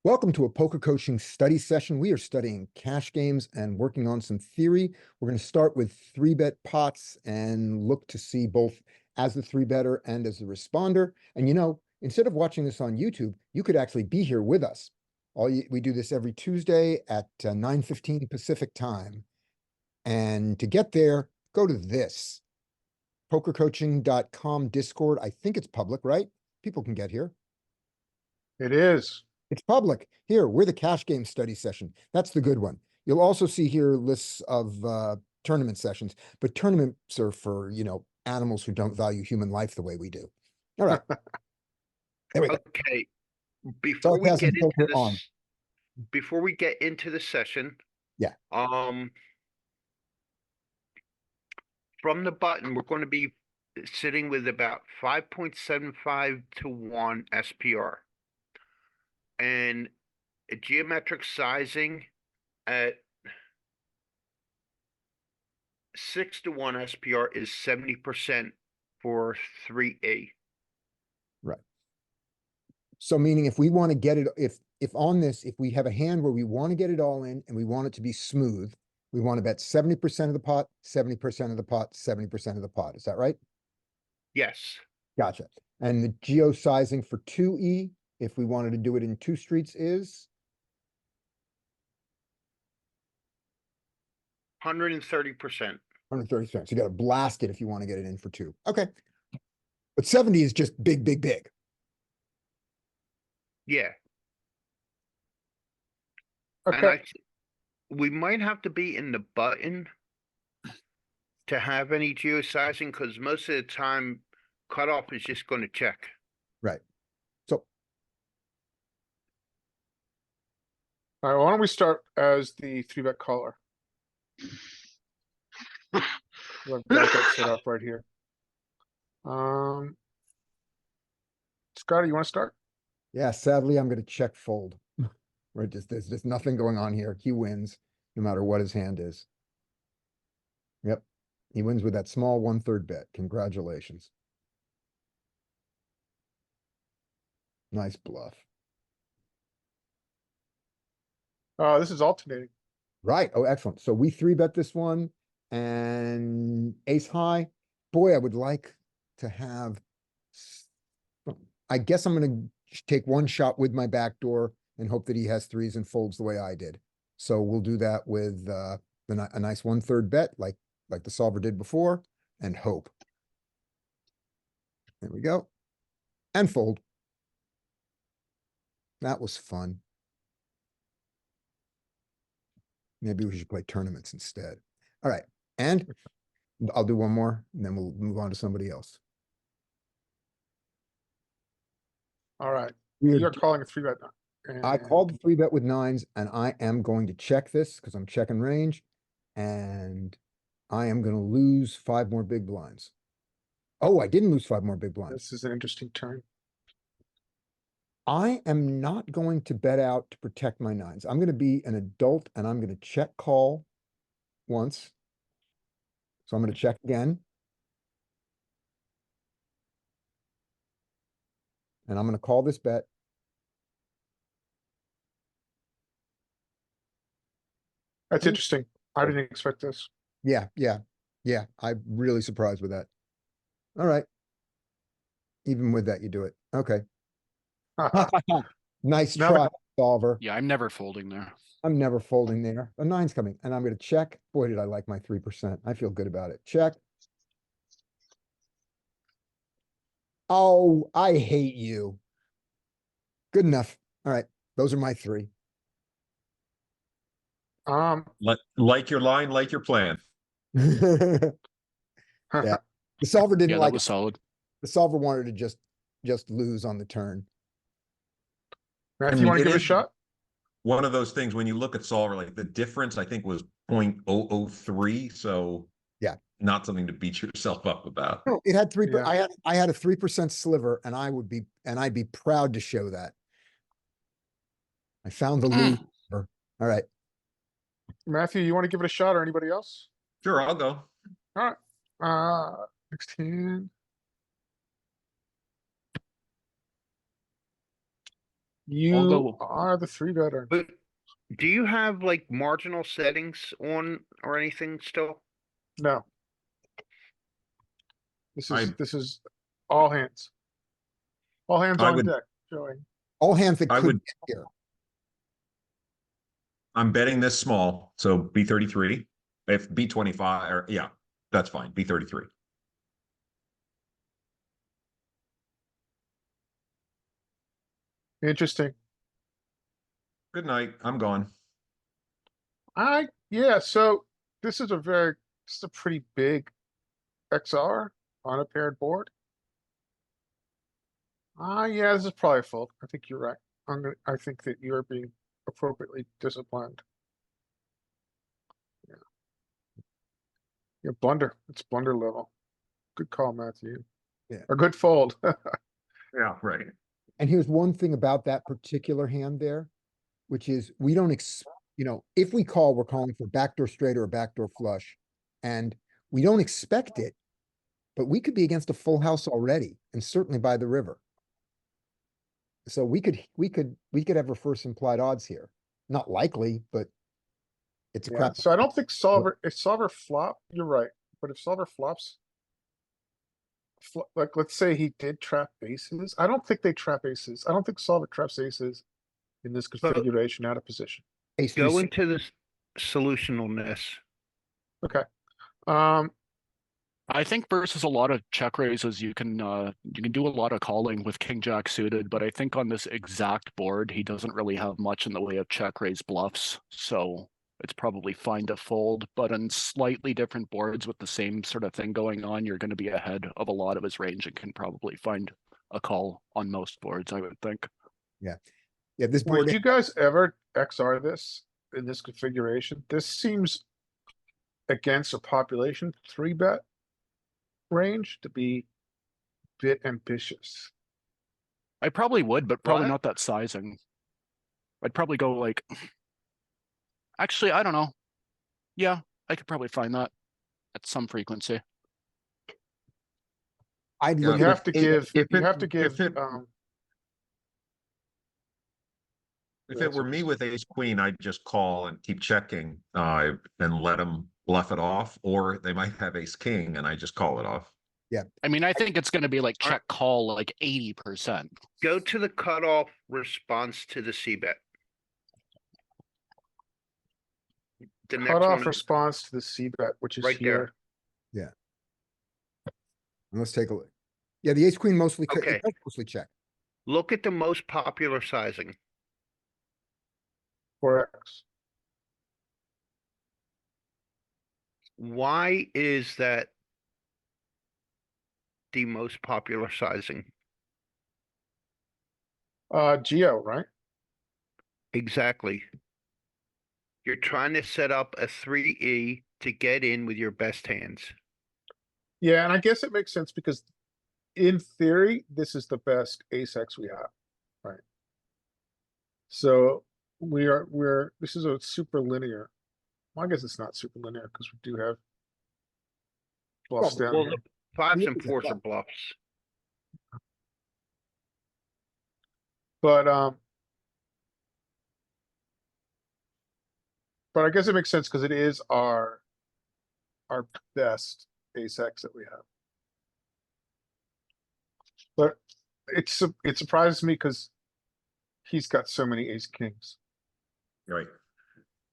Welcome to a poker coaching study session. We are studying cash games and working on some theory. We're going to start with 3-bet pots and look to see both as the 3-better and as the responder. And instead of watching this on YouTube, you could actually be here with us. We do this every Tuesday at 9:15 Pacific time. And to get there, go to this pokercoaching.com Discord. I think it's public, right? People can get here. It is. It's public. Here, we're the cash game study session. That's the good one. You'll also see here lists of tournament sessions, but tournaments are for, animals who don't value human life the way we do. All right. There we go. Okay. Before we Sarcasm get into filter this, on. before we get into the session, Yeah. From the button, we're going to be sitting with about 5.75 to 1 SPR. And a geometric sizing at 6 to 1 SPR is 70% for 3A. Right. So meaning if we want to get it, if on this, if we have a hand where we want to get it all in and we want it to be smooth, we want to bet 70% of the pot, 70% of the pot, 70% of the pot. Is that right? Yes. Gotcha. And the geo sizing for 2E, if we wanted to do it in 2 streets, is 130%. 130 cents. You got to blast it if you want to get it in for 2. Okay. But 70 is just big, big, big. Yeah. Okay. And we might have to be in the button to have any geo sizing because most of the time cutoff is just going to check. Right. So All right, why don't we start as the 3-bet caller? I've got that set up right here. Scotty, you want to start? yeah, sadly, I'm going to check fold. Right, there's just nothing going on here. He wins no matter what his hand is. Yep. He wins with that small 1/3 bet. Congratulations. Nice bluff. This is alternating. Right. Oh, excellent. So we 3-bet this one and ace high. Boy, I would like to have, I guess I'm going to take one shot with my backdoor and hope that he has 3s and folds the way I did. So we'll do that with a nice 1/3 bet like the solver did before and hope. There we go. And fold. That was fun. Maybe we should play tournaments instead. All right. And I'll do one more and then we'll move on to somebody else. All right. You're calling a 3-bet now. I called the 3-bet with 9s and I am going to check this because I'm checking range and I am going to lose 5 more big blinds. Oh, I didn't lose 5 more big blinds. This is an interesting turn. I am not going to bet out to protect my 9s. I'm going to be an adult and I'm going to check call once. So I'm going to check again. And I'm going to call this bet. That's interesting. I didn't expect this. Yeah. I'm really surprised with that. All right. Even with that, you do it. Okay. Nice Now try, solver. Yeah, I'm never folding there. I'm never folding there. A 9's coming and I'm going to check. Boy, did I like my 3%. I feel good about it. Check. Oh, I hate you. Good enough. All right. Those are my 3. Like your line, like your plan. Yeah. The solver didn't Yeah, like that was solid. The solver wanted to just lose on the turn. Matthew, you want to give it a shot? One of those things when you look at solver, like the difference I think was 0.003. So yeah, not something to beat yourself up about. No, it had 3. Yeah. I had a 3% sliver, and I'd be proud to show that. I found the loser. All right. Matthew, you want to give it a shot or anybody else? Sure, I'll go. All right. 16. You go- are the three better. But do you have like marginal settings on or anything still? No. I- This is all hands. All hands I on would- deck, Joey. All hands that I could would- get here. I'm betting this small, so B33. If B25, or yeah, that's fine. B33. Interesting. Good night. I'm gone. Yeah, so this is this is a pretty big XR on a paired board. Yeah, this is probably a fold. I think you're right. I think that you're being appropriately disciplined. Yeah. Yeah, blunder. It's blunder level. Good call, Matthew. Yeah. A good fold. Yeah, right. And here's one thing about that particular hand there, which is we don't if we call, we're calling for backdoor straight or a backdoor flush. And we don't expect it, but we could be against a full house already, and certainly by the river. So we could have reverse implied odds here. Not likely, but it's a Yeah, crap. so I don't think if solver flop, you're right. But if solver flops, like let's say he did trap aces, I don't think they trap aces. I don't think solver traps aces in this configuration out of position. Ace Go three- into the solutionalness. Okay. I think versus a lot of check raises, you can do a lot of calling with king jack suited, but I think on this exact board, he doesn't really have much in the way of check raise bluffs. So it's probably fine to fold, but on slightly different boards with the same sort of thing going on, you're going to be ahead of a lot of his range and can probably find a call on most boards, I would think. Yeah, this board. Would you guys ever XR this in this configuration? This seems against a population 3-bet range to be a bit ambitious. I probably would, but probably What? not that sizing. I'd probably go like, actually, I don't know. Yeah, I could probably find that at some frequency. I'd Yeah, look You at have to give, if you it- have to give, if it were me with ace queen, I'd just call and keep checking, and let them bluff it off, or they might have ace king and I just call it off. I mean, I think it's going to be like Alright. check call like 80%. Go to the cutoff response to the C-bet. The next cutoff one, response to the C-bet, which is Right there. here. Let's take a look. Yeah, the ace queen mostly Okay. it does mostly check. look at the most popular sizing. 4x. Why is that the most popular sizing? Geo, right? Exactly. You're trying to set up a 3E to get in with your best hands. Yeah, and I guess it makes sense because in theory, this is the best ace X we have, right? So this is a super linear. Well, I guess it's not super linear because we do have bluffs down Well, here. the fives Look and at that fours are bluff. bluffs. But I guess it makes sense because it is our best ace X that we have. But it surprises me because he's got so many ace kings. Right.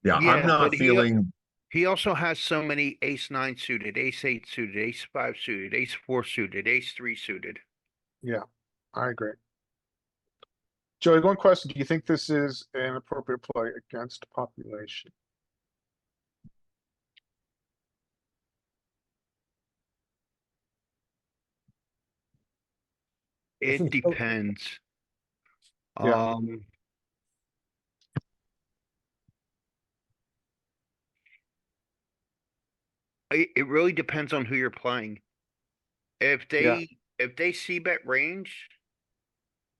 Yeah, Yeah, I'm not but feeling, He also has so many ace 9 suited, ace 8 suited, ace 5 suited, ace 4 suited, ace 3 suited. Yeah, I agree. Joey, one question. Do you think this is an appropriate play against population? It think so. depends. Yeah. It really depends on who you're playing. If Yeah. they see bet range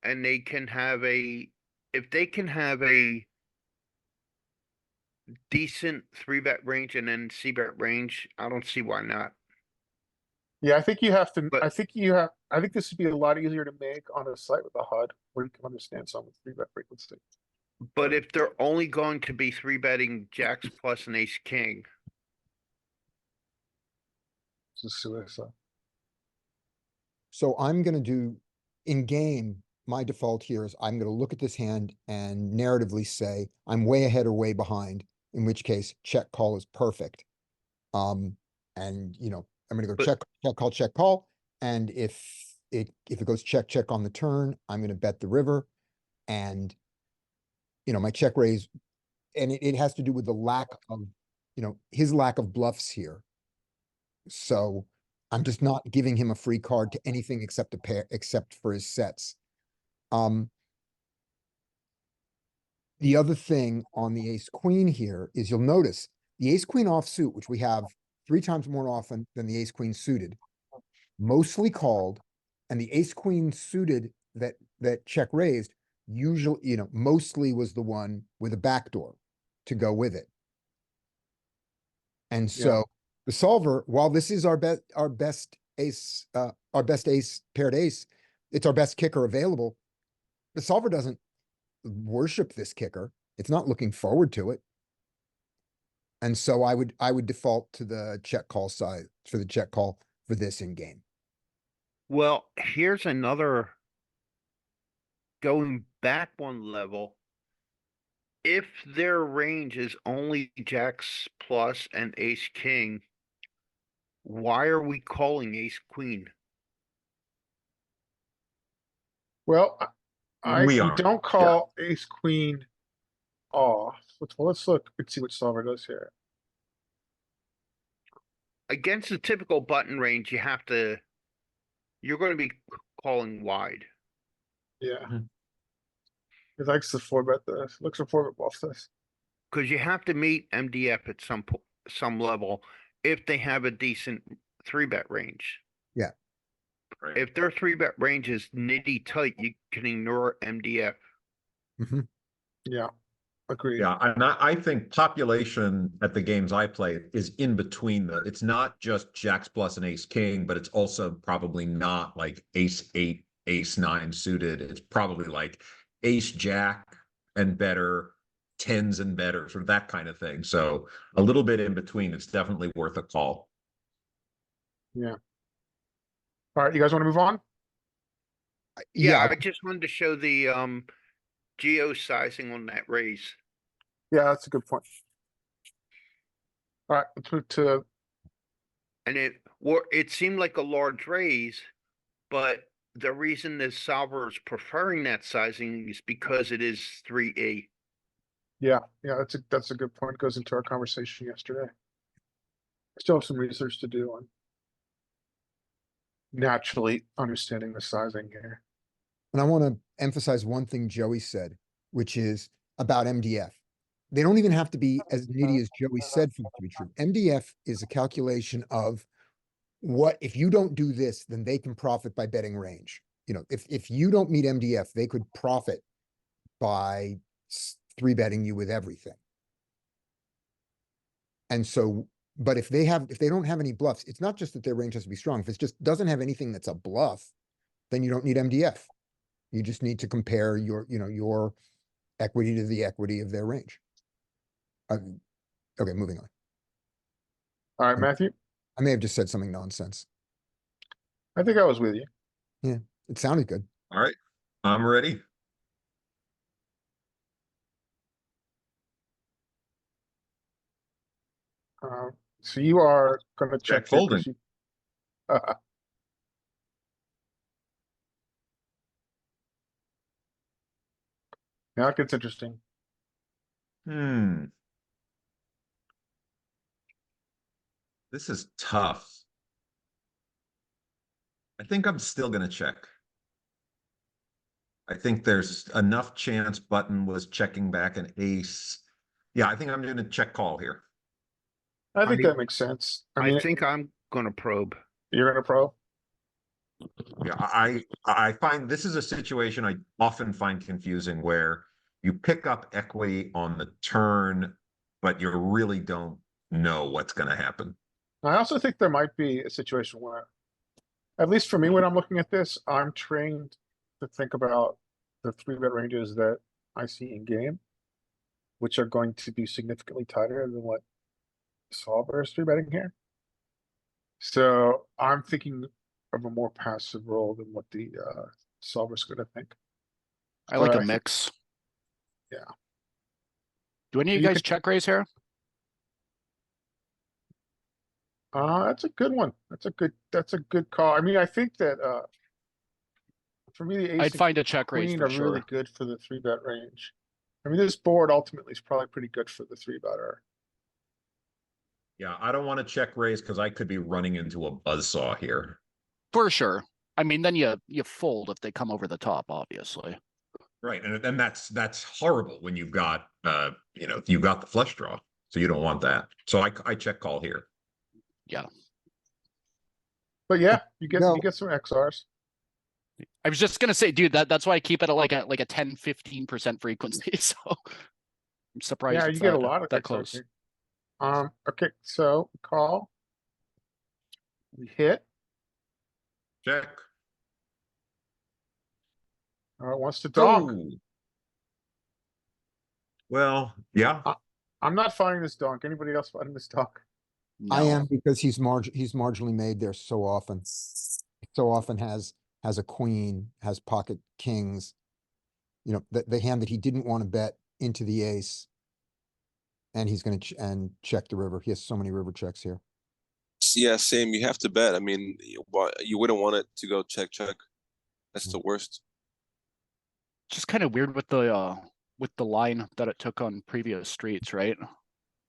and they can have if they can have a decent 3-bet range and then C-bet range, I don't see why not. Yeah, I think you have to, But- I think you have, I think this would be a lot easier to make on a site with a HUD where you can understand some of the 3-bet frequency. But if they're only going to be 3-betting jacks plus an ace king, This is suicide. So I'm gonna do, in game, my default here is I'm gonna look at this hand and narratively say, I'm way ahead or way behind, in which case check call is perfect. And you know, I'm gonna go But- check call, and if it goes check on the turn, I'm gonna bet the river. And you know, my check raise, and it has to do with the lack of, you know, his lack of bluffs here. So I'm just not giving him a free card to anything except a pair, except for his sets. The other thing on the ace queen here is you'll notice the ace queen offsuit, which we have 3 times more often than the ace queen suited, mostly called, and the ace queen suited that check raised usually, you know, mostly was the one with a backdoor to go with it. And so the solver, while this is our best ace, paired ace, it's our best kicker available. The solver doesn't worship this kicker. It's not looking forward to it. And so I would default to the check call side for the check call for this in game. well, here's another going back one level. If their range is only jacks plus and ace king, why are we calling ace queen? Well, We we are, don't call ace queen off. Let's look and see what solver does here. Against the typical button range, you're going to be calling wide. Yeah. Mhm. He likes to 4-bet this. Looks for 4-bet bluff this. Because you have to meet MDF at some level if they have a decent 3-bet range. right? If their 3-bet range is nitty tight, you can ignore MDF. Yeah. Agreed. Yeah, and I think population at the games I play is in between it's not just jacks plus an ace king, but it's also probably not like ace 8, ace 9 suited. It's probably like ace jack and better, tens and better, sort of that kind of thing. So a little bit in between, it's definitely worth a call. Yeah. All right, you guys want to move on? Yeah, I just wanted to show the geo sizing on that raise. Yeah, that's a good point. All right, let's move to, And it seemed like a large raise, but the reason the solver is preferring that sizing is because it is 3E. yeah, that's a good point. Goes into our conversation yesterday. Still have some research to do on naturally understanding the sizing here. And I want to emphasize one thing Joey said, which is about MDF. They don't even have to be as nitty as Joey said for it to be true. MDF is a calculation of what, if you don't do this, then they can profit by betting range. You know, if you don't meet MDF, they could profit by 3-betting you with everything. And so, but if they don't have any bluffs, it's not just that their range has to be strong. If it just doesn't have anything that's a bluff, then you don't need MDF. You just need to compare your, you know, your equity to the equity of their range. Okay, moving on. All right, Matthew, I may have just said something nonsense. I think I was with you. It sounded good. All right, I'm ready. So you are gonna check here 'cause folding. you- Now it gets interesting. This is tough. I think I'm still gonna check. I think there's enough chance button was checking back an ace. Yeah, I think I'm gonna check call here. I think mean, that makes sense. I I mean, think I'm gonna probe. you're gonna pro. Yeah, I find this is a situation I often find confusing where you pick up equity on the turn, but you really don't know what's gonna happen. I also think there might be a situation where At least for me, when I'm looking at this, I'm trained to think about the 3-bet ranges that I see in game, which are going to be significantly tighter than what solver is 3-betting here. So I'm thinking of a more passive role than what the solver's gonna think. I like But a I think- mix. Yeah. Do any of you You guys could- check raise here? That's a good one. That's a good call. I mean, I think that for me, the ace I'd and find a check raise queen for are really sure. good for the 3-bet range. I mean, this board ultimately is probably pretty good for the 3-better. Yeah, I don't want to check raise because I could be running into a buzzsaw here. For sure. I mean, then you fold if they come over the top, obviously. Right, and that's horrible when you've got you've got the flush draw, so you don't want that. So I check call here. Yeah. But yeah, you No. get some XRs. I was just gonna say, dude, that's why I keep it at like a 10-15% frequency. So I'm surprised Yeah, it's you get a that, lot of that XRs close. here. Okay, so call. We hit. Check. It wants to donk. Oh. Well, yeah. I'm not finding this donk. Anybody else finding this donk? I No. am because he's marginally made there so often. So often has a queen, has pocket kings. You know, the hand that he didn't want to bet into the ace. And he's gonna check the river. He has so many river checks here. Yeah, same. You have to bet. I mean, you wouldn't want it to go check, check. That's the worst. Just kind of weird with the line that it took on previous streets, right?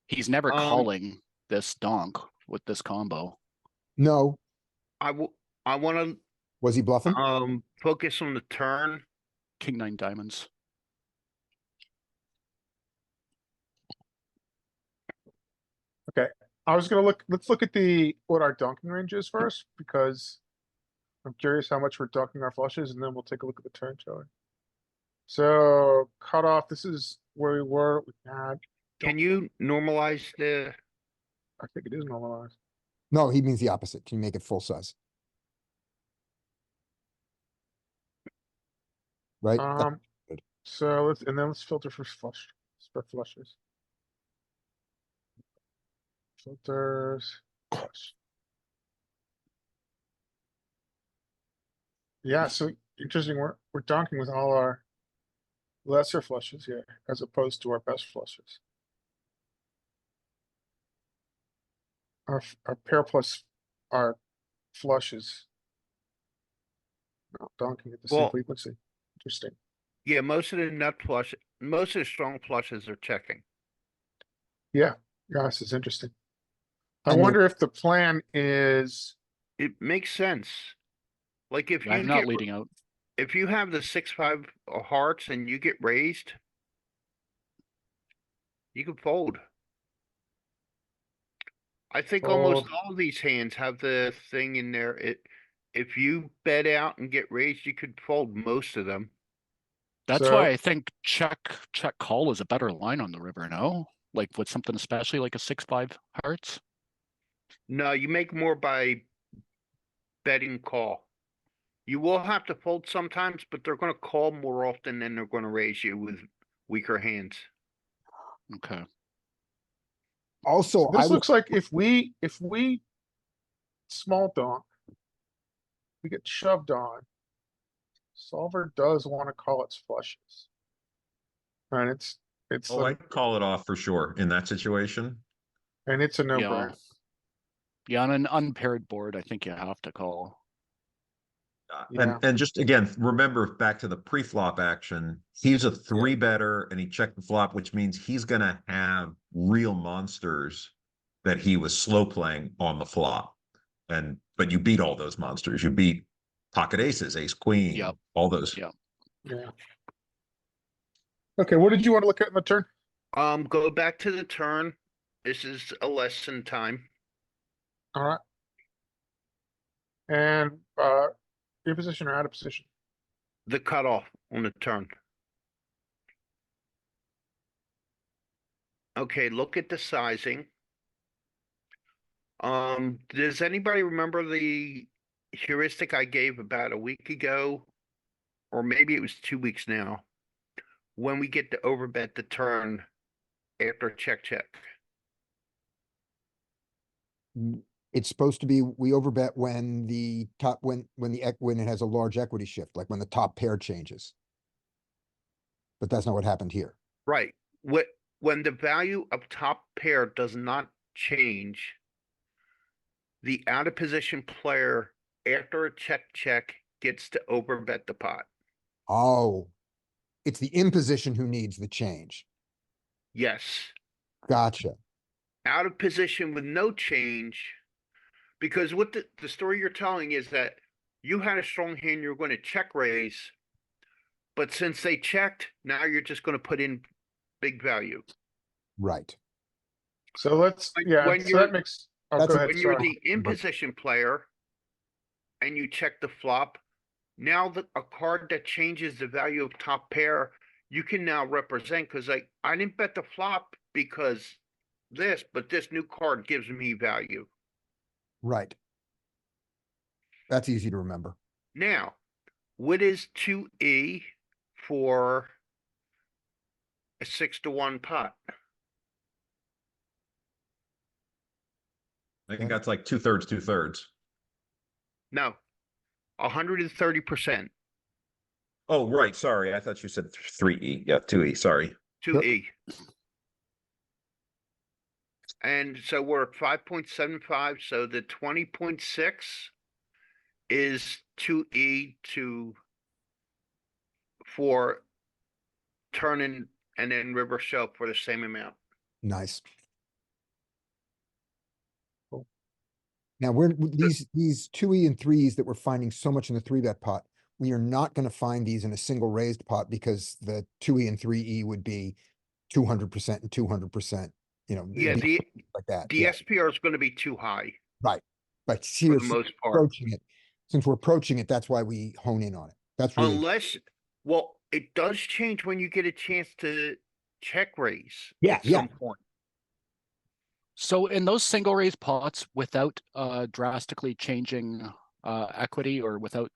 He's never calling this donk with this combo. No, I want was he bluffing? to focus on the turn. King 9 diamonds. Okay, let's look at what our donking range is first, because I'm curious how much we're donking our flushes, and then we'll take a look at the turn, shall we? So cutoff, this is where we were. We had, Can you normalize the? I think it is normalized. No, he means the opposite. Can you make it full size? Right? Good. So let's filter for flushes. Filters, flush. Yeah, so interesting. We're donking with all our lesser flushes here, as opposed to our best flushes. Our pair plus our flushes. Not donking at the same Well- frequency. Interesting. Yeah, most of the strong flushes are checking. Yeah, this is interesting. I And wonder if the plan is, It makes sense. Like if I'm you not get, leading out. if you have the 6-5 of hearts and you get raised, you can fold. I think almost Fold. all of these hands have the thing in there. If you bet out and get raised, you could fold most of them. That's So- why I think check call is a better line on the river, no? Like with something especially like a 6-5 hearts. No, you make more by betting call. You will have to fold sometimes, but they're gonna call more often than they're gonna raise you with weaker hands. Okay. Also, this looks like if we small donk, we get shoved on. Solver does want to call its flushes. And it's Oh, I'd call it off for sure in that situation. and it's a no-brainer. Yeah, on an unpaired board, I think you have to call. Yeah. And just again, remember back to the pre-flop action, he's a 3-better and he checked the flop, which means he's gonna have real monsters that he was slow playing on the flop. But you beat all those monsters. You beat pocket aces, ace queen, Yep. all those. Yep. Yeah. Okay, what did you want to look at in the turn? Go back to the turn. This is a lesson time. All right. And in position or out of position? The cutoff on the turn. Okay, look at the sizing. Does anybody remember the heuristic I gave about a week ago, or maybe it was 2 weeks now, when we get to overbet the turn after check. It's supposed to be, we overbet when the top, when it has a large equity shift, like when the top pair changes. But that's not what happened here. Right. When the value of top pair does not change, the out of position player after a check gets to overbet the pot. Oh, it's the in position who needs the change. Yes. Gotcha. Out of position with no change, because what the story you're telling is that you had a strong hand, you're going to check raise, but since they checked, now you're just going to put in big value. Right. So let's, When- yeah, when so you're- that makes, oh, that's go a- ahead, When you're sorry. the in position player and you check the flop, now a card that changes the value of top pair, you can now represent, because like I didn't bet the flop because this, but this new card gives me value. Right. That's easy to remember. Now, what is 2E for a 6-1 pot? I think that's like 2/3, 2/3. No, 130%, Oh, right, sorry, I thought you said 3E, yeah, 2E, sorry. 2E. And so we're at 5.75, so the 20.6 is 2E for turning and then river show for the same amount. Nice. Cool. Now these 2E and 3Es that we're finding so much in the 3-bet pot, we are not going to find these in a single raised pot because the 2E and 3E would be 200% and 200%, you know. Yeah, it'd be the like that. the Yeah, SPR is going to be too high right. But for here, the most part. approaching it, since we're approaching it, that's why we hone in on it. That's really, Unless, well, it does change when you get a chance to check raise Yeah, at yeah. some point. So in those single raise pots without drastically changing equity or without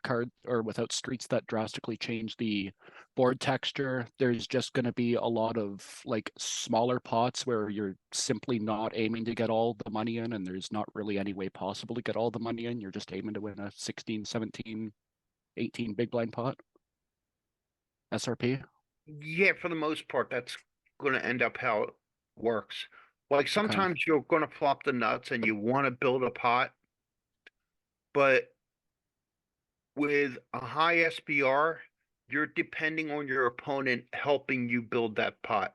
streets that drastically change the board texture, there's just going to be a lot of like smaller pots where you're simply not aiming to get all the money in, and there's not really any way possible to get all the money in. You're just aiming to win a 16, 17, 18 big blind pot. SRP. Yeah, for the most part, that's going to end up how it works. Like sometimes you're going to flop the nuts and you want to build a pot, but with a high SPR, you're depending on your opponent helping you build that pot.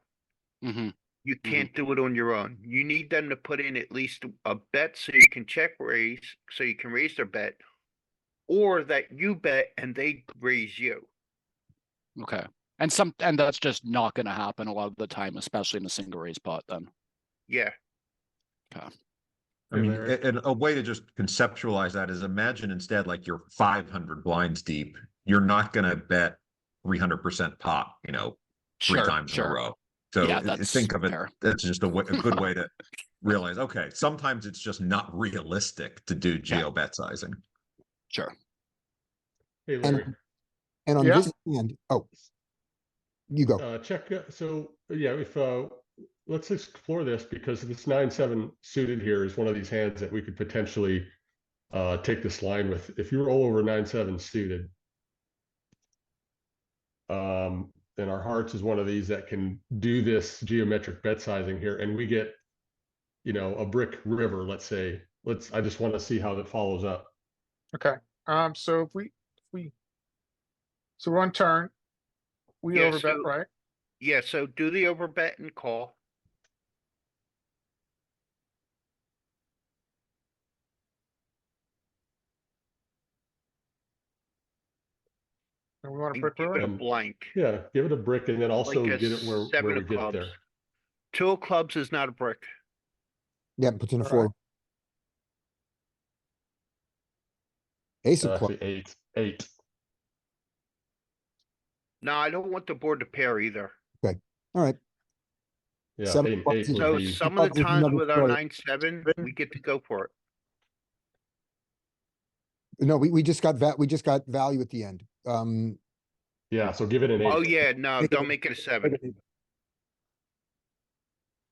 Mm-hmm. You can't do it on your own. You need them to put in at least a bet so you can check raise, so you can raise their bet, or that you bet and they raise you. Okay. And that's just not going to happen a lot of the time, especially in a single raise pot then. Yeah. Okay. I mean, and a way to just conceptualize that is imagine instead like you're 500 blinds deep. You're not going to bet 300% pot, you know, three times in a row. So Yeah, that's think of it, fair. that's just a good way to realize, okay, sometimes it's just not realistic to do geo bet sizing. Sure. Hey, Larry. and on Yeah. this hand, oh, you go. Check. So yeah, if let's explore this because this 9-7 suited here is one of these hands that we could potentially take this line with. If you roll over 9-7 suited, then our hearts is one of these that can do this geometric bet sizing here, and we get, you know, a brick river. Let's say. I just want to see how that follows up. Okay, so so we're on turn. We Yeah, overbet, so- right? Yeah, so do the overbet and call. And we want to And brick give river? it a And- blank. Yeah, give it a brick, and then also Like a get it where 7 we of get clubs. there. 2 of clubs is not a brick. Yeah, puts in a All 4. right. Ace of clubs. Actually, 8. No, I don't want the board to pair either. All right. Yeah, 7 8 clubs is- would So be. some of clubs the is times another with our story. 9-7, we get to go for it. No, we just got we just got value at the end. Yeah, so give it an Oh, 8. yeah, no, Make it don't a- make it a 7.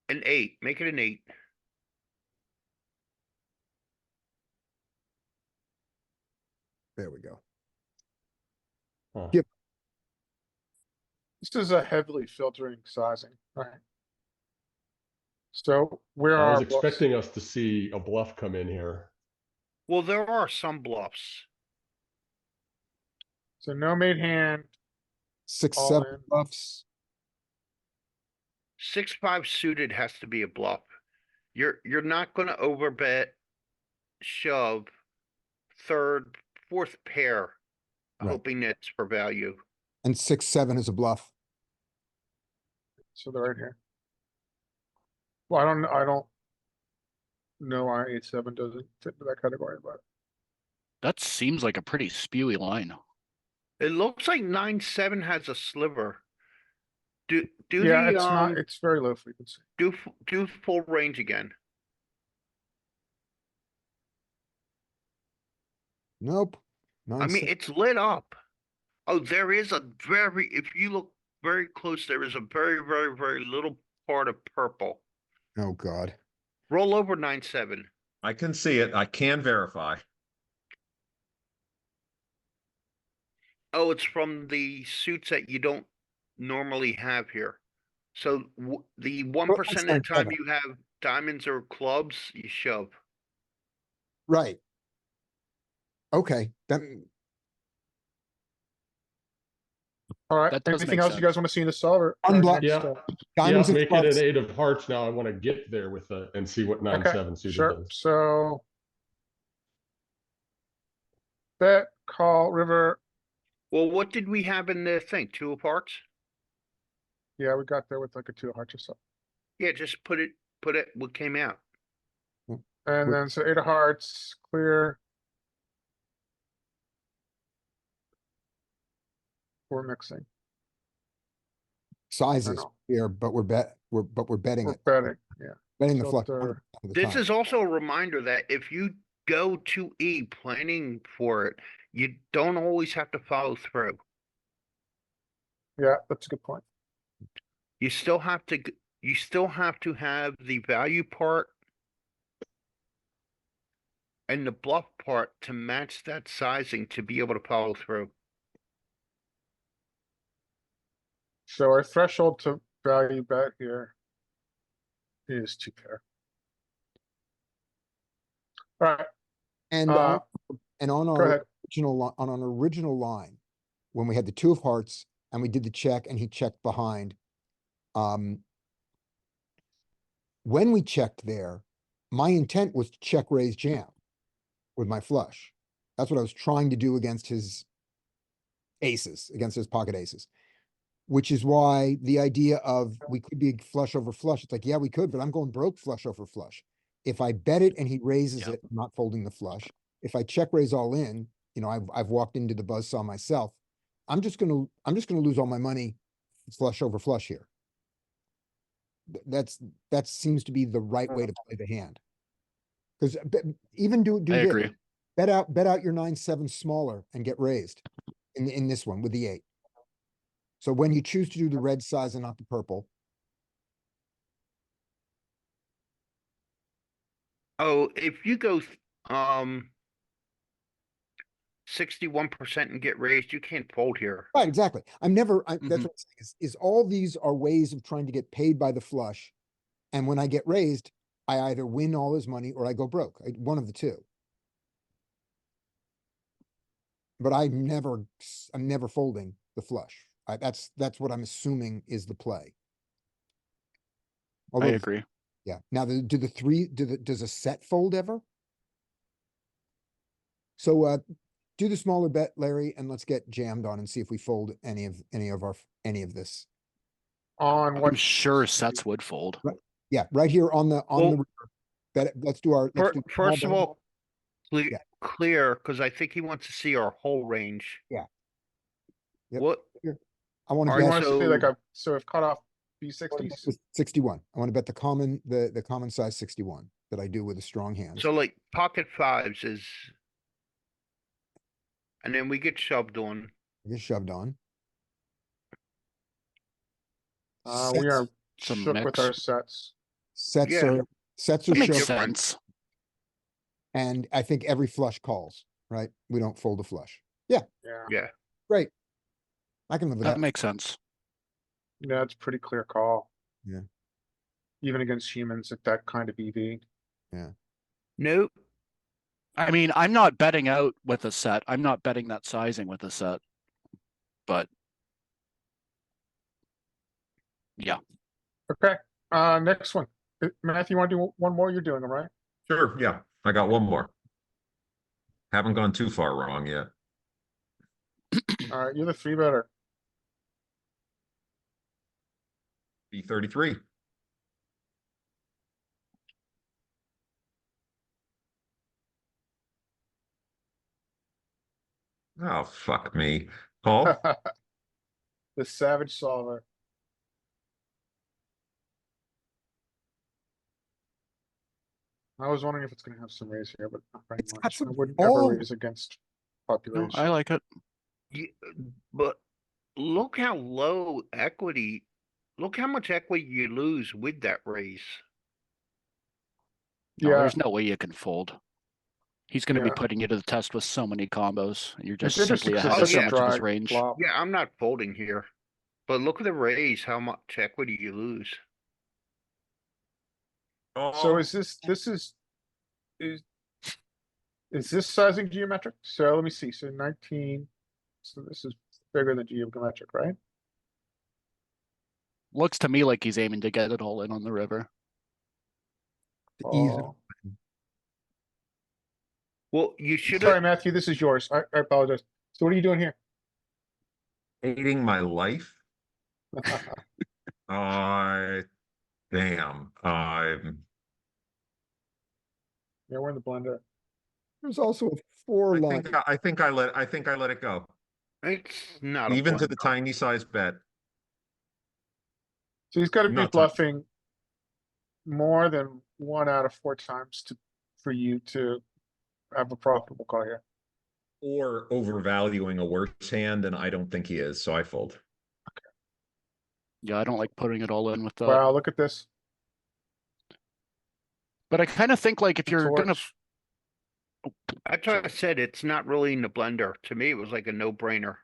An 8, make it an 8. There we go. Huh. Yep. This is a heavily filtering sizing, right? So where I was are bluffs? expecting us to see a bluff come in here. Well, there are some bluffs. So no made hand, 6, all 7 in. bluffs. 6-5 suited has to be a bluff. You're not gonna overbet, shove, third, fourth pair, Right. hoping it's for value. And 6, 7 is a bluff. So they're right here. Well, I don't know why 8-7 doesn't fit into that category, but That seems like a pretty spewy line. It looks like 9-7 has a sliver. Do yeah, the, it's not, it's very low frequency. do full range again. Nope. I 9, mean, it's lit up. Oh, there is a very, if you look very close, there is a very, very, very little part of purple. oh God. Roll over 9-7. I can see it. I can verify. Oh, it's from the suits that you don't normally have here. So the 1% of the time 9-7. you have diamonds or clubs, you shove. Right. Okay, that, All right, That does anything make else you guys sense. want to see in the solver? Unblocked. Yeah, diamonds and make it clubs. an 8 of hearts now. I want to get there with and see what 9-7 suited Sure, does. so. Bet, call, river, Well, what did we have in the thing? 2 of hearts? yeah, we got there with like a 2 of hearts or so. Yeah, just put it what came out. And then so 8 of hearts, clear. We're mixing, Sizes know. here, but we're betting we're it. betting, yeah. Betting the flush. Filter. 100% of the This time. is also a reminder that if you go to E planning for it, you don't always have to follow through. Yeah, that's a good point. You still have to have the value part and the bluff part to match that sizing to be able to follow through. So our threshold to value bet here is 2 pair. Alright, And uh, on go our ahead. on an original line, when we had the 2 of hearts and we did the check and he checked behind, when we checked there, my intent was to check raise jam with my flush. That's what I was trying to do against his aces, against his pocket aces. Which is why the idea of we could be flush over flush, it's like, yeah, we could, but I'm going broke flush over flush. If I bet it and he raises Yep. it, I'm not folding the flush. If I check raise all in, you know, I've walked into the buzzsaw myself. I'm just gonna lose all my money flush over flush here. That seems to be the right way to play the hand. Because even do I this. agree. Bet out your 9-7 smaller and get raised in this one with the 8. So when you choose to do the red size and not the purple, Oh, if you go 61% and get raised, you can't fold here. right, exactly. That's Mhm. what I'm saying is all these are ways of trying to get paid by the flush. And when I get raised, I either win all his money or I go broke. One of the two. But I'm never folding the flush. That's what I'm assuming is the play. I Although, agree. yeah. Now, does a set fold ever? So, do the smaller bet, Larry, and let's get jammed on and see if we fold any of this. On I'm what? sure sets would fold. Yeah, right here on the Well, river. Bet, let's do our First of all, Yeah. clear, because I think he wants to see our whole range. Yeah. Yep. What? I want to All You right, bet wanna see like so- a, so if cut off B60s, 61. I want to bet the common size 61 that I do with a strong hand. So like pocket fives is And then we get shoved on. Get shoved on. We are Some shook with mix. our sets. Sets Yeah. are sets are That makes shoved, different. sense. and I think every flush calls, right? We don't fold a flush. Yeah, Yeah. Great. I can live with That that. makes sense. yeah, it's a pretty clear call. Yeah. Even against humans at that kind of EV. Nope. I mean, I'm not betting out with a set. I'm not betting that sizing with a set. But yeah. Okay, next one. Matthew, you want to do one more? You're doing them, right? Sure, yeah, I got one more. Haven't gone too far wrong yet. All right, you're the three better. B33. Oh, fuck me. Call? The Savage Solver. I was wondering if it's gonna have some raise here, but not very It's got much. I some wouldn't ever fall. raise against No, population. I like it. But look how low equity, look how much equity you lose with that raise. No, Yeah, there's no way you can fold. He's going to be Yeah. putting you to the test with so many combos. You're just it's simply interesting ahead because of it's Oh, so such a yeah. much of his dry range. flop. Yeah, I'm not folding here. But look at the raise, how much equity you lose. So Oh, is this is this sizing geometric? So let me see. So 19. So this is bigger than geometric, right? Looks to me like he's aiming to get it all in on the river. To ease it. Oh. Well, you should Sorry, have, Matthew, this is yours. I apologize. So what are you doing here? hating my life. I damn. Yeah, we're in the blender. There's also a four line. I think I let it go. it's not a Even to blunder. the tiny size bet. So he's got to be Not bluffing more than 1 out of 4 times for you to have a profitable call here. Or overvaluing a worse hand, and I don't think he is, so I fold. Yeah, I don't like putting it all in with that. Wow, look at this. But I kind of think like if The you're gonna torch. That's what I said, it's not really in the blender. To me, it was like a no-brainer.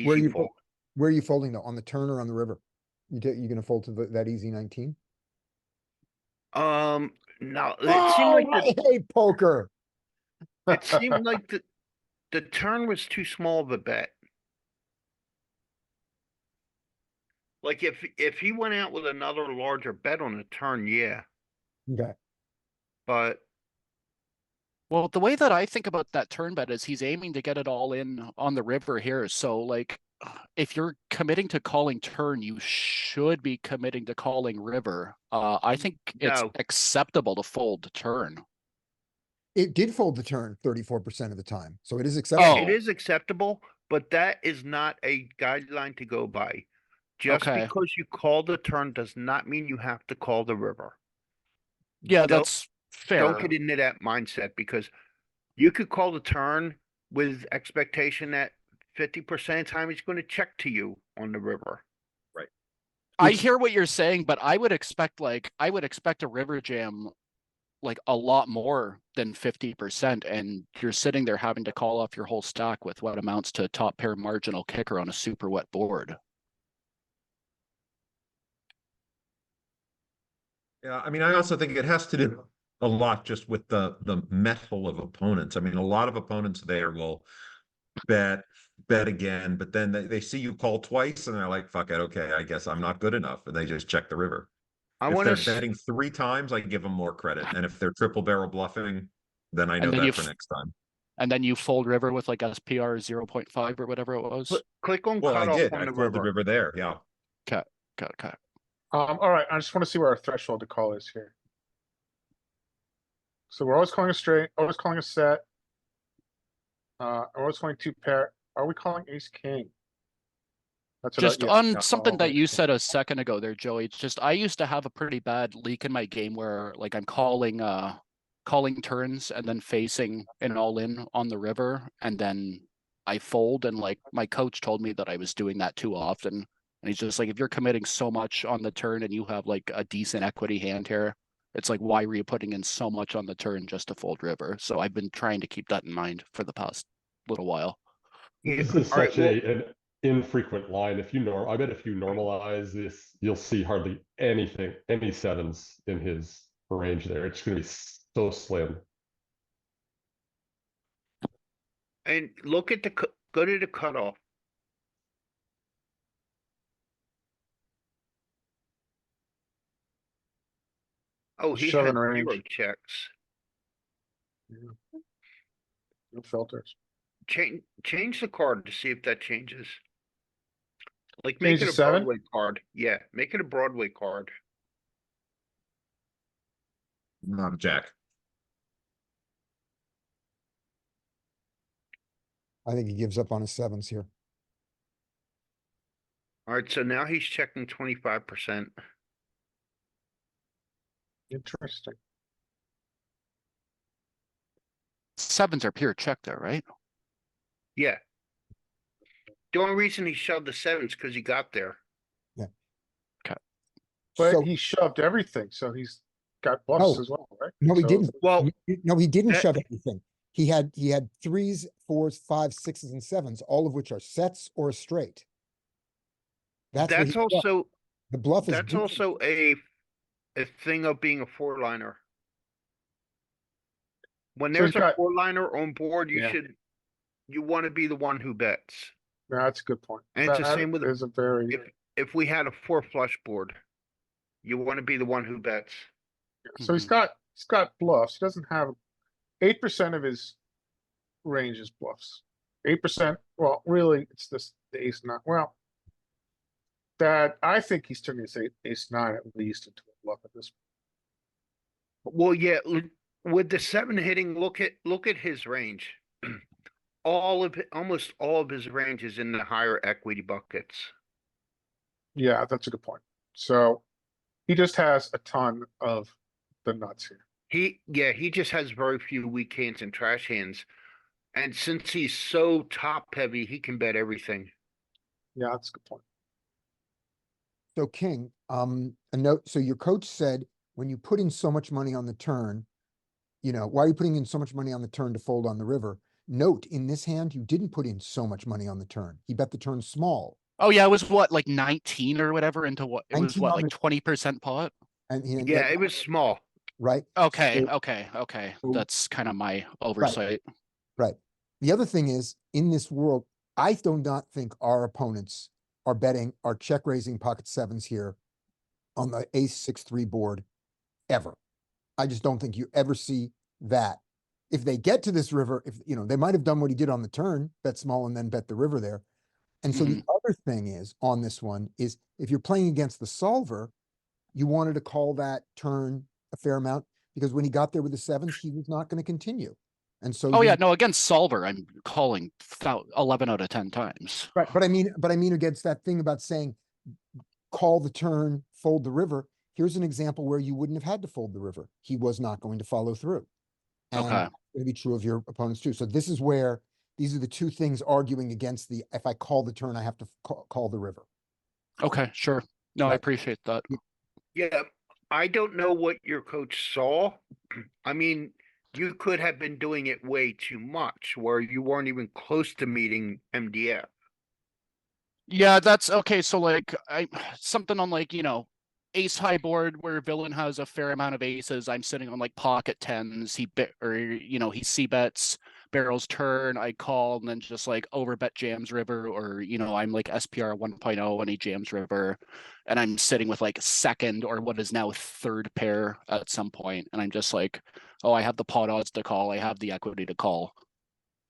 Where Easy you fold. Where are you folding though? On the turn or on the river? You gonna fold to that easy 19? No, it Oh, seemed like I hate poker. it seemed like the turn was too small of a bet. Like if he went out with another larger bet on the turn, yeah, Okay. but well, the way that I think about that turn bet is he's aiming to get it all in on the river here. So like if you're committing to calling turn, you should be committing to calling river. I think it's No. acceptable to fold turn. It did fold the turn 34% of the time, so it is acceptable. Oh. it is acceptable, but that is not a guideline to go by. Just Okay. because you call the turn does not mean you have to call the river. Yeah, Don't- that's fair. Don't get into that mindset because you could call the turn with expectation that 50% of the time he's going to check to you on the river. I It's- hear what you're saying, but I would expect a river jam like a lot more than 50%, and you're sitting there having to call off your whole stack with what amounts to top pair marginal kicker on a super wet board. Yeah, I mean, I also think it has to do a lot just with the mettle of opponents. I mean, a lot of opponents there will bet again, but then they see you call twice and they're like, fuck it, okay, I guess I'm not good enough, and they just check the river. I If want they're to betting 3 times, I give them more credit, and if they're triple barrel bluffing, then I know And then that you for next time. And then you fold river with like SPR 0.5 or whatever it was. click on Well, I cutoff did. on I the folded river. river there. Yeah. Okay. All right, I just want to see where our threshold to call is here. So we're always calling a straight, always calling a set. Always calling 2 pair. Are we calling ace king? That's what I- Just yeah, on yeah, something oh, that you ace king. said a second ago there, Joey, it's just I used to have a pretty bad leak in my game where like I'm calling turns and then facing an all in on the river, and then I fold, and like my coach told me that I was doing that too often. And he's just like, if you're committing so much on the turn and you have like a decent equity hand here, it's like, why were you putting in so much on the turn just to fold river? So I've been trying to keep that in mind for the past little while. Well, Yeah, this is all right, such well, an infrequent line. I bet if you normalize this, you'll see hardly anything, any sevens in his range there. It's going to be so slim. and look at go to the cutoff. Oh, he Shove had in range. 0 checks. No filters. Change the card to see if that changes. Like Change make to it a 7? Broadway card. Yeah, make it a Broadway card. Not a jack. I think he gives up on his sevens here. All right, so now he's checking 25%. Interesting. Sevens are pure check there, right? Yeah. The only reason he shoved the sevens because he got there. But So, he shoved everything, so he's got bluffs No. as well, right? no, he So- didn't. Well, No, he didn't that- shove everything. He had 3s, 4s, 5s, 6s, and 7s, all of which are sets or a straight. That's what that's he shoved. also The bluff is that's different. also a thing of being a 4-liner. When So there's he's a got- 4-liner on board, Yeah. you want to be the one who bets. No, that's a good point. And it's the That same with is a very, if we had a 4 flush board, you want to be the one who bets. so he's got bluffs. He doesn't have 8% of his range is bluffs. 8%, well, really, it's the ace nine. Well, that I think he's turning his ace nine at least into a bluff at this point. Well, yeah, with the 7 hitting, look at his range. Almost all of his range is in the higher equity buckets. Yeah, that's a good point. So he just has a ton of the nuts here. He just has very few weak hands and trash hands. And since he's so top heavy, he can bet everything. Yeah, that's a good point. So King, a note, so your coach said, when you put in so much money on the turn, why are you putting in so much money on the turn to fold on the river? Note, in this hand, you didn't put in so much money on the turn. He bet the turn small. Oh yeah, it was what, like 19 or whatever into what? It was 19 what, on like the- 20% pot? And Yeah, it was small. right. Okay, So- okay. so- That's kind of my oversight. Right. The other thing is, in this world, I do not think our opponents are check raising pocket sevens here on the ace 6-3 board ever. I just don't think you ever see that. If they get to this river, they might have done what he did on the turn, bet small and then bet the river there. And so the other thing is on this one is if you're playing against the solver, you wanted to call that turn a fair amount because when he got there with the sevens, he was not going to continue. And so Oh yeah, no, against solver, I'm calling 11 out of 10 times. Right, but I mean against that thing about saying call the turn, fold the river. Here's an example where you wouldn't have had to fold the river. He was not going to follow through. And Okay. it's going to be true of your opponents too. So this is where these are the two things arguing against if I call the turn, I have to call the river. Okay, sure. No, I Right. appreciate that. Yeah, I don't know what your coach saw. I mean, you could have been doing it way too much where you weren't even close to meeting MDF. Yeah, that's okay. So like something on like, ace high board where villain has a fair amount of aces. I'm sitting on like pocket tens. He C bets, barrels turn, I call, and then just like over bet jams river, or I'm like SPR 1.0 and he jams river, and I'm sitting with like second or what is now third pair at some point, and I'm just like, oh, I have the pot odds to call, I have the equity to call.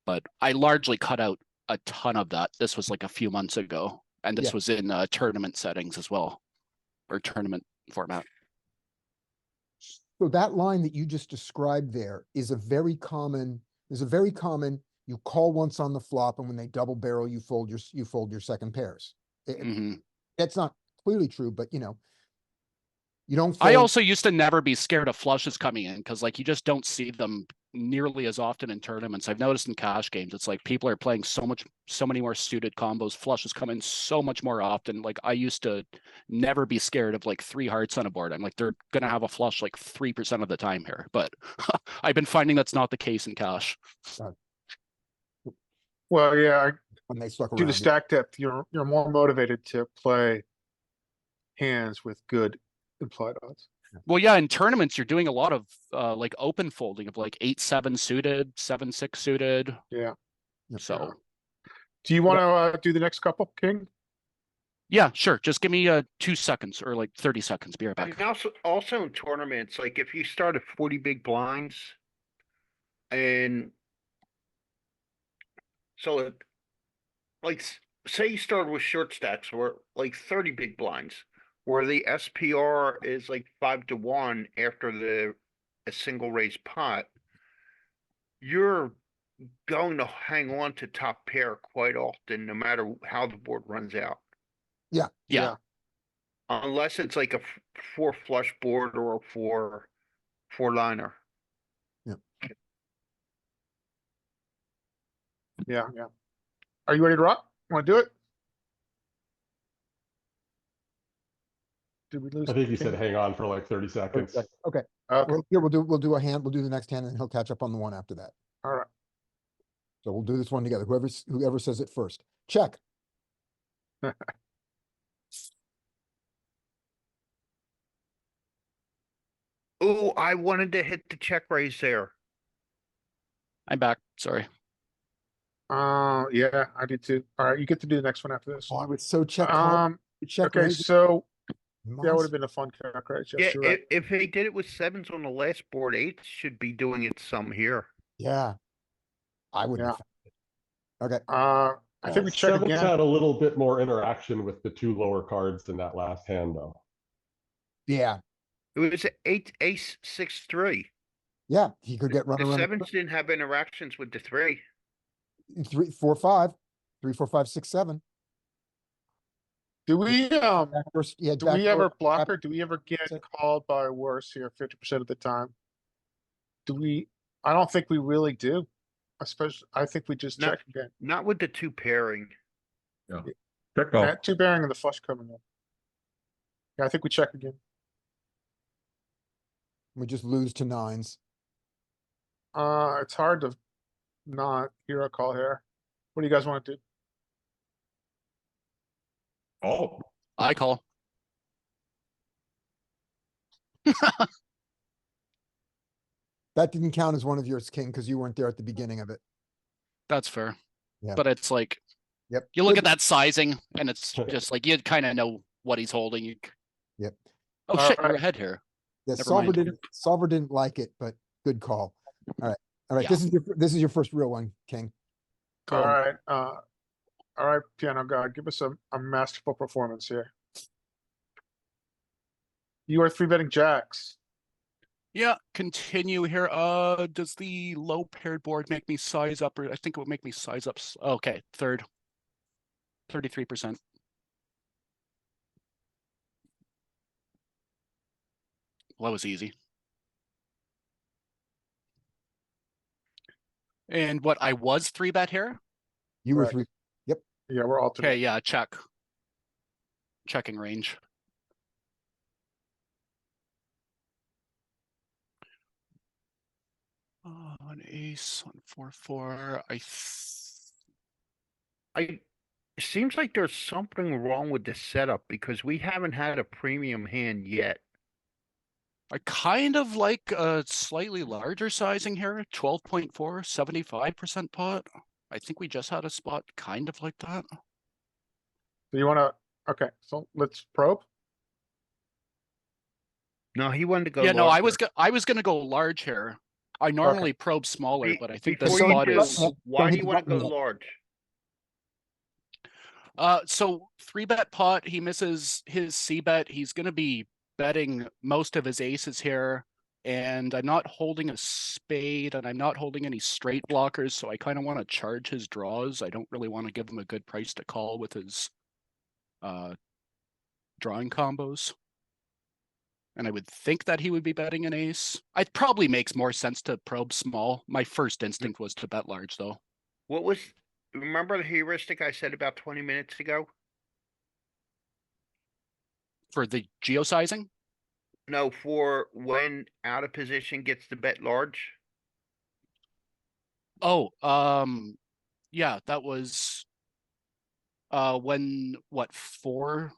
But I largely cut out a ton of that. This was like a few months ago, and this Yeah. was in tournament settings as well, or tournament format. So that line that you just described there is a very common, you call once on the flop and when they double barrel, you fold your second pairs. Mhm. That's not clearly true, but you don't I fold. also used to never be scared of flushes coming in because like you just don't see them nearly as often in tournaments. I've noticed in cash games, it's like people are playing so many more suited combos. Flushes come in so much more often. Like I used to never be scared of like 3 hearts on a board. I'm like, they're gonna have a flush like 3% of the time here. But I've been finding that's not the case in cash. Well, yeah, When they stuck due to around. stack depth, you're more motivated to play hands with good implied odds. Well, yeah, in tournaments, you're doing a lot of like open folding of like 8-7 suited, 7-6 suited. Yeah. So Do you want to do the next couple, King? yeah, sure. Just give me 2 seconds or like 30 seconds. Be right back. And also in tournaments, like if you start at 40 big blinds, and so like say you started with short stacks or like 30 big blinds, where the SPR is like 5-1 after a single raise pot, you're going to hang on to top pair quite often, no matter how the board runs out. Yeah. Unless it's like a 4 flush board or a 4 liner. Yeah. Are you ready to rock? Want to do it? Did we lose? I think you King? said hang on for like 30 seconds. Okay, Okay, well, here, we'll do a hand, we'll do the next hand, and he'll catch up on the one after that. all right. So we'll do this one together. Whoever says it first. Check. Oh, I wanted to hit the check raise there. I'm back. Sorry. Yeah, I did too. All right, you get to do the next one after this. Oh, I was so check. hard. Check Okay, raise. so that would Monster. have been a fun check, right? Yeah, Yes, you're right. if they did it with 7s on the last board, 8s should be doing it some here. Yeah. I would. Yeah. Okay. I think we check Sevens again. had a little bit more interaction with the 2 lower cards than that last hand, though. Yeah. It was 8 ace 6-3. Yeah. He could get run The around. 7s didn't have interactions with the 3. 3, 4, 5. 3, 4, 5, 6, 7. Do we Backdoor, yeah, do we backdoor, ever block back- her? Do we ever get Check. called by worse here 50% of the time? Do we? I don't think we really do. I think we just No. check again. Not with the 2 pairing. Check call. That 2 bearing and the flush coming in. Yeah, I think we check again. We just lose to 9s. It's hard to not hear a call here. What do you guys want to do? Oh, I call. That didn't count as one of yours, King, because you weren't there at the beginning of it. That's fair. Yeah. But it's like, Yep. you look Good. at that sizing and it's just like, you kind of know what he's holding. Yep. Oh All shit, you're right. ahead here. Yeah, Never solver mind. didn't like it, but good call. All right. Yeah. This is your first real one, King. Go All ahead. right, all right, piano god, give us a masterful performance here. You are 3-betting jacks. Yeah, continue here. Does the low paired board make me size up, or I think it would make me size up? Okay, third. 33%. Well, that was easy. And what, I was 3-bet here? You were Correct. 3. Yeah, we're all Okay, yeah, check. Checking range. An ace on 4-4. It seems like there's something wrong with the setup because we haven't had a premium hand yet. I kind of like a slightly larger sizing here, 12.4, 75% pot. I think we just had a spot kind of like that. Do you want to? Okay, so let's probe. No, he wanted to go. Yeah, no, I was larger. gonna go large here. I normally probe smaller, Be- but I think the before you spot do, is why do hit you the want to button go yet. large? so 3-bet pot, he misses his C-bet. He's gonna be betting most of his aces here. And I'm not holding a spade and I'm not holding any straight blockers, so I kind of want to charge his draws. I don't really want to give him a good price to call with his drawing combos. And I would think that he would be betting an ace. It probably makes more sense to probe small. My first instinct was to bet large, though. What was, remember the heuristic I said about 20 minutes ago? For the geosizing? No, for when out of position gets to bet large. Oh, yeah, that was when what, four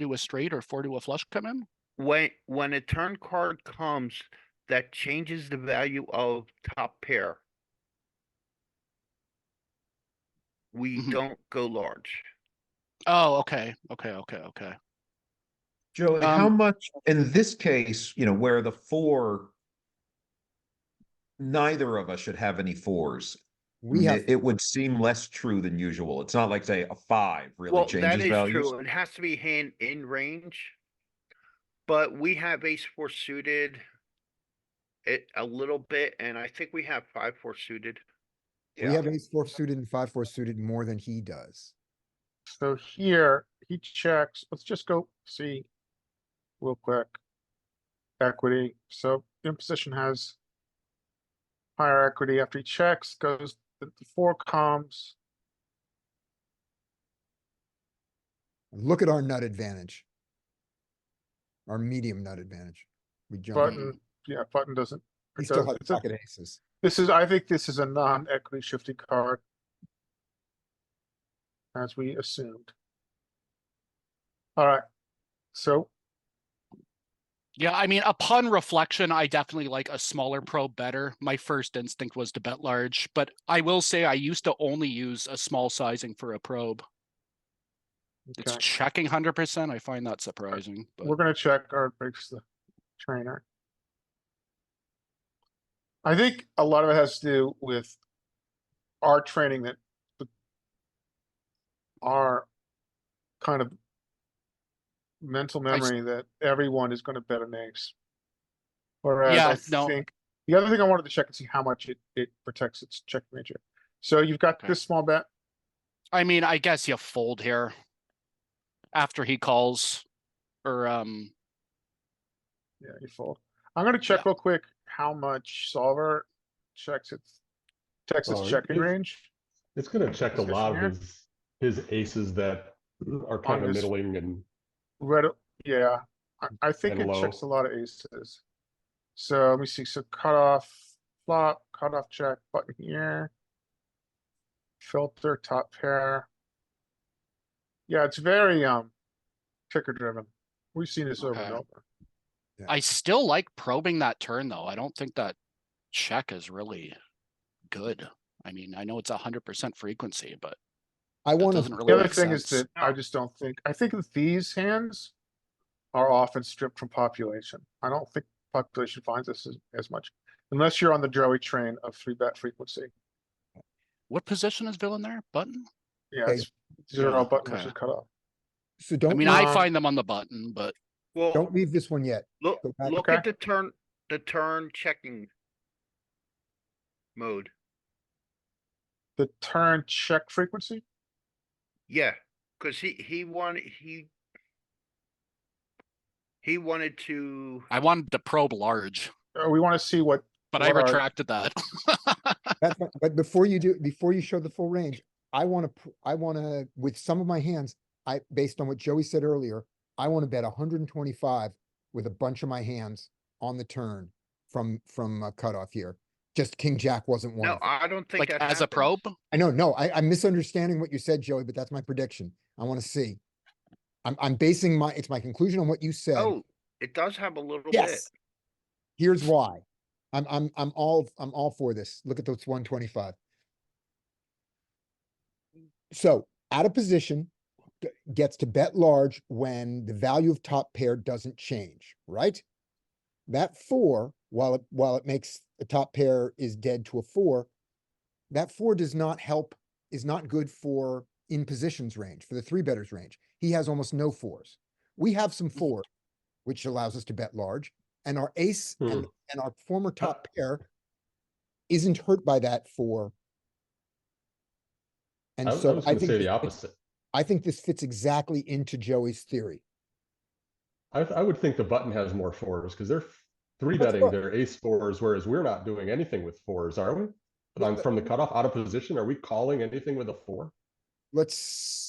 to a straight or 4 to a flush come in? When a turn card comes that changes the value of top pair. We Mhm. don't go large. Oh, okay. Joey, how much in this case, where the four, neither of us should have any fours. We have, It would seem less true than usual. It's not like, say, a five really Well, that changes is values. true. It has to be hand in range. But we have ace four suited. It a little bit, and I think we have 5-4 suited. we have ace four suited and 5-4 suited more than he does. So here, he checks, let's just go see real quick. Equity, so in position has higher equity after he checks, goes, the four comes. Look at our nut advantage. Our medium nut advantage. We jump. Button, yeah, button doesn't. He it still does- has it's a- pocket aces. I think this is a non-equity shifting card. As we assumed. Alright, so Yeah, I mean, upon reflection, I definitely like a smaller probe better. My first instinct was to bet large, but I will say I used to only use a small sizing for a probe. It's okay, checking 100%. I find that surprising. But we're gonna check our breaks the trainer. I think a lot of it has to do with our training that our kind of mental memory that everyone is gonna bet an ace. Whereas Yeah, I no. think, the other thing I wanted to check and see how much it protects its check major. So you've got Okay. this small bet, I mean, I guess you fold here after he calls, or yeah, you fold. I'm gonna check Yeah. real quick how much solver checks its Oh, checking it's- range. It's gonna check a Position lot here. of his aces that are kind of this- middling and Red, yeah, I think And it checks a low. lot of aces. So let me see, so cutoff, flop, cutoff check, button here. Filter, top pair. Yeah, it's very, ticker driven. We've seen this over and Okay. over. I still like probing that turn though. I don't think that check is really good. I mean, I know it's 100% frequency, but I that want doesn't to, really The other make thing is sense. that I just don't think, I think that these hands are often stripped from population. I don't think population finds this as much, unless you're on the Joey train of 3-bet frequency. What position is villain there? Button? Yeah, Okay. it's zero Yeah, button okay. versus cutoff. so I don't, mean, I Um, find them on the button, but Well, don't leave this one yet. look, Go back. look Okay. at the turn checking mode. The turn check frequency? Yeah, cuz he wanted to, I wanted to probe large, We wanna see what, but I What are- retracted that. That's fine, but before you show the full range, I wanna, with some of my hands, based on what Joey said earlier, I wanna bet 125 with a bunch of my hands on the turn from a cutoff here. Just king jack wasn't one no, of them. I don't think Like that as a happens. probe? I know, no, I'm misunderstanding what you said, Joey, but that's my prediction. I wanna see. I'm basing it's my conclusion on what you said. Oh, it does have a little bit. Yes. Here's why. I'm all for this. Look at those 125. So out of position gets to bet large when the value of top pair doesn't change, right? That 4, while it makes the top pair is dead to a 4, that 4 does not help, is not good for in positions range, for the 3-betters range. He has almost no 4s. We have some 4, which allows us to bet large, and our ace and our former top pair isn't hurt by that 4. And I so was I gonna think say this the fits- opposite. I think this fits exactly into Joey's theory. I would think the button has more fours because they're three Let's betting look. their ace fours, whereas we're not doing anything with fours, are we? From the cutoff out of position, are we calling anything with a four?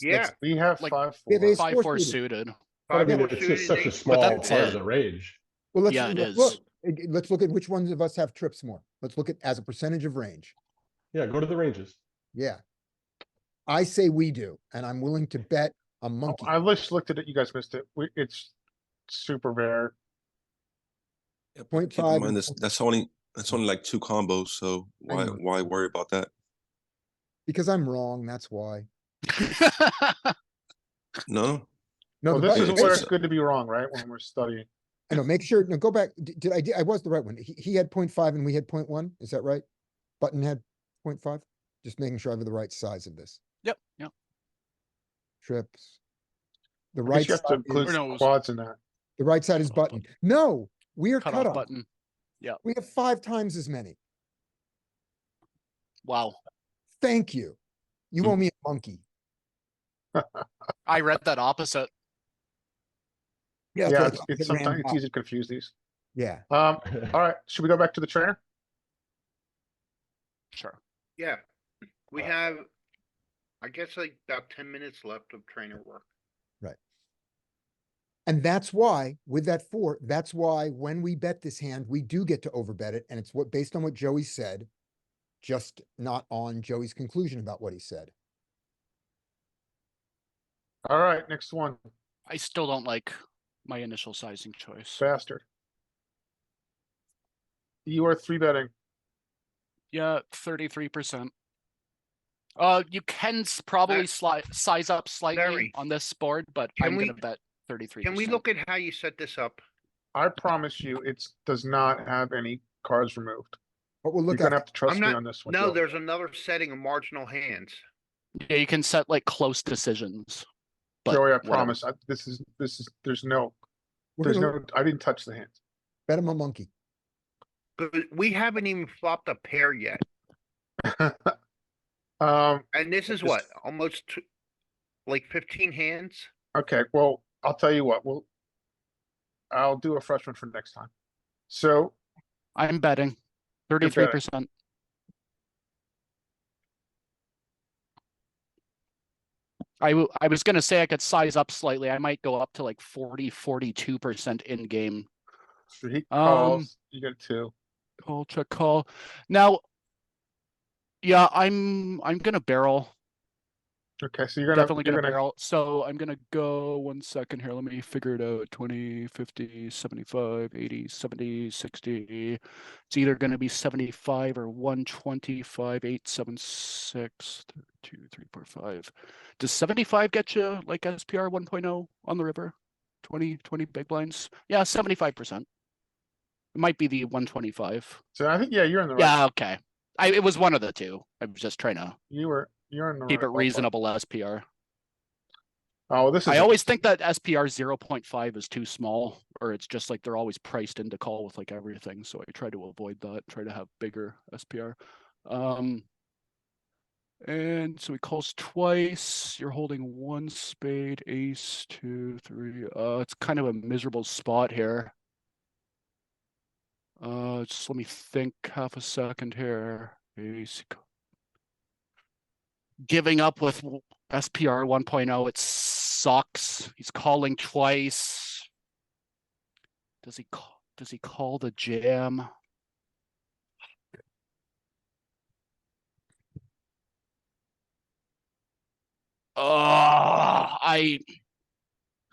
Yeah, We have Like, five, We have four. ace Five four four suited. suited. But I five, mean, four it's just suited, such a ace- But small that's part it. of the range. Well, let's, Yeah, it let's is. look. Let's look at which ones of us have trips more. Let's look at as a percentage of range. Yeah, go to the ranges. Yeah. I say we do, and I'm willing to bet a Oh, monkey. I just looked at it. You guys missed it. It's super rare. Yeah, but Point keep five in mind and that's only like two combos, so know. why worry about that? Because I'm wrong, that's why. No, No, Well, the this button, is it's- where it's- it's good to be wrong, right? When we're studying. I know, make sure, no, go back. I was the right one. He had 0.5 and we had 0.1. Is that right? Button had 0.5. Just making sure I have the right size of this. Yep, yep. Trips. The I right guess you have to side include is, Or no, it was- quads in that. the right side is Cutoff button. No, we are Cutoff cut off. button. We have 5 times as many. Wow. Thank you. You owe me a monkey. I read that opposite. Yeah, Yeah, that's what I it's thought. It ran sometimes it's out. easy to confuse these. Yeah. All right, should we go back to the trainer? Sure. yeah. We have, I guess, like about 10 minutes left of trainer work. And that's why, with that 4, that's why when we bet this hand, we do get to overbet it. And it's what, based on what Joey said, just not on Joey's conclusion about what he said. All right, next one, I still don't like my initial sizing choice. bastard. You are 3-betting. Yeah, 33%. You can probably size up slightly Very. on this board, but Can I'm we- gonna bet 33%. Can we look at how you set this up? I promise you, it does not have any cards removed. But we'll You're look gonna at, have to trust I'm me not, on this one. no, Joe. there's another setting of marginal hands. Yeah, you can set like close decisions. But Joey, I whatever. promise, there's no, we're gonna I didn't touch the hands. bet him a monkey. But we haven't even flopped a pair yet. And this is Just- what, almost like 15 hands? okay, well, I'll tell you what, I'll do a fresh one for next time. So, I'm betting 33%. I was gonna say I could size up slightly. I might go up to like 42% in game. so he calls, you get 2. Call, check, call. Now, yeah, I'm gonna barrel. Okay, so you're Definitely gonna, gonna barrel. So I'm gonna go 1 second here. Let me figure it out. 20, 50, 75, 80, 70, 60. It's either gonna be 75 or 125, 876, 2, 3, 4, 5. Does 75 get you like SPR 1.0 on the river? 20 big blinds? Yeah, 75%. It might be the 125. so I think, yeah, you're in the right. Yeah, okay. It was one of the two. I was just trying to You're in the right. keep it ballpark. reasonable SPR. Oh, this is. I always think that SPR 0.5 is too small, or it's just like they're always priced into call with like everything. So I try to avoid that, try to have bigger SPR. And so he calls twice. You're holding 1 spade, ace, 2, 3. It's kind of a miserable spot here. Just let me think half a second here. Ace. Giving up with SPR 1.0, it sucks. He's calling twice. Does he call the jam?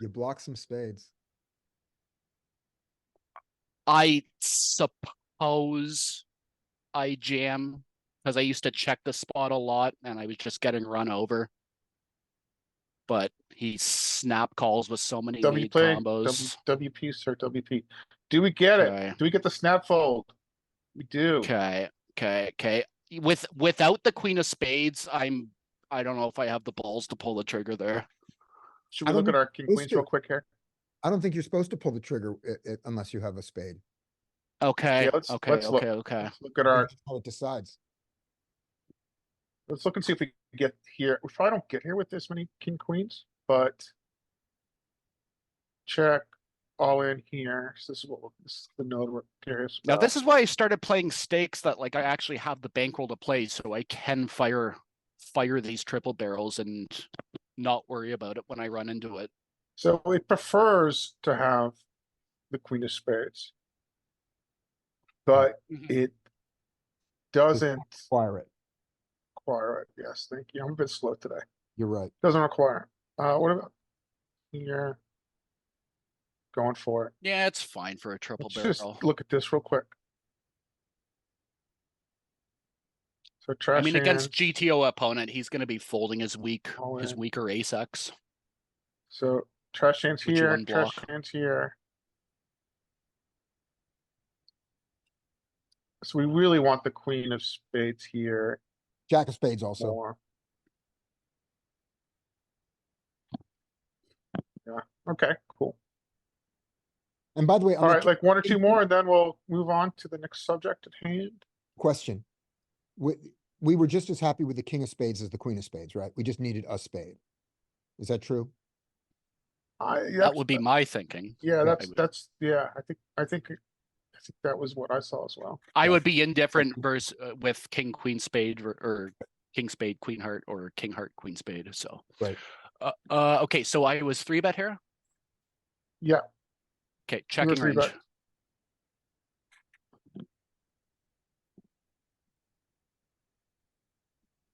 You block some spades. I suppose I jam because I used to check the spot a lot and I was just getting run over. But he snap calls with so many W lead play, combos. WP, sir, WP. Do we get Okay. it? Do we get the snap fold? We do. Okay. Without the queen of spades, I don't know if I have the balls to pull the trigger there. Should I we don't look at think our king we're queens real supposed quick here? I don't think you're supposed to pull the trigger unless you have a spade. Okay. Yeah, let's okay. look. Okay. Let's look at our, That's how it decides. let's look and see if we get here. We probably don't get here with this many king queens, but check, all in here. So this is the node we're curious Now, about. this is why I started playing stakes that like I actually have the bankroll to play, so I can fire these triple barrels and not worry about it when I run into it. So it prefers to have the queen of spades, but it doesn't Acquire it. require it. Yes, thank you. I'm a bit slow today. You're right. Doesn't require it. What about here? Going for it. Yeah, it's fine for a triple Let's barrel. just look at this real quick. So I trash mean, against hands, GTO opponent, he's going to be folding his all in. weaker ace-x. So trash hands Which you here, trash unblock. hands here. So we really want the queen of spades here Jack of spades also. more. Yeah, okay, cool. And by the way, on All the right, like one or two more, and then we'll move on to the next subject at hand. question. We were just as happy with the king of spades as the queen of spades, right? We just needed a spade. Is that true? That would be my thinking. Yeah, I think that was what I saw as well. I would be indifferent versus with king queen spade or king spade queen heart or king heart queen spade. So Right. Okay, so I was 3-bet here. Yeah, Okay, you were checking range. 3-bet.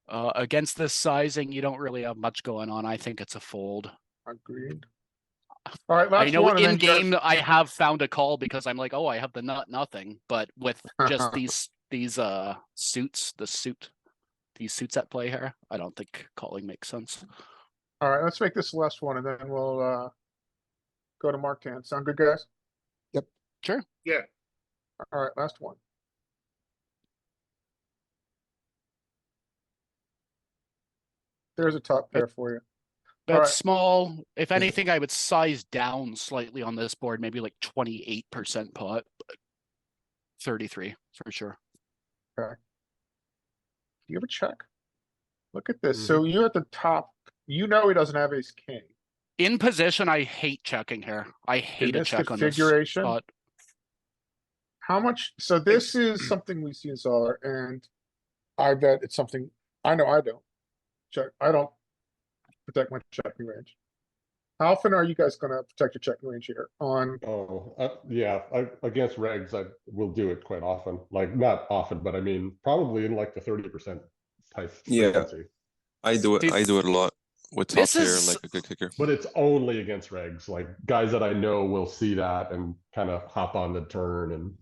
Against this sizing, you don't really have much going on. I think it's a fold. Agreed. All right, last I know one. and in then game Jeff- I have found a call because I'm like, oh, I have the nothing. But with just these suits, these suits at play here, I don't think calling makes sense. All right, let's make this the last one, and then we'll go to Mark Dan. Sound good, guys? Sure. Yeah, All right, last one. There's a top pair for you. That's Alright. small. If anything, I would size down slightly on this board, maybe like 28% pot, but 33 for sure. Do you ever check? Look at this. So you're at the top. You know he doesn't have ace king. In position, I hate checking here. I hate a this check on this configuration? spot. How much? So this is something we see in Zoller, and I bet it's something I know I don't check. I don't protect my checking range. How often are you guys going to protect your checking range here? On Against regs, I will do it quite often. Like not often, but I mean probably in like the 30% type Yeah. frequency. I do it. Dude, I do it a lot with top this pair, is- like a good kicker. But it's only against regs. Like guys that I know will see that and kind of hop on the turn and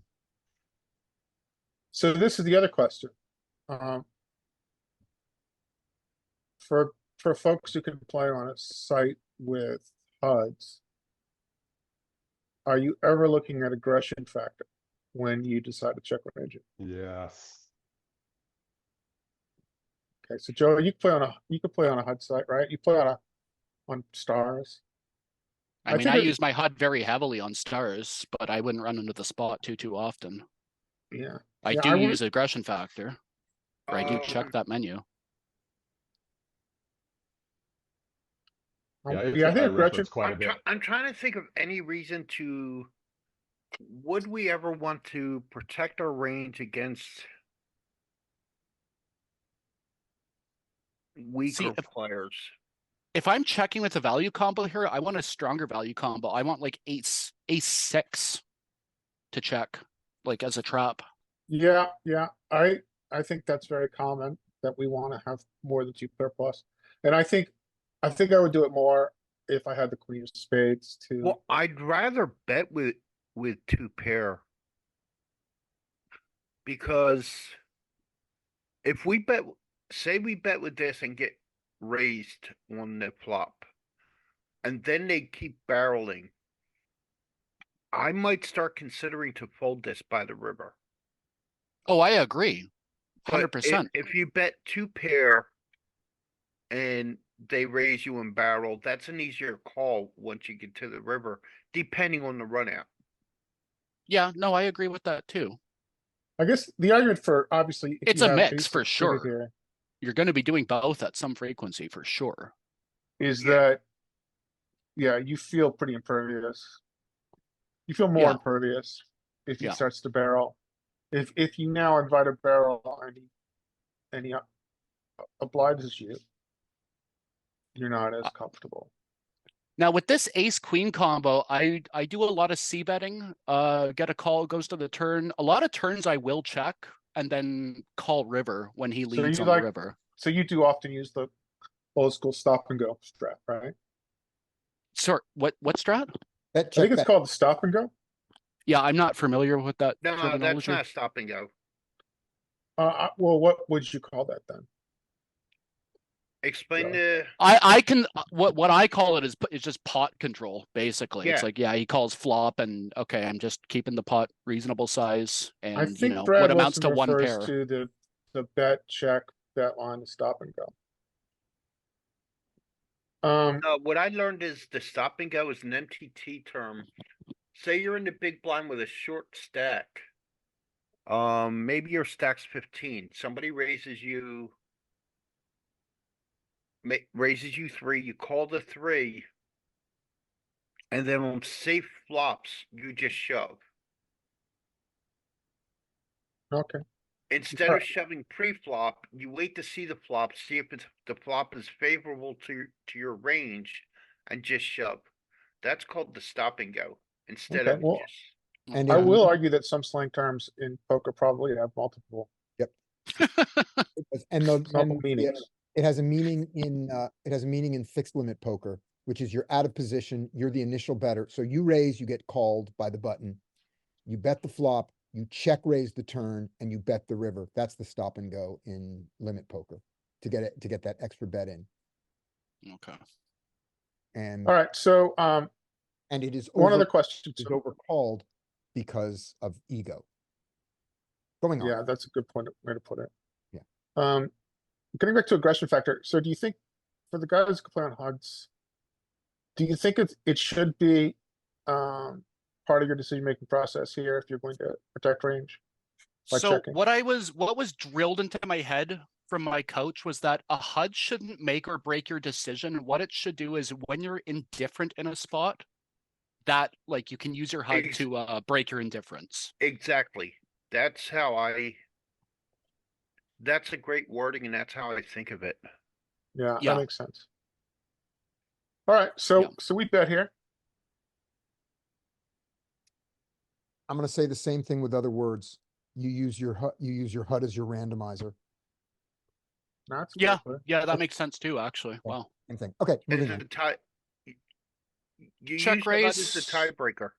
So this is the other question. For folks who can play on a site with HUDs, are you ever looking at aggression factor when you decide to check range it? yes. Okay, so Joe, you could play on a HUD site, right? You play on stars. I I mean, think I it- use my HUD very heavily on stars, but I wouldn't run into the spot too often. Yeah. I Yeah, do I would- use aggression factor, or I do check Um, that menu. Yeah, it's Yeah, I what think I aggression. reference quite a bit. I'm trying to think of any reason to. Would we ever want to protect our range against weaker if- players? If I'm checking with a value combo here, I want a stronger value combo. I want like ace-6 to check, like as a trap. Yeah, I think that's very common that we want to have more than 2 pair plus. And I think I would do it more if I had the queen of spades too. Well, I'd rather bet with 2 pair. Because if we bet, say we bet with this and get raised on the flop, and then they keep barreling, I might start considering to fold this by the river. Oh, I agree. But 100%. If you bet 2 pair and they raise you and barrel, that's an easier call once you get to the river, depending on the run out. Yeah, no, I agree with that too. I guess the argument for obviously if It's you a have mix ace for suited sure. here You're going to be doing both at some frequency for sure. is Yeah. that, yeah, you feel pretty impervious. You feel more Yeah. impervious if he Yeah. starts to barrel. If you now invite a barrel and he obliges you, you're not as comfortable. Now with this ace queen combo, I do a lot of c betting. Get a call, goes to the turn. A lot of turns I will check and then call river when he So leads you on the like- river. So you do often use the old school stop and go strat, right? Sorry, what strat? Bet, I check, think it's bet. called the stop and go. Yeah, I'm not familiar with that No, that's terminology. not stop and go. Well, what would you call that then? Explain Yeah. the, I can what I call it is just pot control basically. It's Yeah. like he calls flop and okay, I'm just keeping the pot reasonable size I and think what Brad amounts Wilson to one refers pair. to the bet check bet line stop and go. what I learned is the stop and go is an MTT term. Say you're in the big blind with a short stack. Maybe your stack's 15. Somebody raises you 3, you call the 3, and then on safe flops, you just shove. Okay. Instead of Alright. shoving pre-flop, you wait to see the flop, see if the flop is favorable to your range, and just shove. That's called the stop and go. Instead Okay, of well, just And I it- will argue that some slang terms in poker probably have multiple And the, meanings. it has a meaning in fixed limit poker, which is you're out of position, you're the initial better. So you raise, you get called by the button. You bet the flop, you check raise the turn, and you bet the river. That's the stop and go in limit poker to get that extra bet in. Okay. And All right, so and it is one over, other question. is overcalled because of ego. Going on. Yeah, that's a good way to put it. Yeah. Getting back to aggression factor. So do you think for the guys who play on HUDs, do you think it should be part of your decision-making process here if you're going to protect range? By So checking. what was drilled into my head from my coach was that a HUD shouldn't make or break your decision. What it should do is when you're indifferent in a spot, that like you can use your HUD to break your indifference. exactly. That's a great wording, and that's how I think of it. Yeah, Yeah. that makes sense. All right, so we bet here. I'm gonna say the same thing with other words. You use your HUD as your randomizer. That's Yeah, good. yeah, that makes sense too, actually. Wow. Same thing. Okay, As moving a on. tie, you Check use the HUD as the raise. tiebreaker.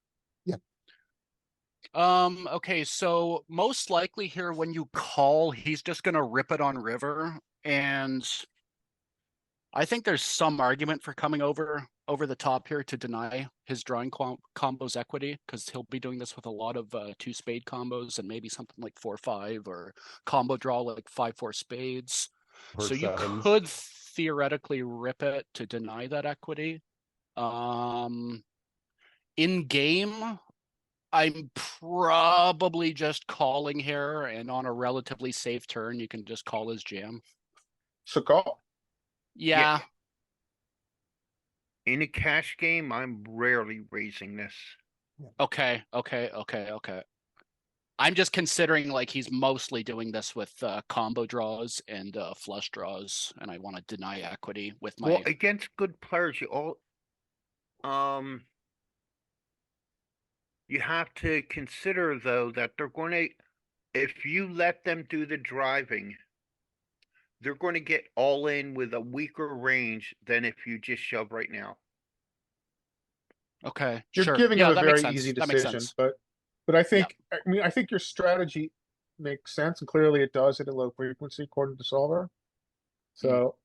Okay, so most likely here when you call, he's just gonna rip it on river, and I think there's some argument for coming over the top here to deny his drawing combos equity, because he'll be doing this with a lot of 2 spade combos and maybe something like 4-5 or combo draw like 5-4 spades. Or So you sevens. could theoretically rip it to deny that equity. In game, I'm probably just calling here, and on a relatively safe turn, you can just call his jam. So call. Yeah. In a cash game, I'm rarely raising this. Okay. I'm just considering like he's mostly doing this with combo draws and flush draws, and I want to deny equity with my. Well, against good players, you have to consider though that they're going to, if you let them do the driving, they're going to get all in with a weaker range than if you just shove right now. Okay, You're sure. giving Yeah, him a that makes very sense. easy That makes decision, sense. but I think I think your strategy makes sense, and clearly it does at a low frequency according to Solver. So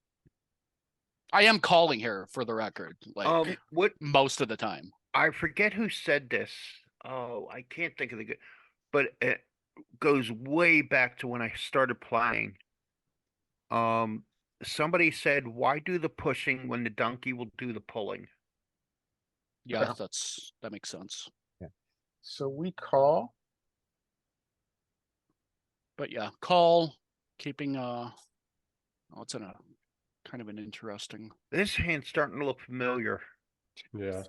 I am calling here for the record, like What most of the time. I forget who said this. Oh, I can't think of the good, but it goes way back to when I started playing. Somebody said, "Why do the pushing when the donkey will do the pulling?" Yeah, Yeah. that makes sense. so we call. But yeah, call, keeping oh, it's in a kind of an interesting. This hand's starting to look familiar. Yeah.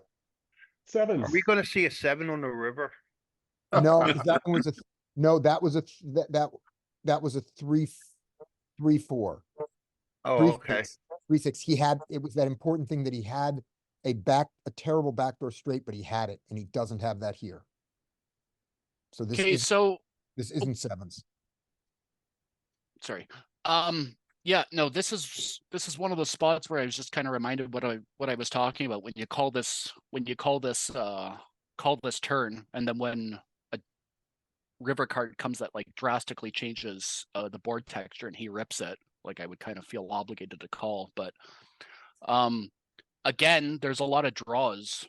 Sevens. Are we gonna see a 7 on the river? No, 'cause that one was no, that was that was a 3-4. Oh, Three okay. six, 3-6. It was that important thing that he had a terrible backdoor straight, but he had it, and he doesn't have that here. So Okay, so this isn't sevens. sorry. Yeah, no, this is one of the spots where I was just kind of reminded what I was talking about when you call this turn, and then when a river card comes that like drastically changes the board texture and he rips it, like I would kind of feel obligated to call. But again, there's a lot of draws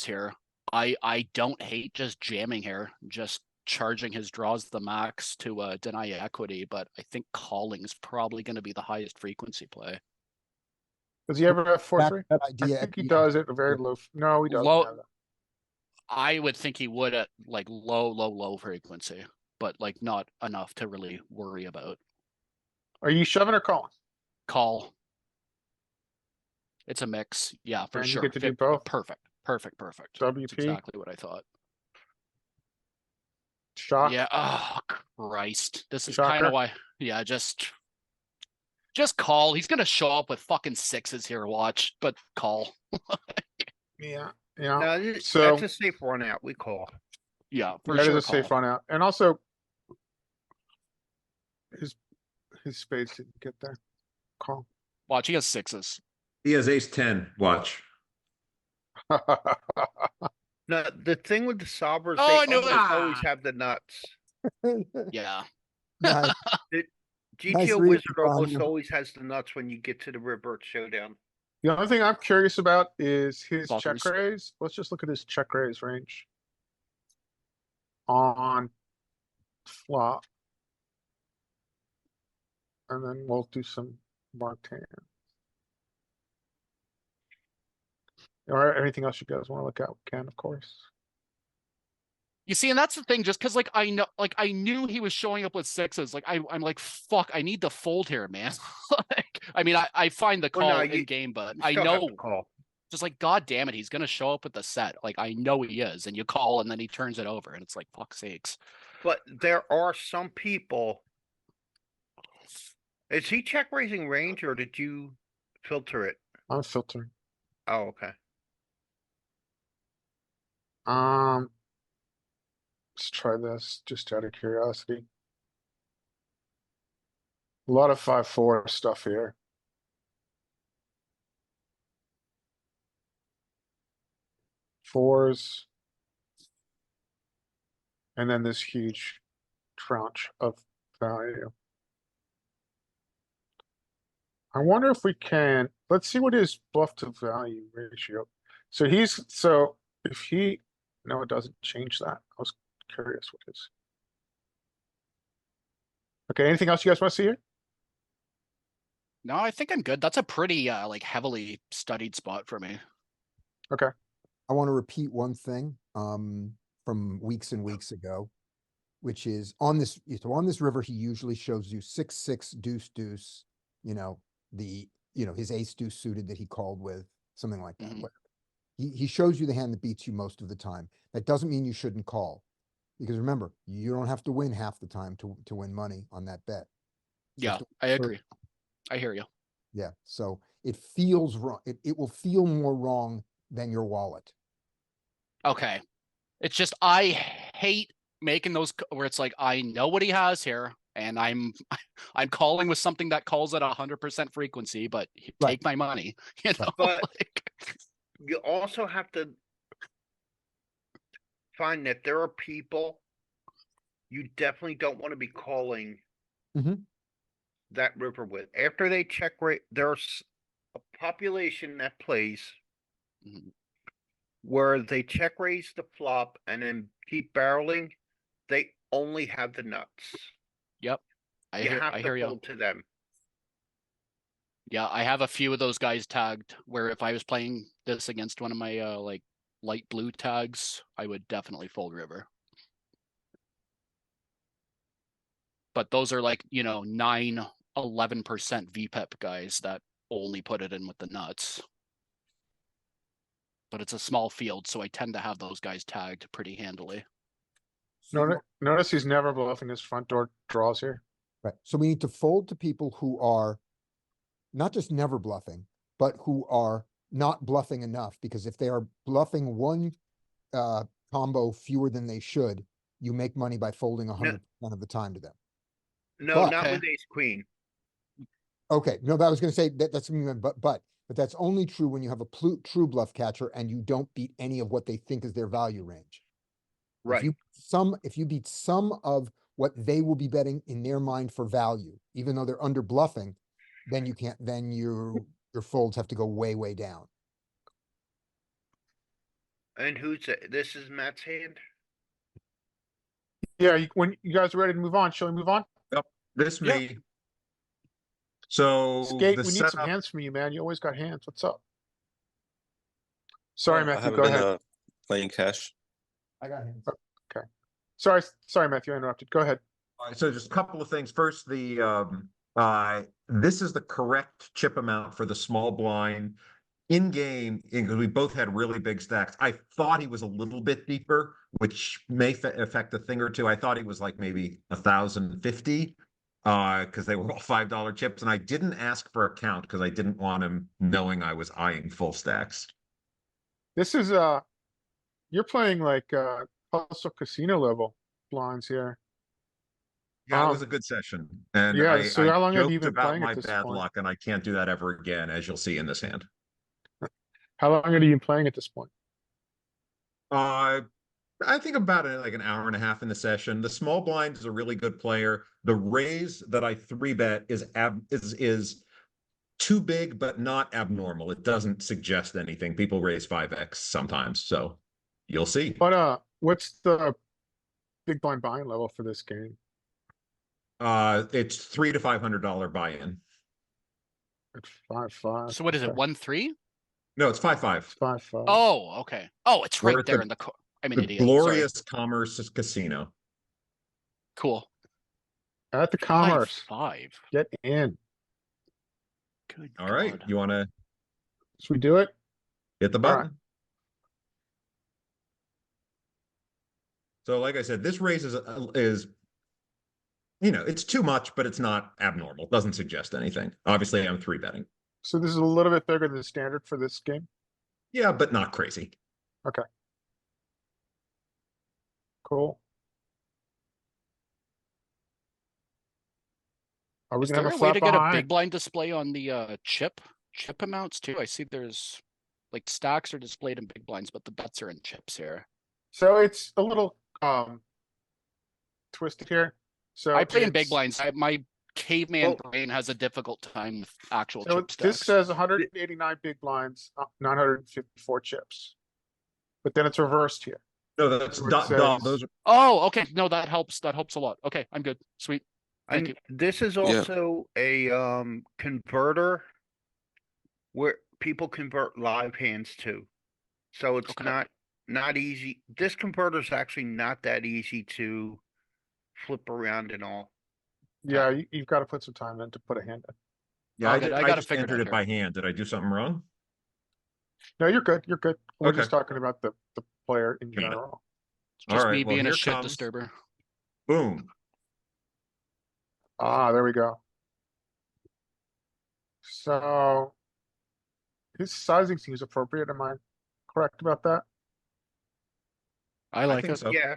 here. I don't hate just jamming here, just charging his draws the max to deny equity, but I think calling is probably going to be the highest frequency play. Does he ever have 4-3? That I idea think he at the does at a very low. No, he doesn't Low- have that. I would think he would at like low frequency, but like not enough to really worry about. Are you shoving or calling? Call. It's a mix. Yeah, for And you sure. get to do both? Perfect. That's WP, exactly what I thought. shock. Yeah. Oh, Christ. This is Shocker. kind of why. Yeah, just call. He's gonna show up with fucking 6s here. Watch, but call. Yeah, No, yeah. So that's a safe run out. We call. Yeah, for that sure. is a safe call. run out. And also his spades didn't get there. Call. Watch. He has 6s. He has ace 10, watch. No, the thing with the solvers, Oh, they I knew almost that. always have the nuts. Yeah. Nice. GTO read, Wizard almost Ron. always has the nuts when you get to the river showdown. The only thing I'm curious about is his check Blockers. raise. Let's just look at his check raise range. On flop. And then we'll do some marked hand. All right, anything else you guys want to look at? We can, of course. You see, and that's the thing, just because like I knew he was showing up with 6s. Like I'm like, fuck, I need to fold here, man. Like, I mean, I find the Well, call no, in you- game, but You I still have know to call. just like, god damn it, he's gonna show up with the set. Like I know he is, and you call and then he turns it over, and it's like, fuck sakes. But there are some people. Is he check raising range or did you filter it? I'm filtering. Oh, okay. Let's try this just out of curiosity. A lot of 5-4 stuff here. Fours. And then this huge tranche of value. I wonder if we can, let's see what his bluff to value ratio. So if he, no, it doesn't change that. I was curious what his. Okay, anything else you guys want to see here? No, I think I'm good. That's a pretty like heavily studied spot for me. I want to repeat one thing from weeks and weeks ago, which is on this river, he usually shows you 6-6 deuce, his ace deuce suited that he called with, something like that. Mhm. Whatever. He shows you the hand that beats you most of the time. That doesn't mean you shouldn't call. Because remember, you don't have to win half the time to win money on that bet. Yeah, Just I agree. I hear you. Yeah, so it feels wrong. It will feel more wrong than your wallet. Okay. It's just I hate making those where it's like I know what he has here, and I'm calling with something that calls at 100% frequency, but Right. take my money. You know, But- like, You also have to find that there are people you definitely don't want to be calling Mhm. that river with. After they check rate, there's a population that plays Mhm. where they check raise the flop and then keep barreling. They only have the nuts. I You hear, have I to hear you. fold to them. Yeah, I have a few of those guys tagged where if I was playing this against one of my like light blue tags, I would definitely fold river. But those are like, 9, 11% VPEP guys that only put it in with the nuts. but it's a small field, so I tend to have those guys tagged pretty handily. Notice he's never bluffing his front door draws here. Right, so we need to fold to people who are not just never bluffing, but who are not bluffing enough, because if they are bluffing one combo fewer than they should, you make money by folding 100% of the time to them. No, But- not Okay. with ace queen. Okay, no, but I was gonna say that's what I mean, but that's only true when you have a true bluff catcher and you don't beat any of what they think is their value range. Right. If you beat some of what they will be betting in their mind for value, even though they're under bluffing, then you can't, then your folds have to go way, way down. And this is Matt's hand? Yeah, when you guys are ready to move on, shall we move on? This Yeah. may. So Skate, the we need some setup, hands from you, man. You always got hands. What's up? Sorry, I Matthew, haven't go been ahead. playing cash. I got hands. Sorry, Matthew, I interrupted. Go ahead. all right, so just a couple of things. First, this is the correct chip amount for the small blind in game, because we both had really big stacks. I thought he was a little bit deeper, which may affect a thing or two. I thought he was like maybe 1,050, because they were all $5 chips, and I didn't ask for a count because I didn't want him knowing I was eyeing full stacks. This is, you're playing like, hustle casino level blinds here. Yeah, it Um, was a good session, and yeah, I, so I how long have you joked been about playing at my this bad point? luck, and I can't do that ever again, as you'll see in this hand. How long have you been playing at this point? I think about it like an hour and a half in the session. The small blind is a really good player. The raise that I 3-bet is too big, but not abnormal. It doesn't suggest anything. People raise 5x sometimes, so you'll see. But, what's the big blind buying level for this game? It's $300 to $500 buy-in. It's 5-5. So what is it, Okay. 1-3? No, it's 5-5. 5-5. Oh, okay. Oh, it's We're right at there the- in the I'm an The idiot. Sorry. glorious Commerce Casino. Cool. At the commerce. 5-5. Get in. Good All right, God. you want to Should we do it? hit the All right. button? So, like I said, this raise is it's too much, but it's not abnormal. Doesn't suggest anything. Obviously, I'm 3-betting. So this is a little bit bigger than the standard for this game. Yeah, but not crazy. Cool. Are we Is gonna there have a a way flat to get a big behind? blind display on the chip amounts too? I see there's like stacks are displayed in big blinds, but the bets are in chips here. So it's a little twisted here. So I play in big it's- blinds. My caveman Well- brain has a difficult time with actual So chip this stacks. says 189 big blinds, 954 chips. But then it's reversed here. No, that's So it those says- are Oh, okay. No, that helps. That helps a lot. Okay, I'm good. Sweet. Thank And you. this is also a converter where people convert live hands to. So it's Okay. not easy. This converter is actually not that easy to flip around and all. Yeah, you've got to put some time in to put a hand in. Yeah, I, Okay, did, I I gotta just figure it entered out it by hand. Did I do something wrong? No, you're good. You're good. We're Okay. just talking about the player in Got it. general. It's just All me right, well, being a here shit comes- disturber. Boom. Ah, there we go. So his sizing seems appropriate. Am I correct about that? I like think it. so. Yeah,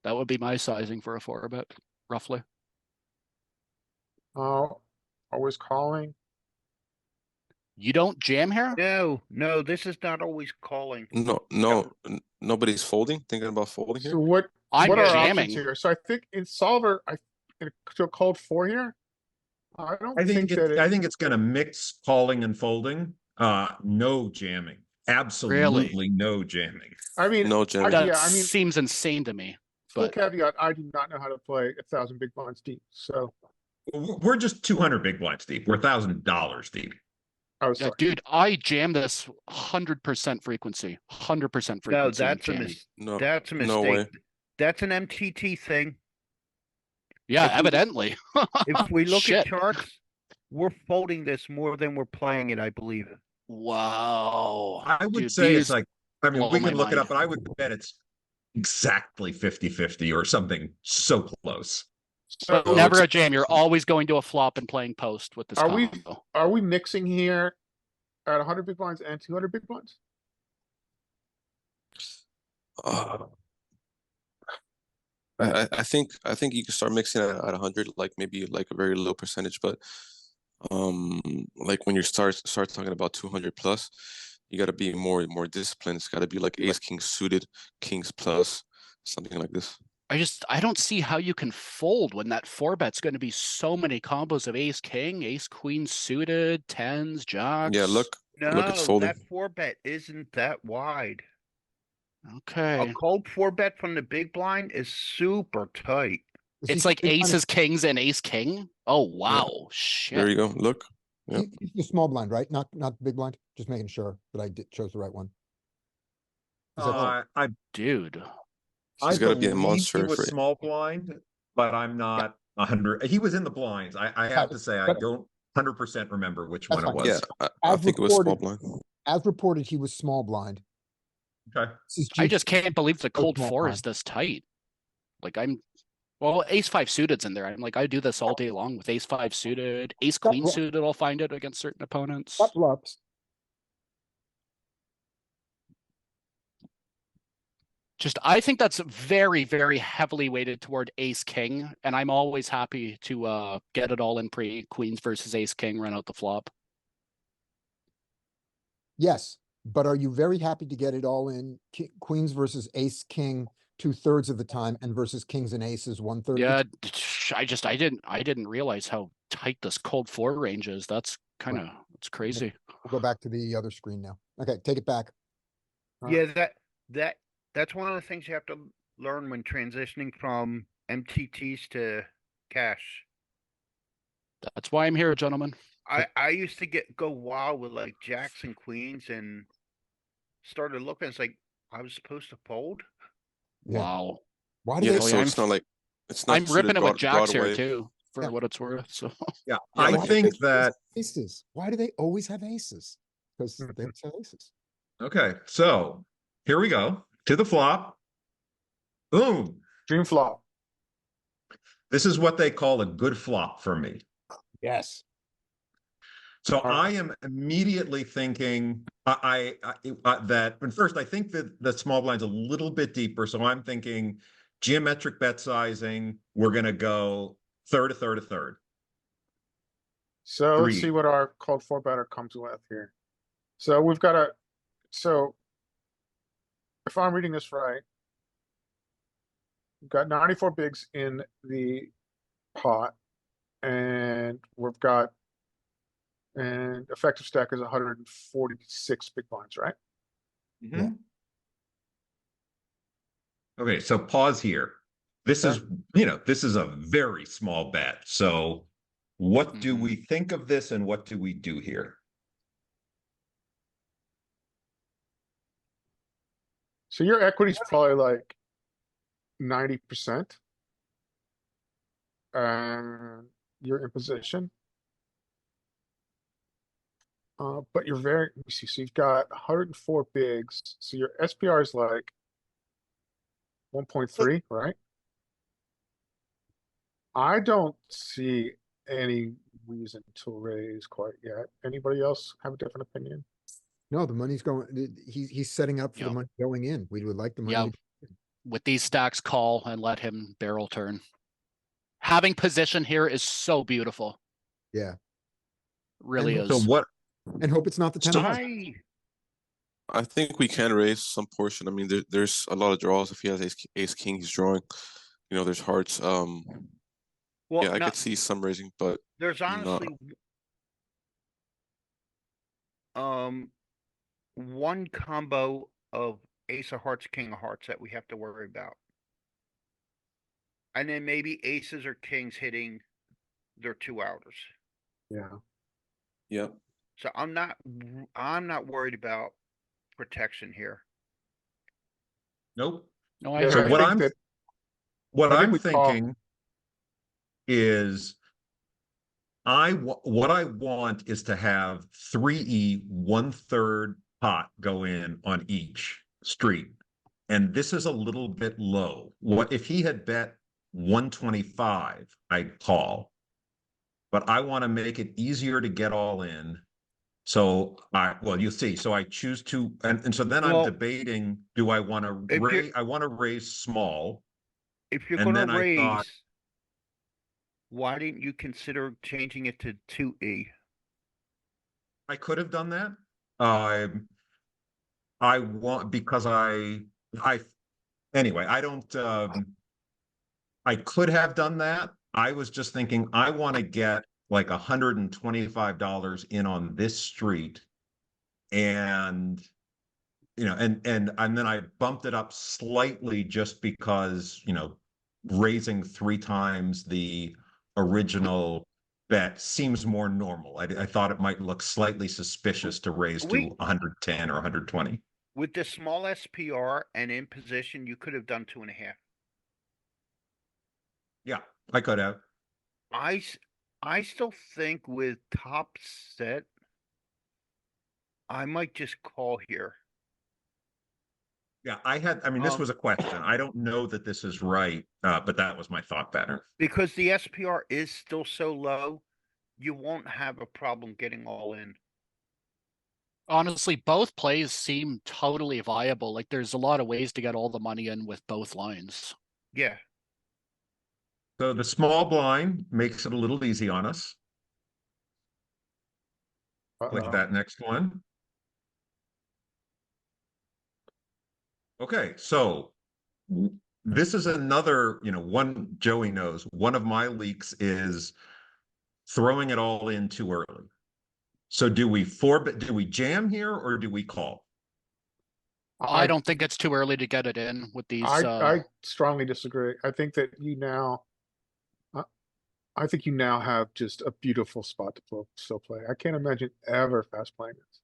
That would be my sizing for a 4-bet, roughly. Oh, always calling. You don't jam here? no, this is not always calling. Nobody's folding. Thinking about folding here. So what I'm are our jamming. options here? So I think in solver, to a cold 4 here. I don't I think that I think it's going to mix calling and folding. No jamming. Absolutely no jamming. I mean, No jam. That yeah, I mean, seems insane to me. full But caveat, I do not know how to play 1,000 big blinds deep. So We're just 200 big blinds deep. We're $1,000 deep. I was yeah, sorry. dude, I jam this 100% frequency. 100% frequency. No, in that's a jamming. No, that's a no way. mistake. That's an MTT thing. Yeah, If we- evidently. If we look Shit. at charts, we're folding this more than we're playing it, I believe. Wow. I would Dude, say it's these like, I mean, blow we my can look it mind. up, but I would bet it's exactly 50-50 or something so close. So But never it's- a jam. You're always going to a flop and playing post with this are we combo. are we mixing here at 100 big blinds and 200 big blinds? Uh, I think you can start mixing at 100, like maybe like a very low percentage, but like when you start talking about 200 plus, you got to be more disciplined. It's got to be like ace king suited, kings plus, something like this. I don't see how you can fold when that 4-bet's going to be so many combos of ace king, ace queen suited, tens, jacks. Yeah, look, it's No, folding. that 4-bet isn't that wide. A Okay. cold 4-bet from the big blind is super tight. Is he It's like big blind? aces, kings, and ace king. Oh wow, There shit. you go. Look. Yeah. He's the small blind, right? Not the big blind. Just making sure that I chose the right one. Is that- I Dude. He's got to be a believe monster he was for it. small blind, but I'm not 100. He was in the blinds. I have to say, I But- don't 100% remember which That's one it fine. was. Yeah, I As think it was small reported- blind. As reported, he was small blind. Okay. This is I G- just can't believe the cold small 4 blind. is this tight. Like well, ace 5 suited's in there. I'm like, I do this all day long with ace 5 suited, ace queen bluff. suited. I'll find it against certain opponents. Got bluffs. Just, I think that's very, very heavily weighted toward ace king, and I'm always happy to get it all in pre queens versus ace king, run out the flop. Yes, but are you very happy to get it all in queens versus ace king 2/3 of the time and versus kings and aces 1/3? Yeah, I didn't realize how tight this cold 4 range is. That's it's crazy. We'll go back to the other screen now. Okay, take it back. Yeah, that's one of the things you have to learn when transitioning from MTTs to cash. That's why I'm here, gentlemen. I used to go wild with like jacks and queens and started looking, it's like I was supposed to fold. Yeah. Wow. Why do Yeah, they? so I'm it's not like it's not. I'm ripping suited it with jacks here Broadway. too, for Yeah. what it's worth. So Yeah. Yeah, I like- think that, Aces. Why do they always have aces? Because they always have aces. okay, so here we go to the flop. Boom. Dream flop. This is what they call a good flop for me. Yes. So All I right. am immediately thinking that, but first I think that the small blind's a little bit deeper. So I'm thinking geometric bet sizing. We're going to go third, a third, a third. So let's Three. see what our cold 4-better comes with here. So we've got so if I'm reading this right, we've got 94 bigs in the pot, and we've got, and effective stack is 146 big blinds, right? Yeah. Okay, so pause here. This is, this is a very small bet. So what do we think of this and what do we do here? So your equity's probably like 90%. And you're in position. But you're very, let me see, so you've got 104 bigs, so your SPR is like 1.3, right? I don't see any reason to raise quite yet. Anybody else have a different opinion? No, the money's going, he's setting up for the Yep. money going in. We would like the money. yeah, to- with these stacks, call and let him barrel turn. Having position here is so beautiful. Yeah. Really And is. So what, And hope it's not the 10 So of hearts. I think we can raise some portion. I mean, there's a lot of draws. If he has ace king, he's drawing. There's hearts. Well, Yeah, I no, could see some raising, but there's no. honestly one combo of ace of hearts, king of hearts that we have to worry about. And then maybe aces or kings hitting their 2-outers. Yeah. yeah. So I'm not worried about protection here. nope. No, I Yeah, So hear what you. think I'm, that- what I think I'm we call- thinking is what I want is to have 3E 1/3 pot go in on each street. And this is a little bit low. What if he had bet 125, I'd call. But I want to make it easier to get all in. So well, you'll see. So I choose to, and so then I'm Well, debating, do I want to if you're- raise, I want to raise small. If you're And gonna then I thought- raise, why didn't you consider changing it to 2E? I could have done that. I want, because anyway, I don't, I could have done that. I was just thinking, I want to get like $125 in on this street. And, and then I bumped it up slightly just because, raising 3 times the original bet seems more normal. I thought it might look slightly suspicious to raise to 110 or 120. With the small SPR and in position, you could have done 2.5. Yeah, I could have. I still think with top set, I might just call here. Yeah, I mean, this was a question. I don't know that this is right, but that was my thought pattern. Because the SPR is still so low, you won't have a problem getting all in. Honestly, both plays seem totally viable. Like there's a lot of ways to get all the money in with both lines. Yeah. So the small blind makes it a little easy on us. Click that next one. Okay, so this is another, one Joey knows. One of my leaks is throwing it all in too early. So do we jam here or do we call? I don't think it's too early to get it in with these. I strongly disagree. I think that I think you now have just a beautiful spot to still play. I can't imagine ever fast playing this.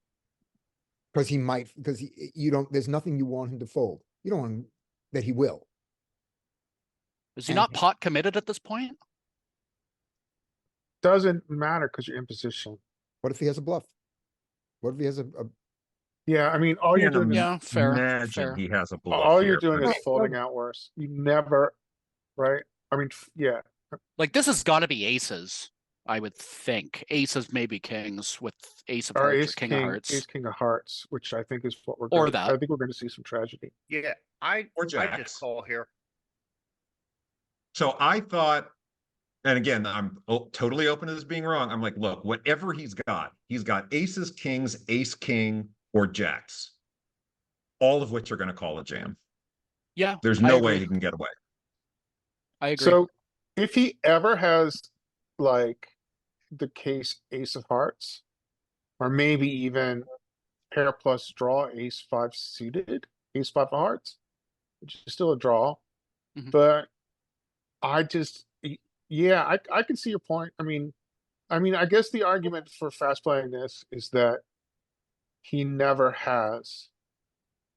Because you don't, there's nothing you want him to fold. You don't want that he will. Is he not pot committed at this point? Doesn't matter because you're in position. What if he has a bluff? What if he has a Yeah, I mean, all you're doing is Yeah, fair. Imagine he has a bluff all you're here, doing but- is folding out worse. You never, right? I mean, yeah. Like this has got to be aces, I would think. Aces, maybe kings with ace of Or hearts or ace king king, of hearts. ace king of hearts, which I think is what we're Or gonna, that. I think we're gonna see some tragedy. Yeah, I jacks. just call here. So I thought, and again, I'm totally open to this being wrong. I'm like, look, whatever he's got aces, kings, ace, king, or jacks, all of which are going to call a jam. Yeah, There's I no agree. way he can get away. I agree. So if he ever has like the case ace of hearts, or maybe even pair plus draw ace 5 suited, ace 5 of hearts, which is still a draw. Mhm. But I just, yeah, I can see your point. I mean, I guess the argument for fast playing this is that he never has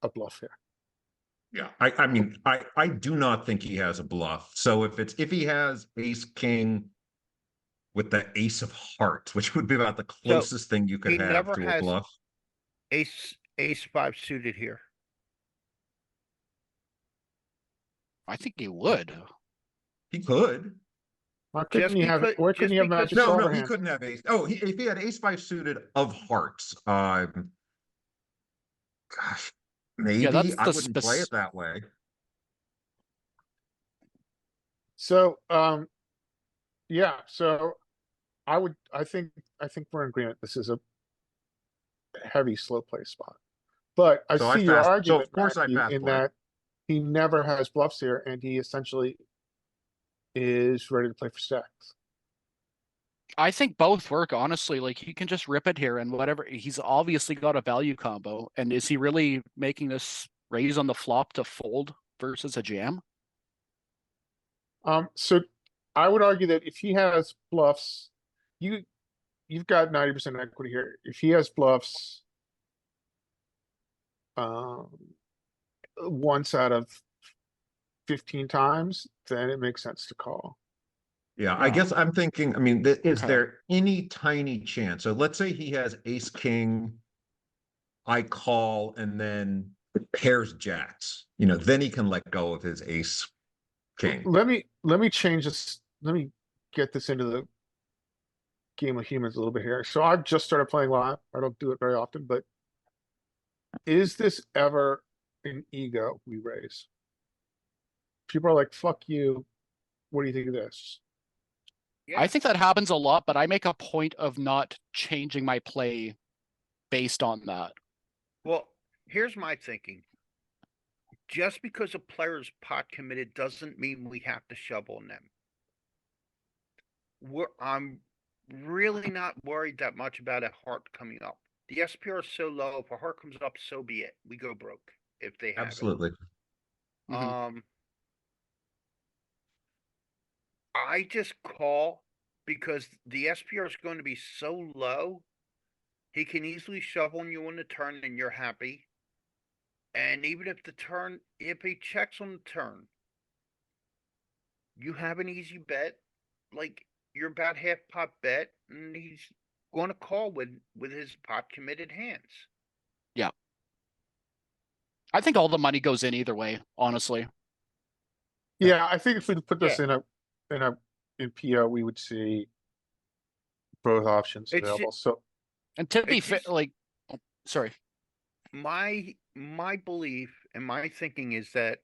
a bluff here. Yeah, I mean, I do not think he has a bluff. So if he has ace king with the ace of hearts, which would be about the closest thing you could he have never to a has- bluff. Ace 5 suited here. I think he would. He could. Why couldn't he have, because- where couldn't just he have because- magic No, solver he hand? couldn't have ace. Oh, if he had ace 5 suited of hearts, gosh, maybe that's I the wouldn't play it that way. So, yeah, so I think we're in agreement. This is a heavy slow play spot. But I So I see your fast- so argument, of course I Matthew, fast in play. that he never has bluffs here and he essentially is ready to play for stacks. I think both work, honestly. Like he can just rip it here and whatever. He's obviously got a value combo. And is he really making this raise on the flop to fold versus a jam? So I would argue that if he has bluffs, you've got 90% equity here. If he has bluffs, once out of 15 times, then it makes sense to call. Yeah, I Yeah. guess I'm thinking, I mean, is Okay. there any tiny chance? So let's say he has ace king, I call, and then pairs jacks, then he can let go of his ace king. Let me change this. Let me get this into the game of humans a little bit here. So I've just started playing live. I don't do it very often, but is this ever an ego we raise? People are like, fuck you. What do you think of this? Yeah. I think that happens a lot, but I make a point of not changing my play based on that. Well, here's my thinking. Just because a player's pot committed doesn't mean we have to shove on them. I'm really not worried that much about a heart coming up. The SPR is so low. If a heart comes up, so be it. We go broke if they have Absolutely. it. Mhm. I just call because the SPR is going to be so low. He can easily shove on you on the turn and you're happy. And even if if he checks on the turn, you have an easy bet. Like you're about half pot bet, and he's going to call with his pot committed hands. Yeah. I think all the money goes in either way, honestly. Yeah, I think if we put this Yeah. in PO, we would see both options It's available. So And to be It's fair, just- like, sorry. my belief and my thinking is that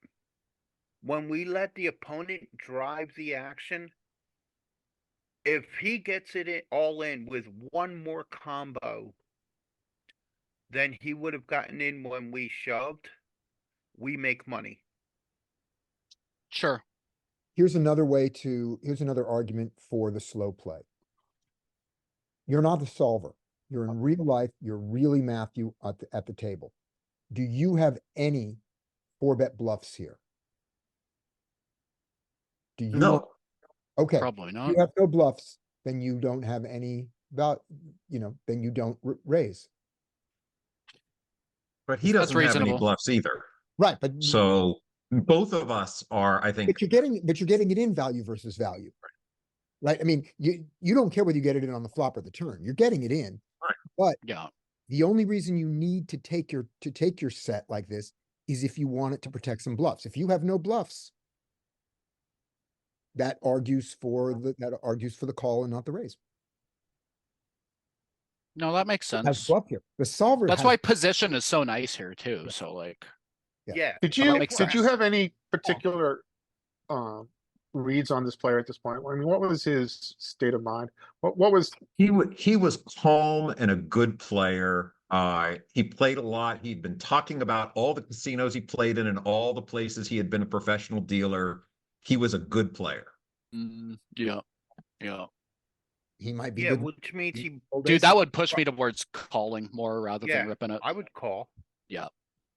when we let the opponent drive the action, if he gets it all in with one more combo than he would have gotten in when we shoved, we make money. Sure. Here's another argument for the slow play. You're not the solver. You're in real life. You're really Matthew at the table. Do you have any 4-bet bluffs here? Do you? No, Okay. Probably If not. you have no bluffs, then you don't have any then you don't raise. but he That's doesn't have any reasonable. bluffs either. Right, but So both of us are, I think, but you're getting it in value versus value. Right. I mean, you don't care whether you get it in on the flop or the turn. You're getting it in. Right. But Yeah. the only reason you need to take your set like this is if you want it to protect some bluffs. If you have no bluffs, that argues for the call and not the raise. No, that makes It has sense. bluff here. The solver That's has, why position is so nice here too. So like, Yeah. did that you makes did you sense. have any particular reads on this player at this point? I mean, what was his state of mind? What was he was calm and a good player. He played a lot. He'd been talking about all the casinos he played in and all the places he had been a professional dealer. He was a good player. Yeah. Yeah. he might be Yeah, good. which means he Dude, that would push me towards calling more rather Yeah, than ripping it. I would call. Yeah.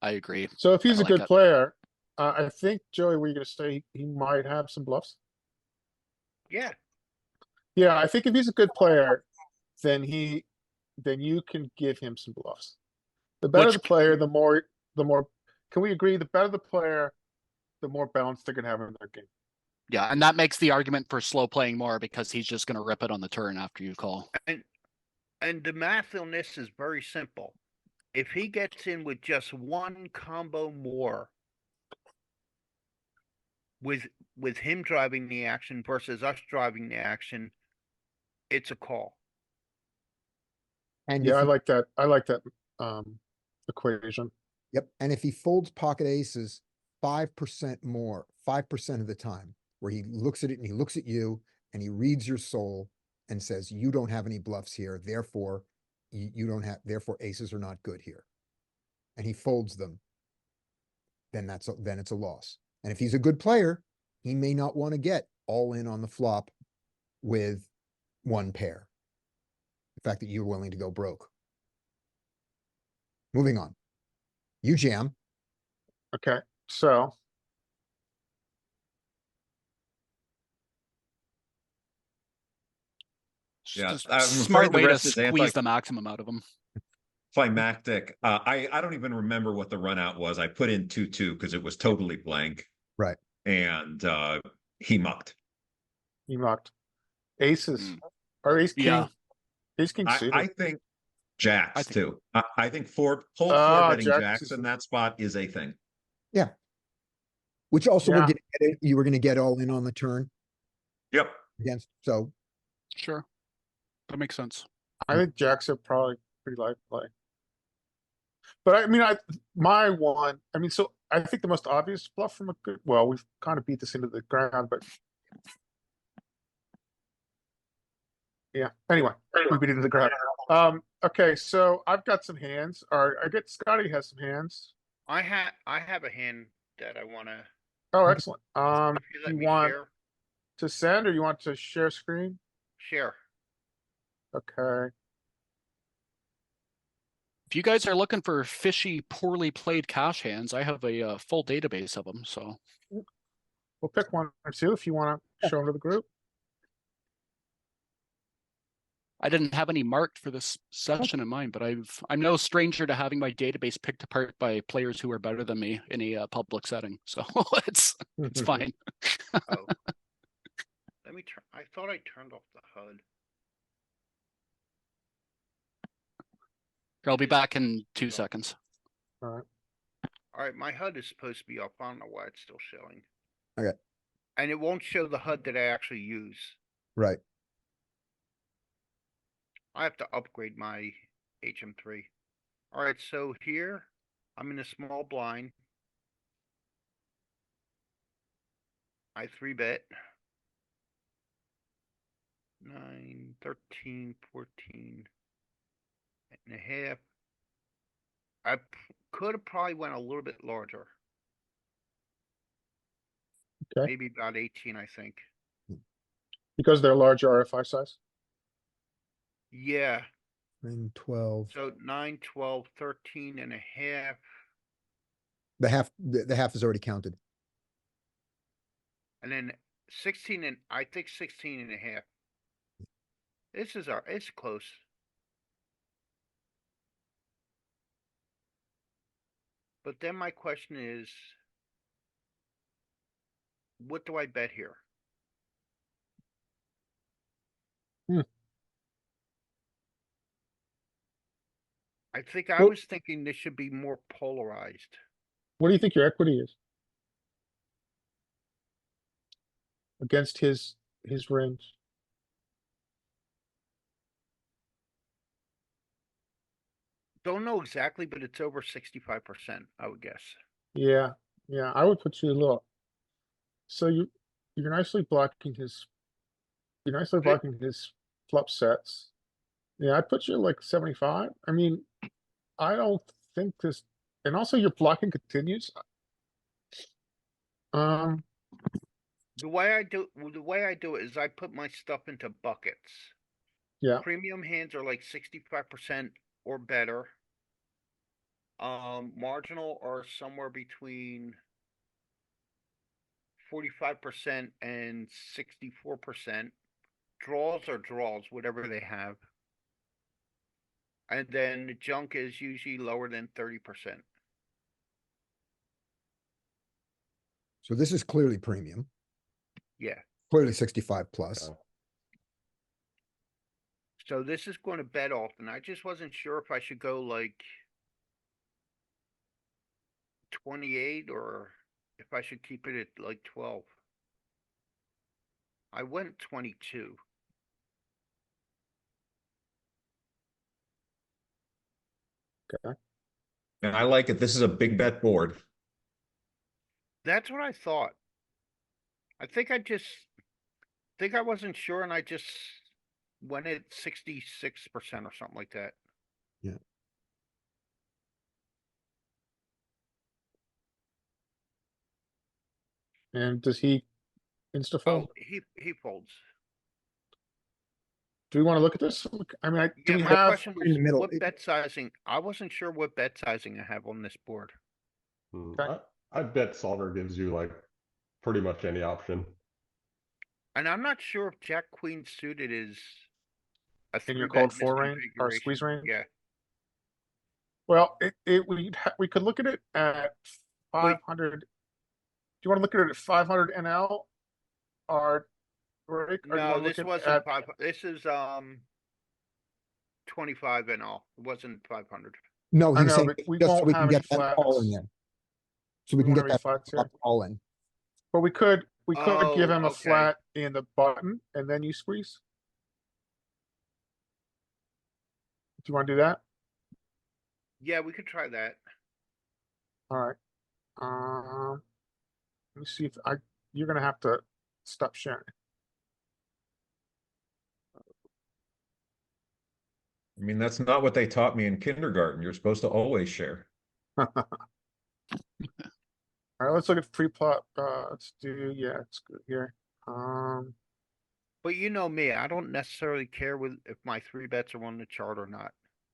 I agree. so if he's I a like good it. player, I think Joey, were you gonna say he might have some bluffs? Yeah. Yeah, I think if he's a good player, then you can give him some bluffs. The better Which- the player, the more can we agree, the better the player, the more balance they're gonna have in their game. Yeah, and that makes the argument for slow playing more because he's just gonna rip it on the turn after you call. And the math on this is very simple. If he gets in with just one combo more with him driving the action versus us driving the action, it's a call. And Yeah, if I like that equation. Yep. And if he folds pocket aces 5% more, 5% of the time, where he looks at it and he looks at you and he reads your soul and says, you don't have any bluffs here. Therefore, therefore aces are not good here. And he folds them. Then it's a loss. And if he's a good player, he may not want to get all in on the flop with one pair. The fact that you're willing to go broke. Moving on. You jam. Okay, so Yeah, Just I'm smart afraid the way to rest is squeeze the maximum out of him. climactic. I don't even remember what the run out was. I put in 2-2 because it was totally blank. Right. And he mucked. he mocked. Aces Mm. or ace Yeah. king. Ace king I suited. think jacks I think- too. I think cold four Ah, betting jacks jacks is- in that spot is a thing. Which also Yeah. you were gonna get all in on the turn Yep. against, so Sure. That makes sense. I think jacks are probably pretty light play. But I mean, my one, I mean, so I think the most obvious bluff from a good, well, we've kind of beat this into the ground, but yeah, anyway, we beat it into the ground. Okay, so I've got some hands, or I get Scotty has some hands. I have a hand that I wanna, Oh, excellent. if you let You me want share, to send or you want to share screen? share. Okay, If you guys are looking for fishy, poorly played cash hands, I have a full database of them. So we'll pick one or two if you want to show them to the group. I didn't have any marked for this session in mind, but I'm no stranger to having my database picked apart by players who are better than me in a public setting. So it's fine. Oh. Let me turn, I thought I turned off the HUD. I'll be back in 2 seconds. Alright, my HUD is supposed to be up. I don't know why it's still showing. Okay. And it won't show the HUD that I actually use. right. I have to upgrade my HM3. Alright, so here, I'm in a small blind. I 3-bet. 9, 13, 14 and a half. I could have probably went a little bit larger. Okay. Maybe about 18, I think. Because they're large RFI size. Yeah, 9, 12. so 9, 12, 13 and a half. The half is already counted. And then 16 and I think 16 and a half. It's close. But then my question is, what do I bet here? I think I Well- was thinking this should be more polarized. What do you think your equity is? Against his range? Don't know exactly, but it's over 65%, I would guess. Yeah, yeah, I would put you a little. So you're nicely blocking his. You're nicely blocking his flop sets. Yeah, I'd put you like 75. I mean, I don't think this, and also your blocking continues. The way I do it is I put my stuff into buckets. Yeah, Premium hands are like 65% or better. Marginal are somewhere between 45% and 64%. Draws are draws, whatever they have. And then the junk is usually lower than 30%. So this is clearly premium, Yeah. clearly 65 plus. So this is going to bet often. I just wasn't sure if I should go like 28 or if I should keep it at like 12. I went 22. And I like it. This is a big bet board. That's what I thought. I think I wasn't sure and I just went at 66% or something like that. and does he insta fold? Oh, he folds. Do we want to look at this? I mean, do Yeah, we my have? question in the was middle, what bet sizing? I wasn't sure what bet sizing I have on this board. Okay. I bet solver gives you like pretty much any option. And I'm not sure if Jack Queen suited is a In your 3-bet cold four range or squeeze misconfiguration. range? Yeah, Well, we could look at it at 500. Do you want to look at it at 500 NL or break? Or you No, wanna this look wasn't at, 5, this is, 25 and all. It wasn't 500. No, I he's know, saying but we just so won't we can have any get that all in flats. there. So we We can won't get have any that flats here. all in. But we could give Oh, him a okay. flat in the button and then you squeeze. Do you wanna do that? Yeah, we could try that. Alright. Let me see if you're gonna have to stop sharing. I mean, that's not what they taught me in kindergarten. You're supposed to always share. Alright, let's look at pre-plot, let's do, yeah, it's good here. But you know me, I don't necessarily care if my 3 bets are on the chart or not.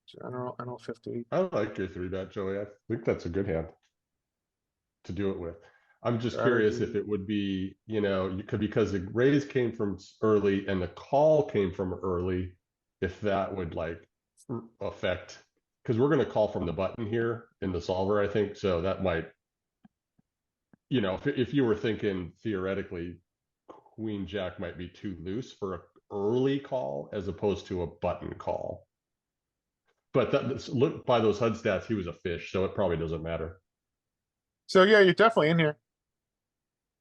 General 50. I like your 3-bet, Joey. I think that's a good hand to do it with. I'm just curious if Strategy. it would be, you could, because the raise came from early and the call came from early, if that would like affect, because we're going to call from the button here in the solver, I think. So that might, if you were thinking theoretically, Queen Jack might be too loose for an early call as opposed to a button call. But look by those HUD stats, he was a fish, so it probably doesn't matter. So yeah, you're definitely in here.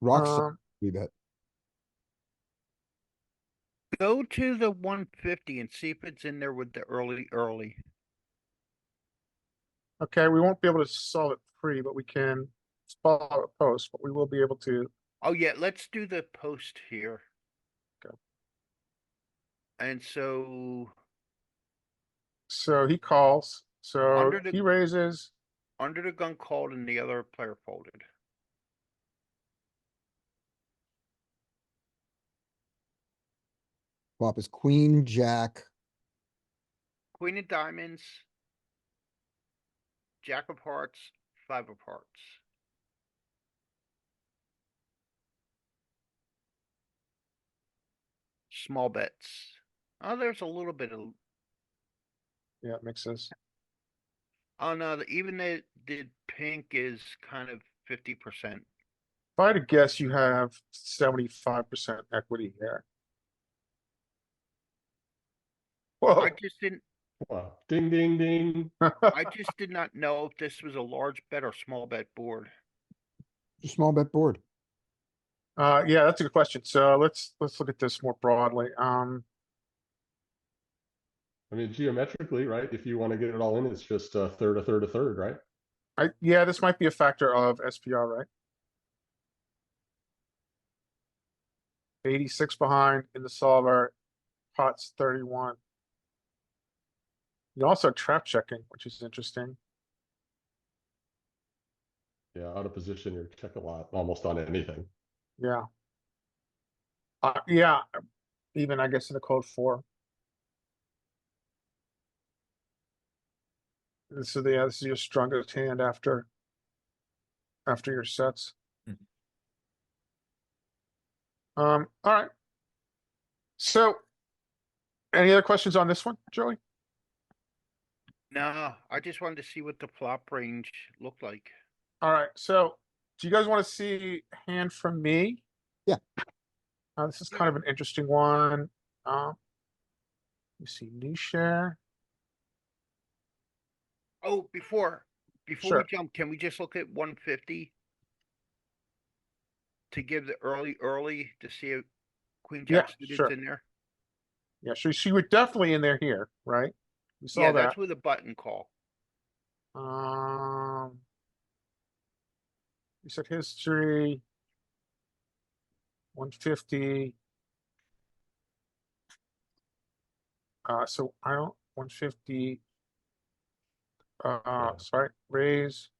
Rock solid, Um, we bet. Go to the 150 and see if it's in there with the early. okay, we won't be able to solve it pre, but we can follow it post, but we will be able to. Oh yeah, let's do the post here. Okay. And so So he calls, so Under the- he raises, under the gun called and the other player folded. Flop is queen, jack, Queen of diamonds. Jack of hearts, 5 of hearts. Small bets. Oh, there's a little bit of, yeah, it makes sense. oh no, even the pink is kind of 50%. If I had to guess, you have 75% equity here. Whoa. I just didn't, Wow. Ding, ding, ding. I just did not know if this was a large bet or small bet board. small bet board. Yeah, that's a good question. So let's look at this more broadly. I mean, geometrically, right? If you want to get it all in, it's just a third, a third, a third, right? Yeah, this might be a factor of SPR, right? 86 behind in the solver, pot's 31. You also trap checking, which is interesting. Yeah, out of position, you check a lot, almost on anything. Yeah. Yeah, even I guess in the code 4. So yeah, this is your strongest hand after your sets. All right. So any other questions on this one, Joey? No, I just wanted to see what the flop range looked like. All right, so do you guys want to see hand from me? Yeah. This is kind of an interesting one. You see new share. Oh, before Sure. we jump, can we just look at 150? To give the early to see if Queen Yeah, Jack suited's sure. in there? Yeah, she were definitely in there here, right? We saw Yeah, that. that's with a button call. You said history. 150. So I don't 150. Sorry, raise.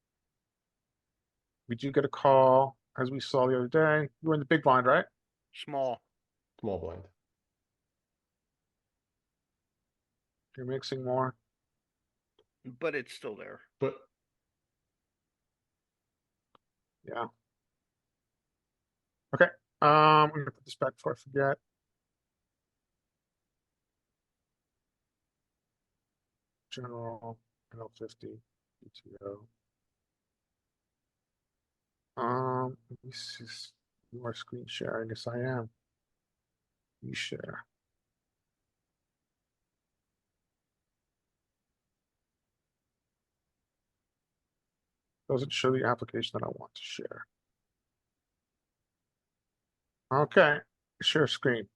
We do get a call, as we saw the other day. You were in the big blind, right? Small. Small blind. You're mixing more. But it's still there. But Yeah. Okay. I'm gonna put this back before I forget. General NL50 PTO. Let me see more screen share. I guess I am. You share. Doesn't show the application that I want to share. Okay, share screen.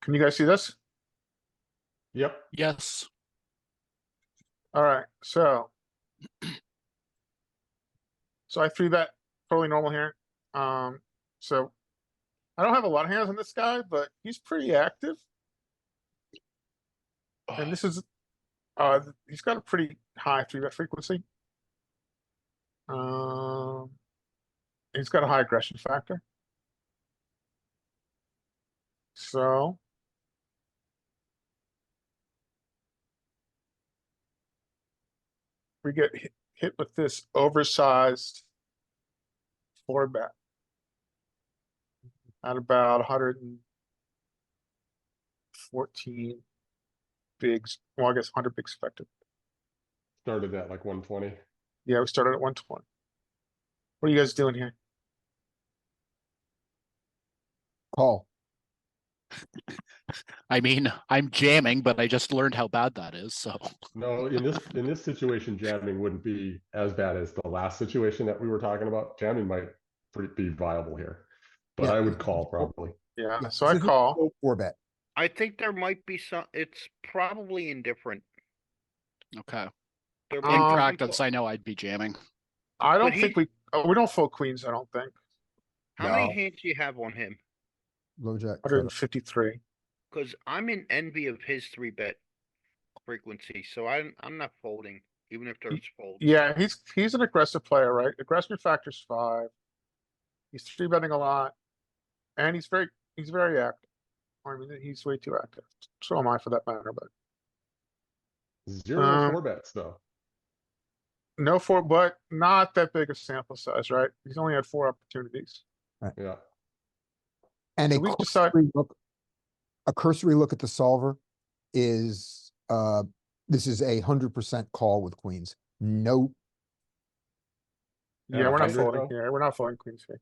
Can you guys see this? Yep. Yes. All right, so. So I three bet totally normal here. So I don't have a lot of hands on this guy, but he's pretty active. And this is, he's got a pretty high three bet frequency. He's got a high aggression factor. So. We get hit with this oversized four bet. At about 114 bigs, well, I guess 100 bigs effective. Started at like 120. Yeah, we started at 120. What are you guys doing here? Call. I mean, I'm jamming, but I just learned how bad that is, so. No, in this situation, jamming wouldn't be as bad as the last situation that we were talking about. Jamming might be viable here, but Yeah. I would call probably. Yeah, Yeah, so I this is call. Four bet. I think there might be some, it's probably indifferent. Okay. There In might be some practice, fo- I know I'd be jamming. I don't But think we don't fold queens, I don't think. How many No. hands do you have on him? Low jack. cutoff. 153. Cause I'm in envy of his three bet frequency, so I'm not folding, even if there's folds. Yeah, he's an aggressive player, right? Aggression factor's 5. He's three betting a lot. And he's very active. I mean, he's way too active. So am I for that matter, but. Zero four bets though. No four, but not that big a sample size, right? He's only had 4 opportunities. Yeah. And So we decide- a cursory look at the solver is, this is 100% call with queens. No, Yeah, At we're not 100 folding though? here. We're not folding queens here.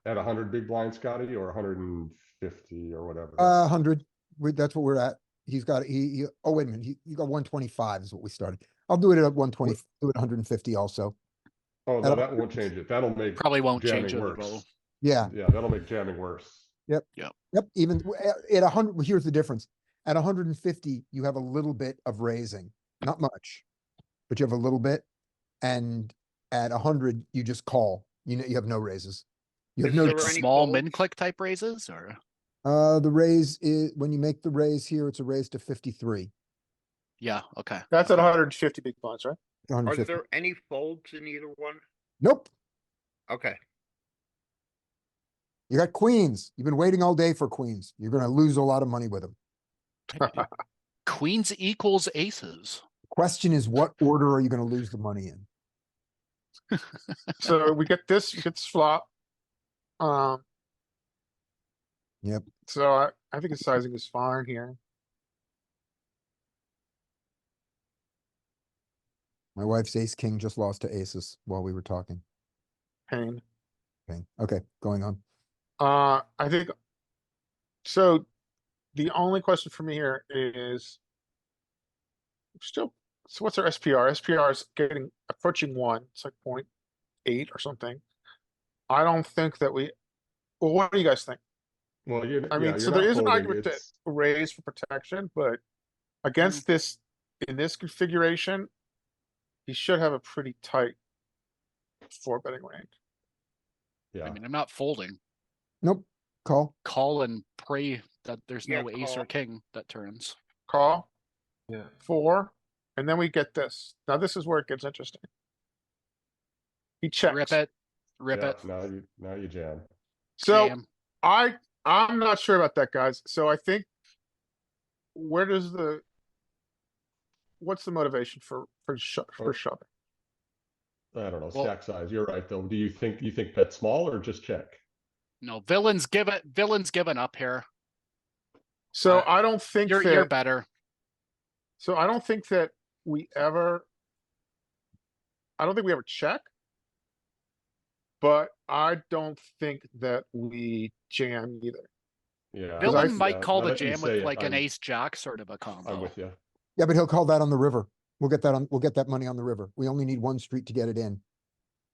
At 100 big blind, Scotty, or 150 or whatever. 100. That's what we're at. He's got, oh, wait a minute. You got 125 is what we started. I'll do it at 120, do it 150 also. Oh, no, that won't change it. That'll make Probably won't change jamming it at all. worse. Yeah, Yeah, that'll make jamming worse. yep. Even at 100, well, here's the difference. At 150, you have a little bit of raising, not much, but you have a little bit. And at 100, you just call. You know, you have no raises. You have Is no. there any Small folds? min click type raises or? The raise is, when you make the raise here, it's a raise to 53. Yeah, okay. That's at okay. 150 big blinds, right? Are 150. there any folds in either one? Nope. Okay, You got queens. You've been waiting all day for queens. You're gonna lose a lot of money with them. Queens equals aces. Question is, what order are you gonna lose the money in? So we get this flop. Yep. So I think his sizing is fine here. My wife's ace king just lost to aces while we were talking. Pain. Okay, going on. I think. So the only question for me here is. Still, so what's our SPR? SPR is approaching 1. It's like 0.8 or something. I don't think that we, well, what do you guys think? Well, I mean, so there is an argument to raise for protection, but against this, in this configuration, he should have a pretty tight 4-betting range. Yeah. I mean, I'm not folding. Nope. Call. Call and pray that there's no Yeah, ace or call. king that turns. Call. Yeah. 4, and then we get this. Now this is where it gets interesting. He checks. Rip it. Rip Yeah, it. now you jam. So Jam. I'm not sure about that, guys. So I think what's the motivation for shoving? I don't know, Well- stack size. You're right, though. Do you think bet small or just check? No, villains given up here. So I don't think You're better. So I don't think that we ever. I don't think we ever check. but I don't think that we jam either. Yeah. Villain Villain might call now the that you jam say with it, like an I'm- ace jack sort of a combo. I'm with you. Yeah, but he'll call that on the river. We'll get that money on the river. We only need one street to get it in.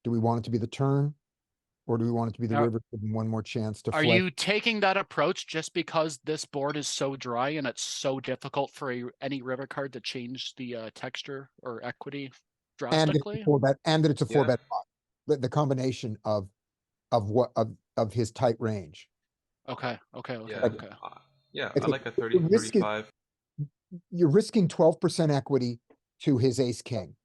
Do we want it to be the turn? Or do we want it to be the Now- river, give him one more chance to Are flex? you taking that approach just because this board is so dry and it's so difficult for any river card to change the texture or equity And it's drastically? a four bet, and that it's a four Yeah. bet pot. The combination of his tight range. Okay. Yeah, Okay. yeah, If I it- like a the 30, risk is- 35. You're risking 12% equity to his ace king.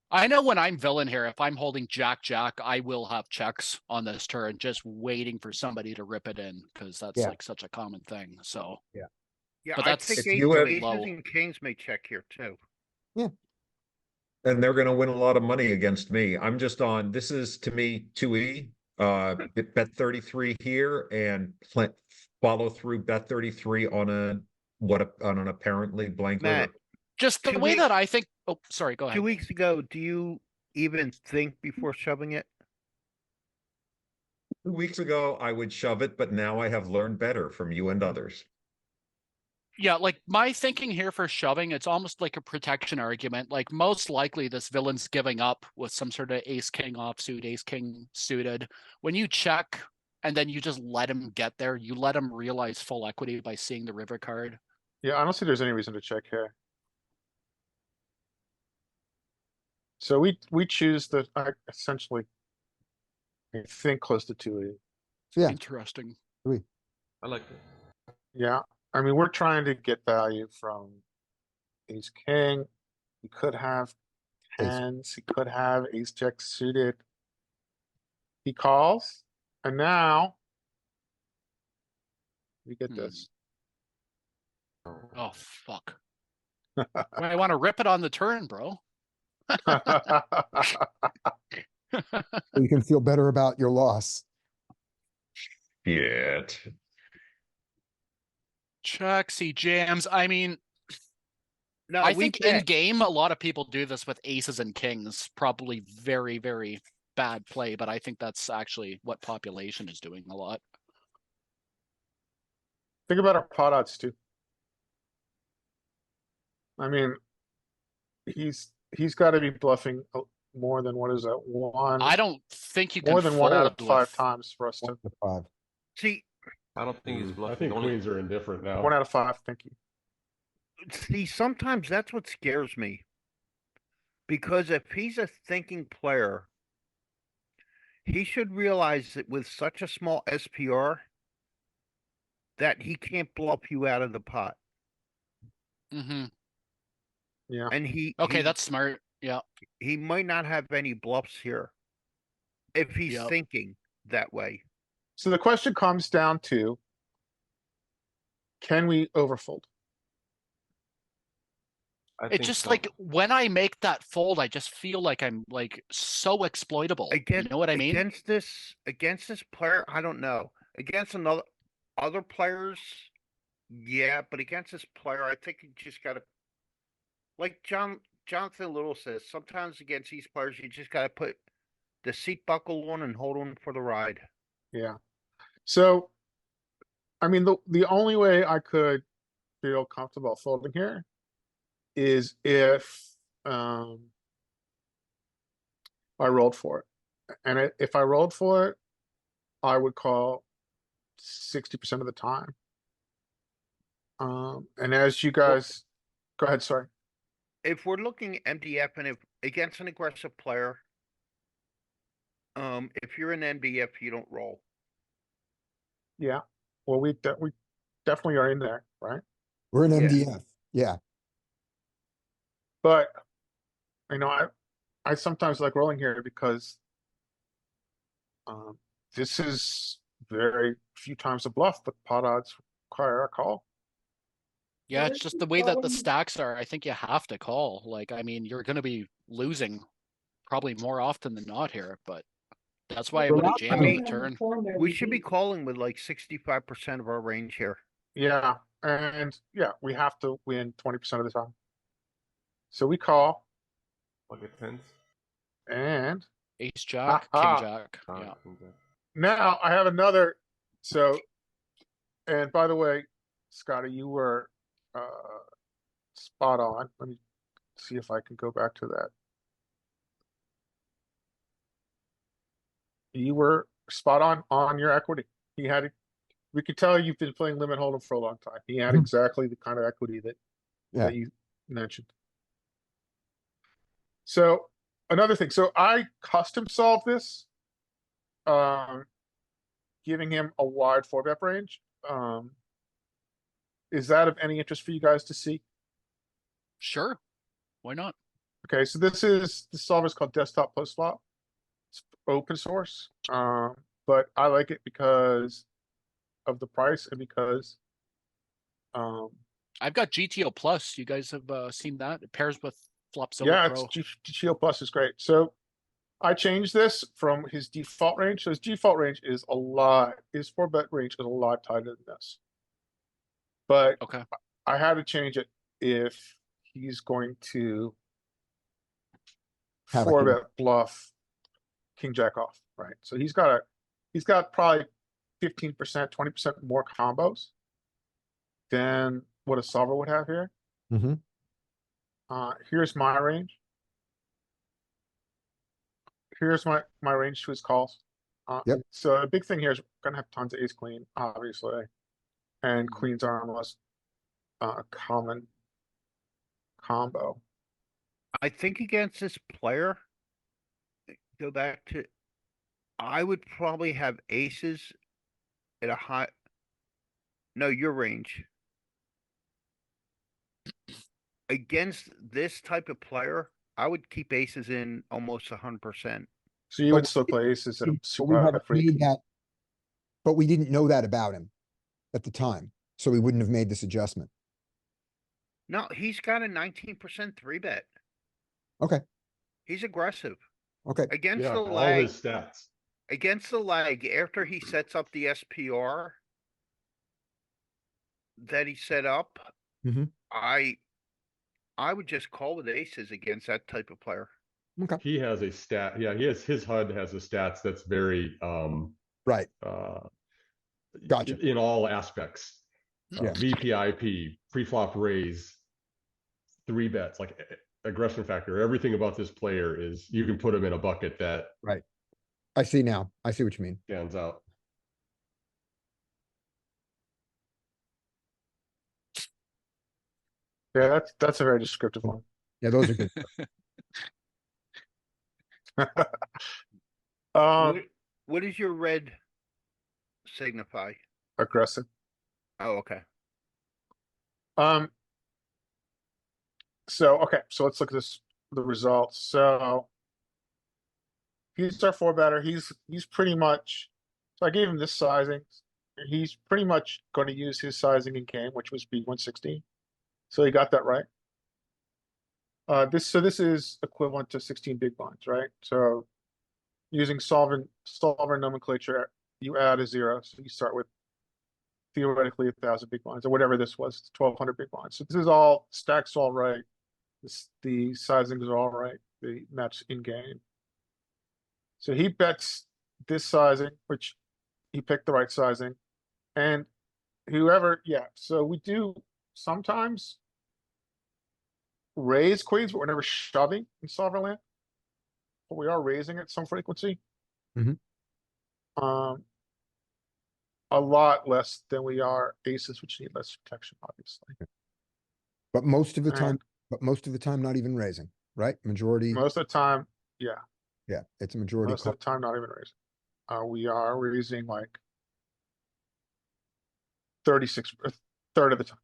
I know when I'm villain here, if I'm holding jack, I will have checks on this turn, just waiting for somebody to rip it in, because that's Yeah. like such a common thing, so. Yeah, But I that's think If you have- aces low. and kings may check here too. And they're gonna win a lot of money against me. I'm just on, this is to me 2E. Bet 33 here and follow through bet 33 on on an apparently blank Matt, river. Just the 2 way weeks- that I think, oh, sorry, go 2 ahead. weeks ago, do you even think before shoving it? 2 weeks ago, I would shove it, but now I have learned better from you and others. Yeah, like my thinking here for shoving, it's almost like a protection argument. Like most likely this villain's giving up with some sort of ace king offsuit, ace king suited. When you check and then you just let him get there, you let him realize full equity by seeing the river card. Yeah, I don't see there's any reason to check here. So we choose the, essentially, I think close to 2E. Yeah. Interesting. I like it. Yeah, I mean, we're trying to get value from ace king. He could have Ace. tens, he could have ace jack suited. He calls, and now we get this. Oh, fuck. I want to rip it on the turn, bro. You can feel better about your loss. Shit. Checks, he jams. I mean, No, I we think in bet. game, a lot of people do this with aces and kings. Probably very, very bad play, but I think that's actually what population is doing a lot. Think about our pot odds too. I mean, he's gotta be bluffing more than, what is that, one? I don't think you can More than one out of fold 5 with- times for us to, 1 to 5. See, I don't think he's I bluffing. think The only- queens are indifferent now. 1 out of 5, thank you. sometimes that's what scares me. Because if he's a thinking player, he should realize that with such a small SPR, that he can't bluff you out of the pot. Mhm. Yeah, And Okay, he- that's smart. Yeah. he might not have any bluffs here. If he's Yep. thinking that way. so the question comes down to, can we overfold? I It's think just so. like when I make that fold, I just feel like I'm like so exploitable. Again, You know what I mean? Against this player, I don't know. Against other players, yeah, but against this player, I think you just gotta, like Jonathan Little says, sometimes against these players, you just gotta put the seat buckle on and hold on for the ride. Yeah. So, I mean, the only way I could feel comfortable folding here is if, I rolled for it. And if I rolled for it, I would call 60% of the time. And as you guys, go ahead, sorry. If we're looking MDF and if against an aggressive player, if you're an MDF, you don't roll. Yeah, well, we definitely are in there, right? We're in Yeah. MDF. Yeah. But, you know, I sometimes like rolling here because this is very few times a bluff, but pot odds require a call. Yeah, it's just the way that the stacks are. I think you have to call. Like, I mean, you're going to be losing probably more often than not here, but that's why I would have jammed on the turn. We should be calling with like 65% of our range here. Yeah, and yeah, we have to win 20% of the time. So we call, Pocket tens. and Ace jack, king Ah, jack. Yeah. now I have another, so, and by the way, Scotty, you were, spot on. Let me see if I can go back to that. You were spot on your equity. He had it. We could tell you've been playing limit hold'em for a long time. He had Mhm. exactly the kind of equity that Yeah. you mentioned. So another thing, so I custom solved this, giving him a wide 4-bet range. Is that of any interest for you guys to see? Sure. Why not? Okay, so the solver is called Desktop Post Flop. It's open source, but I like it because of the price and because, I've got GTO Plus. You guys have seen that? It pairs with Flopzilla yeah, Pro. GTO Plus is great. So I changed this from his default range. So his default range is a lot, his 4-bet range is a lot tighter than this. But Okay. I had to change it if he's going to Have a 4-bet bluff king jack off, right? So he's got probably 15%, 20% more combos than what a solver would have here. Mm-hmm. Here's my range. Here's my range to his calls. Yep. So a big thing here is we're gonna have tons of ace queen, obviously, and queens are our most common combo. I think against this player, go back to, I would probably have aces at a high. No, your range. Against this type of player, I would keep aces in almost 100%. So you But would still play aces at a But super we high haven't made frequency. that, but we didn't know that about him at the time, so we wouldn't have made this adjustment. No, he's got a 19% 3-bet. Okay, He's aggressive. okay. Against Yeah, the all leg, his stats. against the leg, after he sets up the SPR that he set up, Mhm. I would just call with aces against that type of player. Okay, He has a stat. Yeah, his HUD has a stats that's very right. Gotcha. in all aspects. Yeah. VPIP, pre-flop raise, 3-bets, like aggression factor. Everything about this player is you can put him in a bucket that Right. I see now. I see what you mean. stands out. Yeah, that's a very descriptive one. Yeah, those are good. Um, What does your red signify? aggressive. Oh, okay. So okay, so let's look at the results. So he's our 4-better. He's pretty much, so I gave him this sizing. He's pretty much going to use his sizing in game, which was B116. So he got that right. This is equivalent to 16 big blinds, right? So using solver nomenclature, you add a 0, so you start with theoretically 1,000 big blinds or whatever this was, 1,200 big blinds. So this is all stacks all right. The sizings are all right. The match in game. So he bets this sizing, which he picked the right sizing, and whoever, yeah. So we do sometimes raise queens, but we're never shoving in solver land. But we are raising at some frequency. Mhm. A lot less than we are aces, which need less protection, obviously. But most of the time, And not even raising, right? Majority. most of the time, yeah, Yeah, it's a majority most call. of the time, not even raising. We are raising like 36, a third of the time.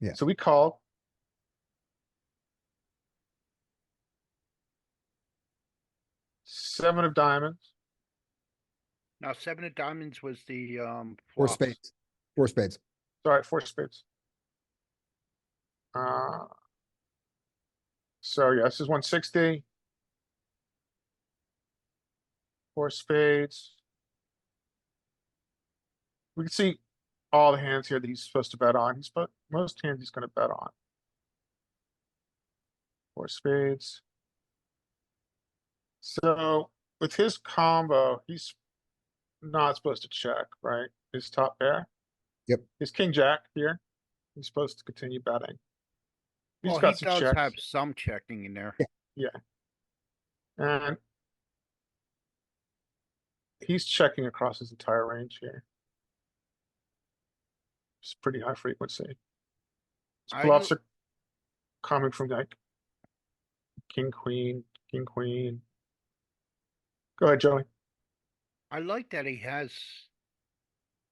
Yeah. So we call. Seven of diamonds. Now, 7 of diamonds was the Four flops. spades. Four spades. Sorry, 4 spades. So yeah, this is 160. 4 spades. We can see all the hands here that he's supposed to bet on. Most hands he's going to bet on. 4 spades. So with his combo, he's not supposed to check, right? His top pair. Yep. His king jack here. He's supposed to continue betting. He's Well, he got some does checks. have some checking in there. Yeah. And he's checking across his entire range here. It's pretty high frequency. His I bluffs don't- are coming from like king, queen, king, queen. Go ahead, Joey. I like that he has.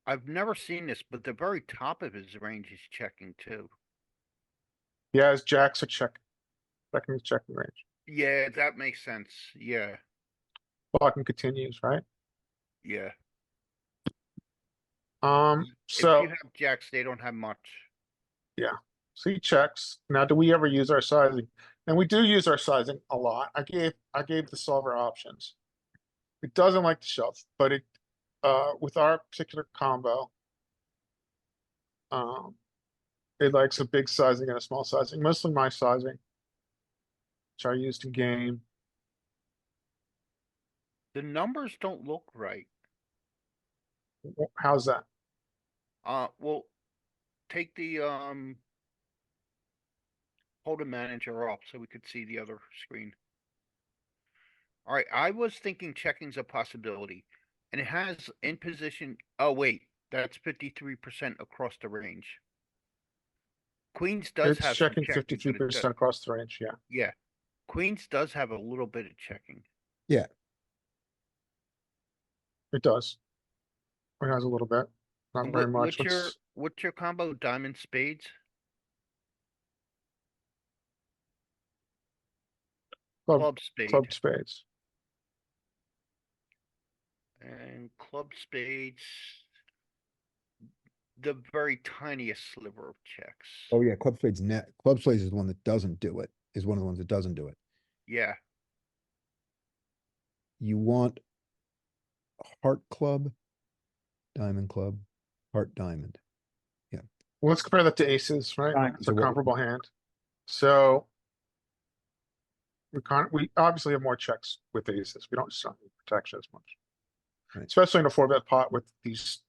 I've never seen this, but the very top of his range is checking too. Yeah, his jacks are checking his checking range. Yeah, that makes sense. Yeah, Blocking continues, right? yeah. If So you have jacks, they don't have much. so he checks. Now, do we ever use our sizing? And we do use our sizing a lot. I gave the solver options. It doesn't like to shove, but it with our particular combo, it likes a big sizing and a small sizing, mostly my sizing, which I used in game. The numbers don't look right. How's that? Well, take the hold the manager off so we could see the other screen. All right, I was thinking checking's a possibility, and it has in position. Oh wait, that's 53% across the range. Queens does It's have some checking checking, but 53% across the range. Yeah, yeah, Queens does have a little bit of checking. it does. It has a little bit, not And very much. what's your combo? Diamond spades. Club spade. Club spades. And club spades. The very tiniest sliver of checks. Oh yeah, club spades net. Club spades is the one that doesn't do it. Is one of the ones that doesn't do it. Yeah. You want heart club, diamond club, heart diamond. Well, let's compare that to aces, right? Right. It's So a what- comparable hand. So we obviously have more checks with aces. We don't just have protection as much. Right. Especially in a 4-bet pot with these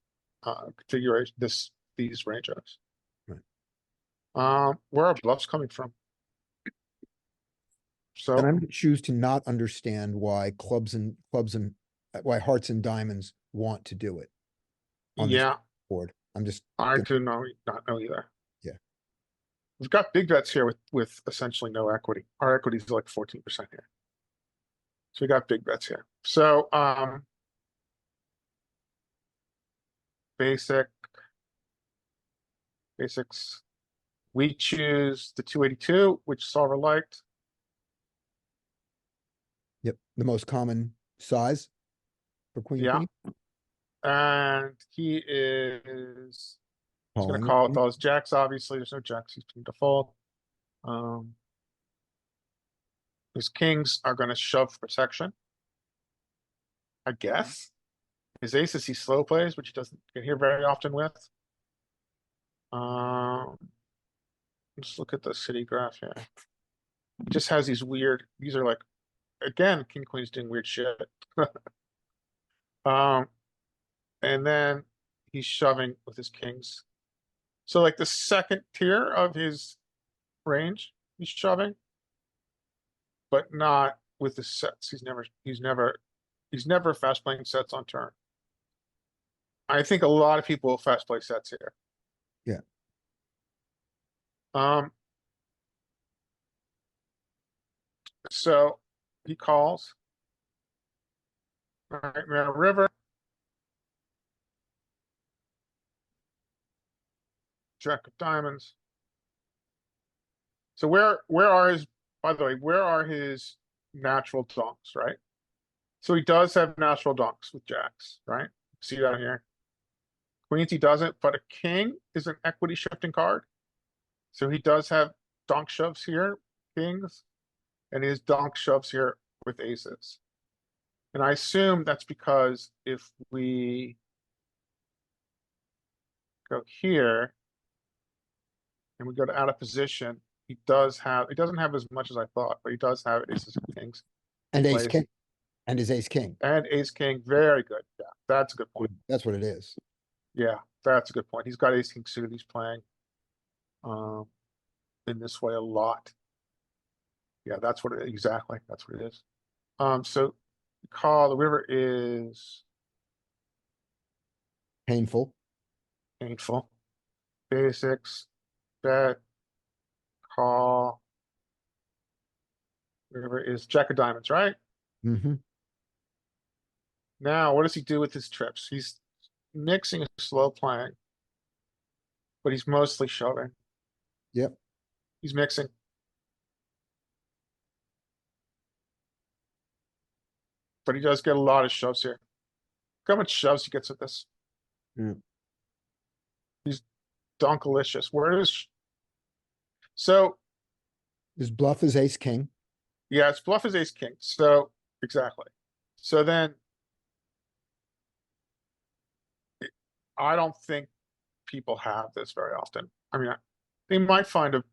configuration, these ranges. Right. Where are bluffs coming from? So And I'm gonna choose to not understand why clubs and why hearts and diamonds want to do it on this yeah, board. I'm just I gonna- do not know either. Yeah. We've got big bets here with essentially no equity. Our equity is like 14% here. So we got big bets here. So basics. We choose the 282, which solver liked. Yep, the most common size for queen. Yeah. Queen. And he is he's gonna Calling call it. with all his jacks, obviously. There's no jacks, he's gonna default. His kings are gonna shove protection. I guess. His aces he slow plays, which he doesn't get here very often with. Let's look at the city graph here. It just has these weird, these are like, again, king queen's doing weird shit. And then he's shoving with his kings. So like the second tier of his range, he's shoving. But not with the sets. He's never fast playing sets on turn. I think a lot of people will fast play sets here. Yeah. So he calls. All right, we have a river. Jack of diamonds. So where are his, by the way, where are his natural donks, right? So he does have natural donks with jacks, right? See that here. Queens he doesn't, but a king is an equity shifting card. So he does have donk shoves here, kings, and his donk shoves here with aces. And I assume that's because if we go here and we go to out of position, he doesn't have as much as I thought, but he does have aces and kings. And ace plays. king. And his ace king. and ace king, very good. Yeah, that's a good point. That's what it is. Yeah, that's a good point. He's got ace king suited, he's playing in this way a lot. Yeah, that's what it, exactly, that's what it is. So call, the river is Painful. painful. Basics, bet, call. River is jack of diamonds, right? Mm-hmm. Now, what does he do with his trips? He's mixing a slow playing, but he's mostly shoving. Yep. He's mixing. But he does get a lot of shoves here. Look how much shoves he gets with this. Yeah. He's donkalicious. Where is? So, His bluff is ace king. yeah, it's bluff is ace king. So, exactly. So then I don't think people have this very often. I mean, they might find a.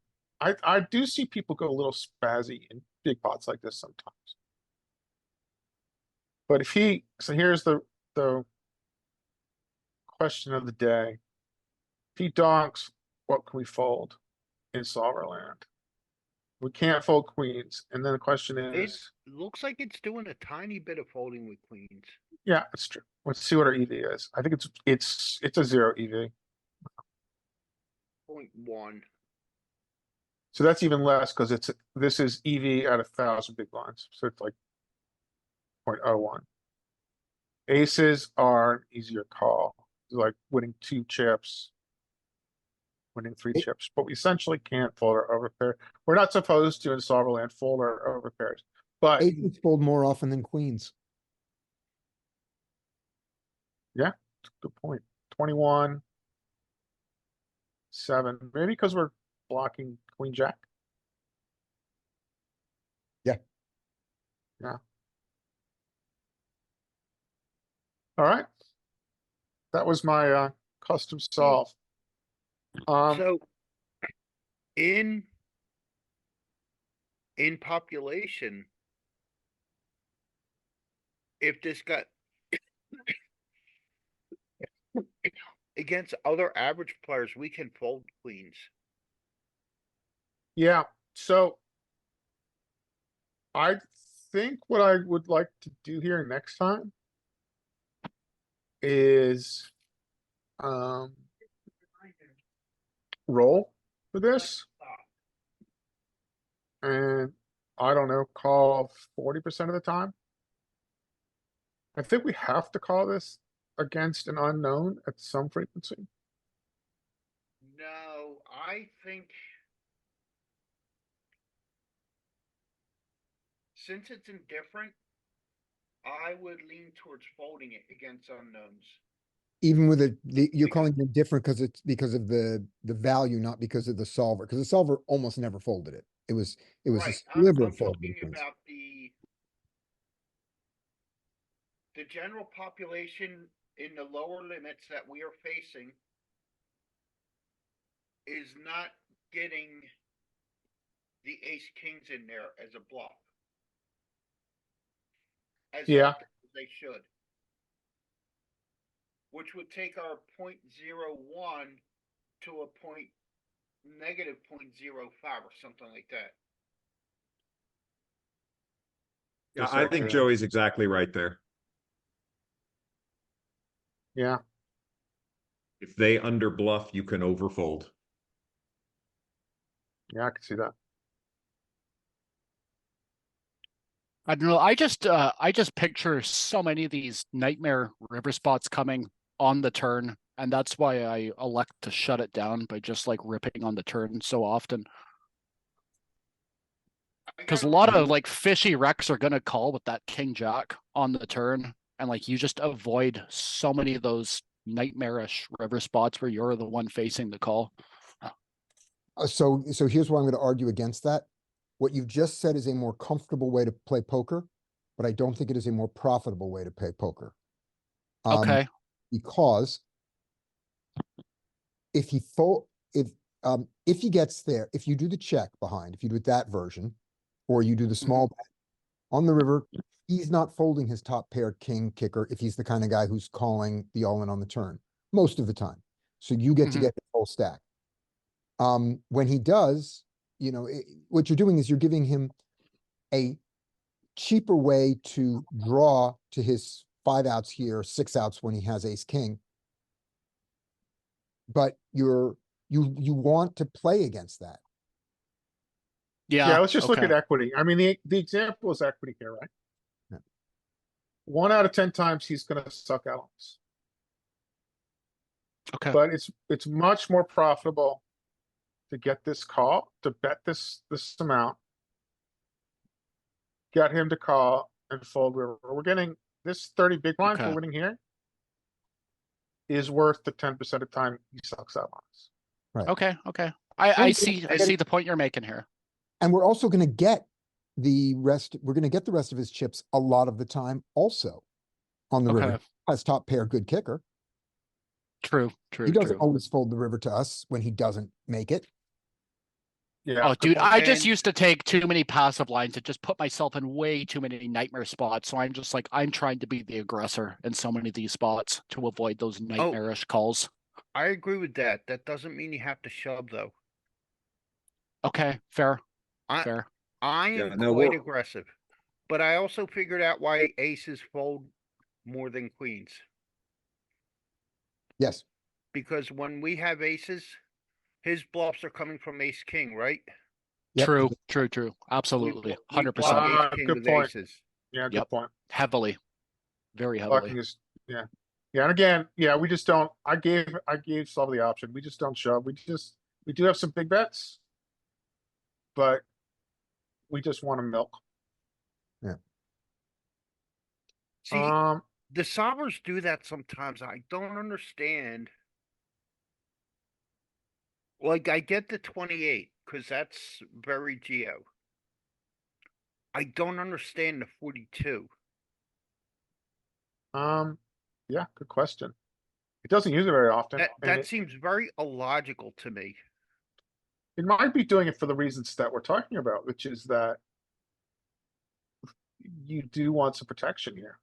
I do see people go a little spazzy in big pots like this sometimes. But if he, so here's the question of the day. If he donks, what can we fold in solver land? We can't fold queens, and then the question It is, looks like it's doing a tiny bit of folding with queens. yeah, it's true. Let's see what our EV is. I think it's a 0 EV. 0.1. So that's even less because this is EV at 1,000 big blinds, so it's like 0.01. Aces are an easier call, it's like winning 2 chips, winning 3 It- chips, but we essentially can't fold our overpair. We're not supposed to in solver land fold our overpairs, but Aces fold more often than queens. good point. 21, 7, maybe because we're blocking queen jack. Yeah. Yeah. All right. That was my custom solve. So in population, if this got against other average players, we can fold queens. Yeah, so I think what I would like to do here next time is roll for this. And I don't know, call 40% of the time. I think we have to call this against an unknown at some frequency. No, I think since it's indifferent, I would lean towards folding it against unknowns. Even with you're Because- calling it different because it's because of the value, not because of the solver. Because the solver almost never folded it. It was a Right, sliver I'm of fold talking difference. about the general population in the lower limits that we are facing is not getting the ace kings in there as a bluff. As Yeah. often as they should. Which would take our 0.01 to a negative 0.05 or something like that. Yeah, Yes, I sir. think Joey's exactly right there. Yeah, If they under bluff, you can overfold. yeah, I can see that. I don't know. I just picture so many of these nightmare river spots coming on the turn, and that's why I elect to shut it down by just like ripping on the turn so often. Because a lot of like fishy wrecks are gonna call with that king jack on the turn, and like you just avoid so many of those nightmarish river spots where you're the one facing the call. So here's why I'm going to argue against that. What you've just said is a more comfortable way to play poker, but I don't think it is a more profitable way to play poker. Okay. Because if he if he gets there, if you do the check behind, if you do it that version, or you do the small bet on the river, he's not folding his top pair king kicker if he's the kind of guy who's calling the all in on the turn most of the time. So you get to Mhm. get the full stack. When he does, what you're doing is you're giving him a cheaper way to draw to his 5 outs here, 6 outs when he has ace king. But you want to play against that. Yeah. let's just look okay. at equity. I mean, the example is equity here, right? Yeah. 1 out of 10 times he's gonna suck out on this. Okay. But it's much more profitable to get this call, to bet this amount. Get him to call and fold river. We're getting this 30 big blinds we're Okay. winning here is worth the 10% of time he sucks out on us. Okay. Okay. I And- see. I and- see the point you're making here. And we're also going to get the rest of his chips a lot of the time also on the river. Okay. Has top pair good kicker. True. True. He doesn't True. always fold the river to us when he doesn't make it. Yeah. Oh, good dude, point. I just And- used to take too many passive lines and just put myself in way too many nightmare spots. So I'm just like, I'm trying to be the aggressor in so many of these spots to avoid those nightmarish calls. I agree with that. That doesn't mean you have to shove though. Okay, fair, I fair. I Yeah, am no, quite we're- aggressive, but I also figured out why aces fold more than queens. Yes. Because when we have aces, his bluffs are coming from ace king, right? Yep. True, true, true. Absolutely. We 100%. block ace king Good with point. aces. Yeah, good Yep. point. Heavily. Very heavily. Blocking is, yeah. Yeah, and again, yeah, we just don't, I gave Slava the option. We just don't shove. We do have some big bets. But we just want to milk. See, the solvers do that sometimes. I don't understand. Like, I get the 28, because that's very geo. I don't understand the 42. Yeah, good question. It doesn't use it very often. That and seems very illogical to me. it might be doing it for the reasons that we're talking about, which is that you do want some protection here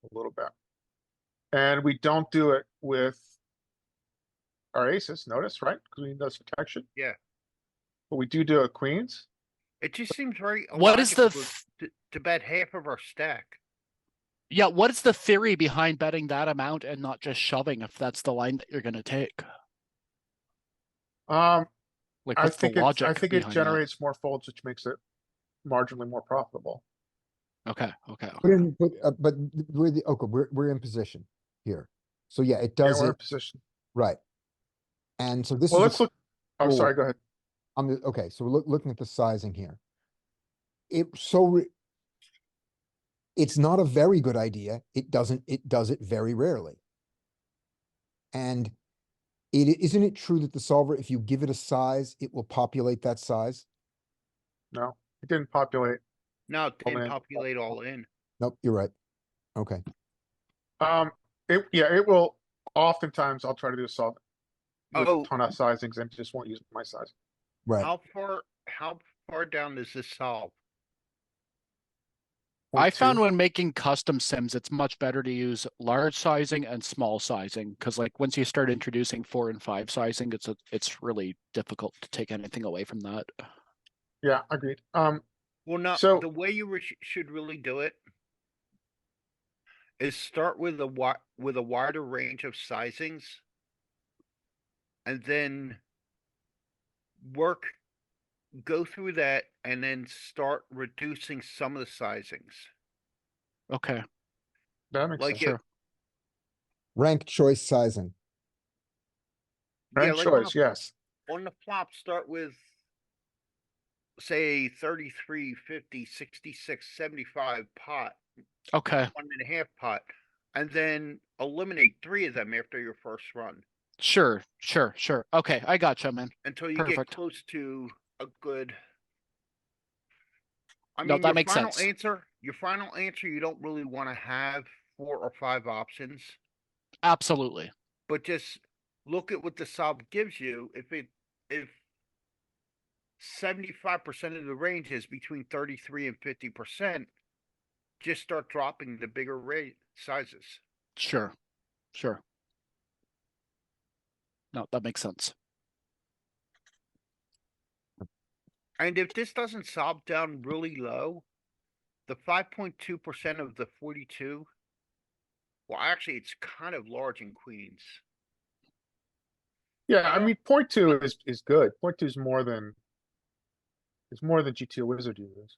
a little bit. And we don't do it with our aces, notice, right? Because we need those protection. Yeah. But we do it with queens. It just seems very What is the illogical to bet half of our stack. Yeah, what is the theory behind betting that amount and not just shoving if that's the line that you're going to take? Like Like, I what's the think logic I think it behind that? generates more folds, which makes it marginally more profitable. Okay, okay. But we're in position here. So yeah, it Yeah, does we're in it position. right. And so this Well, is let's look. Oh, cool. sorry, go ahead. Okay, so we're looking at the sizing here. It's not a very good idea. It does it very rarely. And isn't it true that the solver, if you give it a size, it will populate that size? No, it didn't populate. No, it didn't in. populate all in. Nope, you're right. Okay. It will. Oftentimes, I'll try to do a solve with Oh. a ton of sizings and just won't use my size. Right. How far down does this solve? I 0.2. found when making custom sims, it's much better to use large sizing and small sizing because, like, once you start introducing 4 and 5 sizing, it's really difficult to take anything away from that. Yeah, agreed. Well, no, So- the way you should really do it is start with a wider range of sizings, and then go through that, and then start reducing some of the sizings. Okay, that makes Like sense. sure. Rank choice sizing. Rank like choice, yes. on the flop, start with, say, 33, 50, 66, 75 pot, Okay, 1.5 pot, and then eliminate 3 of them after your first run sure. Okay, I gotcha, man. until you get Perfect. close to a good. I No, mean, that makes sense. Your final answer, you don't really want to have 4 or 5 options, Absolutely. but just look at what the solve gives you. If 75% of the range is between 33 and 50%, just start dropping the bigger rate sizes. Sure. Sure. No, that makes sense. And if this doesn't sob down really low, the 5.2% of the 42, well, actually, it's kind of large in queens. Yeah, I mean, 0.2 is good. 0.2 is more than GTO Wizard uses.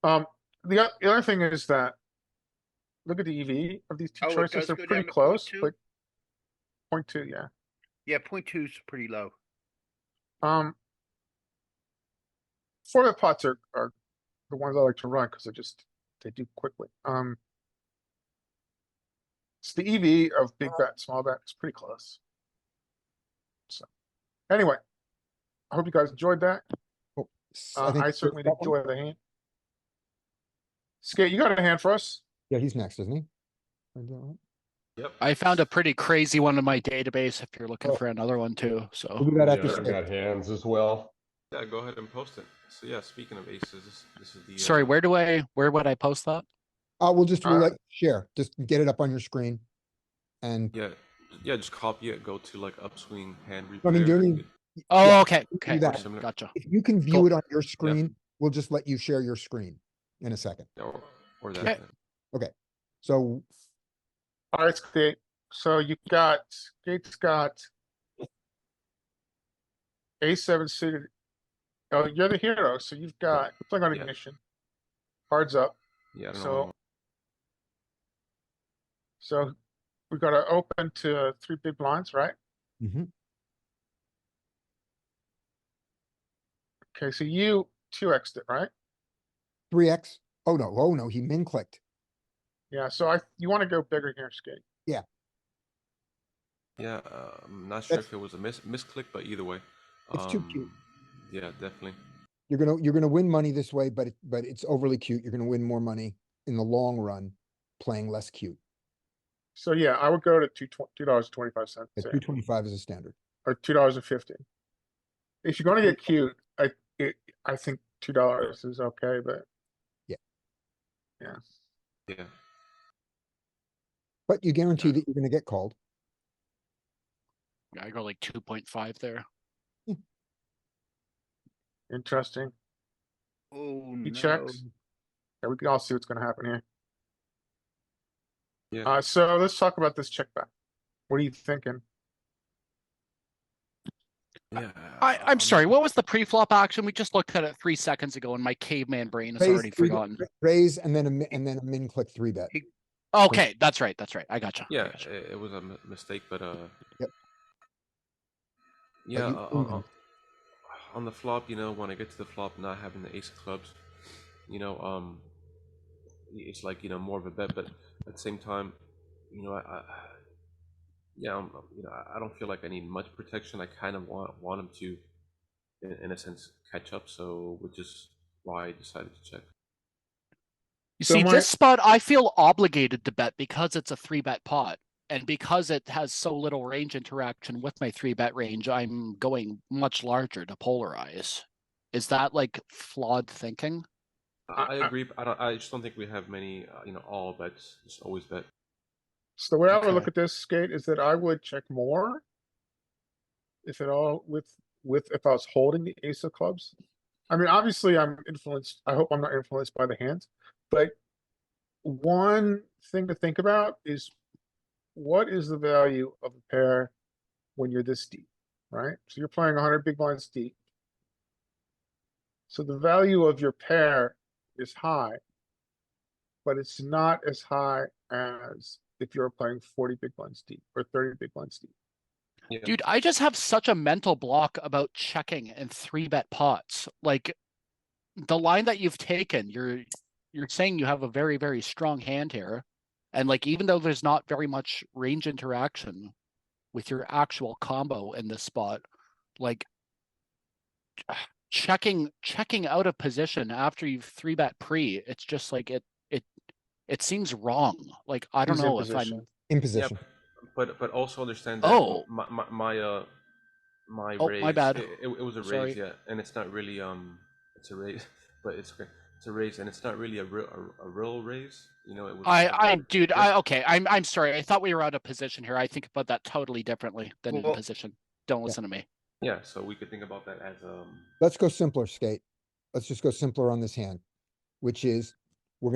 The other thing is that look at the EV of these two Oh, it choices. does They're go pretty down to close, 0.2? but 0.2, yeah. Yeah, 0.2 is pretty low. Four-bet pots are the ones I like to run because they do quickly. It's the EV of big bet, small bet. It's pretty close. So anyway, I hope you guys enjoyed that. I think I certainly that one- enjoy the hand. Skate, you got a hand for us? Yeah, he's next, isn't he? Yep. I found a pretty crazy one in my database if you're looking Oh. for another one too. We'll So do that Yeah, after I Skate. got hands as well. Yeah, go ahead and post it. So yeah, speaking of aces, this is the sorry, where would I post that? We'll let you share. Just get it up on your screen. And yeah, just copy it, go to like upswing hand replay. I mean, you don't even, Oh, Yeah, okay. do Okay. that. Okay, gotcha. if you can view Cool. it on your screen, we'll just let you share your screen in a second. or that. Okay. then. So All right, Skate. So Skate's got A7 suited. Oh, you're the hero. So you've got playing on Yeah. ignition. Cards up. Yeah, I don't know. So we got to open to 3 big blinds, right? mhm. Okay, so you 2x'd it, right? 3x. Oh no, he min clicked. Yeah, so you want to go bigger here, Skate. Yeah, I'm not sure That's- if it was a misclick, but either way, It's too cute. Yeah, definitely. You're gonna win money this way, but it's overly cute. You're gonna win more money in the long run playing less cute. So yeah, I would go to $2.25. At 225 is a standard. Or $2.50. If you're going to get cute, I think $2 is okay, but Yeah. But you guarantee that you're gonna get called. Yeah, I go like 2.5 there. interesting. Oh, He no. checks. Yeah, we can all see what's going to happen here. Yeah. So let's talk about this check back. What are you thinking? Yeah. I'm sorry, what was the pre-flop action? We just looked at it 3 seconds ago and my caveman brain has already forgotten. Raise and then a min click 3-bet. Okay, that's right. I gotcha. I Yeah, gotcha. it was a mistake, but Yep. yeah, you- on the flop, when I get to the flop, not having the ace of clubs, it's like more of a bet, but at the same time, I don't feel like I need much protection. I kind of want him to, in a sense, catch up. So, which is why I decided to check. You So see, my- this spot, I feel obligated to bet because it's a 3-bet pot. And because it has so little range interaction with my 3-bet range, I'm going much larger to polarize. Is that like flawed thinking? I agree. But I just don't think we have many, all bets. Just always bet. So the way I would Okay. look at this, Skate, is that I would check more. If at all, if I was holding the ace of clubs. I mean, obviously I'm influenced. I hope I'm not influenced by the hands, but one thing to think about is what is the value of a pair when you're this deep, right? So you're playing 100 big blinds deep. So the value of your pair is high, but it's not as high as if you're playing 40 big blinds deep or 30 big blinds deep. Yeah. Dude, I just have such a mental block about checking and 3-bet pots. Like the line that you've taken, you're saying you have a very, very strong hand here. And like even though there's not very much range interaction with your actual combo in this spot, like checking out of position after you've 3-bet pre, it's just like it seems wrong. Like I don't He's in know if position. I'm In position. But also understand that Oh. my Oh, raise. my bad. It was a Sorry. raise, yeah, and it's not really it's a raise, but it's okay. It's a raise, and it's not really a real raise. You know, it was. Dude, okay. I'm sorry. I thought we were out of position here. I think about that totally differently than in Well- position. Don't listen to me. Yeah, so we could think about that as Let's go simpler, Skate. Let's just go simpler on this hand, which is we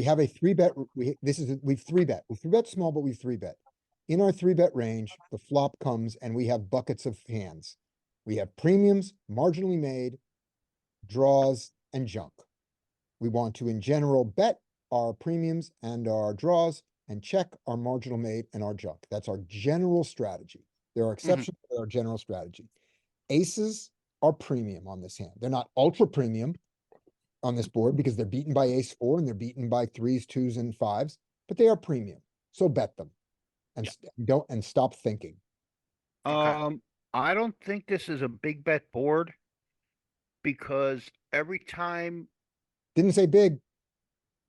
have a 3-bet. We 3-bet. We 3-bet small, but we 3-bet. In our 3-bet range, the flop comes and we have buckets of hands. We have premiums, marginally made, draws, and junk. We want to, in general, bet our premiums and our draws and check our marginal made and our junk. That's our general strategy. There are exceptions to our general strategy. Aces are premium on this hand. They're not ultra premium on this board because they're beaten by ace 4 and they're beaten by 3s, 2s, and 5s, but they are premium. So bet them and stop thinking. Okay. I don't think this is a big bet board because every time. Didn't say big.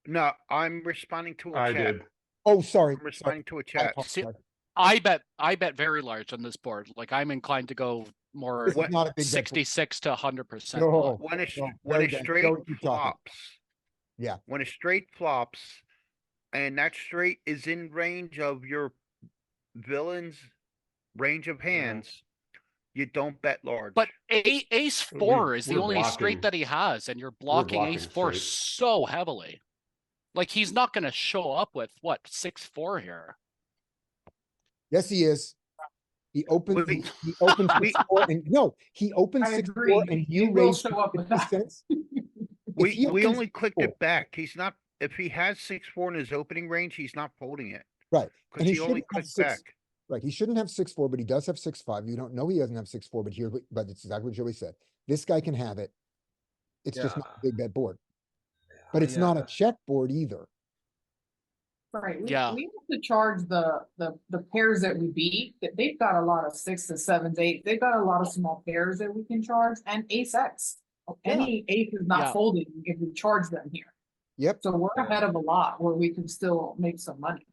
No, I'm responding to a I chat. did. Oh, sorry. I'm responding to a I chat. apologize. I bet very large on this board. Like I'm inclined to go more This is not a big bet board. 66 to 100%. No. When it No, when very a good. straight Joey, keep talking. flops. Yeah. When a straight flops, and that straight is in range of your villain's range of hands, you don't bet large. But ace 4 is the we're only blocking- straight that he has, and you're blocking ace blocking 4 straight. so heavily. Like he's not going to show up with what 6-4 here. Yes, he is. He opens. Wait. He opens 6-4 and no, he opens I 6-4 agree. and He you will raise show up with 50 that. cents. we he we opens only clicked 6-4. it back. He's not. If he has 6-4 in his opening range, he's not folding it Right. because And he only shouldn't have clicked 6. back. Right. He shouldn't have 6-4, but he does have 6-5. You don't know he doesn't have 6-4, but it's exactly what Joey said. This guy can have it. It's just not a big bet board. But it's not a check board either. Right, we Yeah. have to charge the pairs that we beat. They've got a lot of 6s, 7s, 8s. They've got a lot of small pairs that we can charge, and ace X. Any ace is not Yeah. folding if we charge them here. Yep. So we're ahead of a lot where we can still make some money.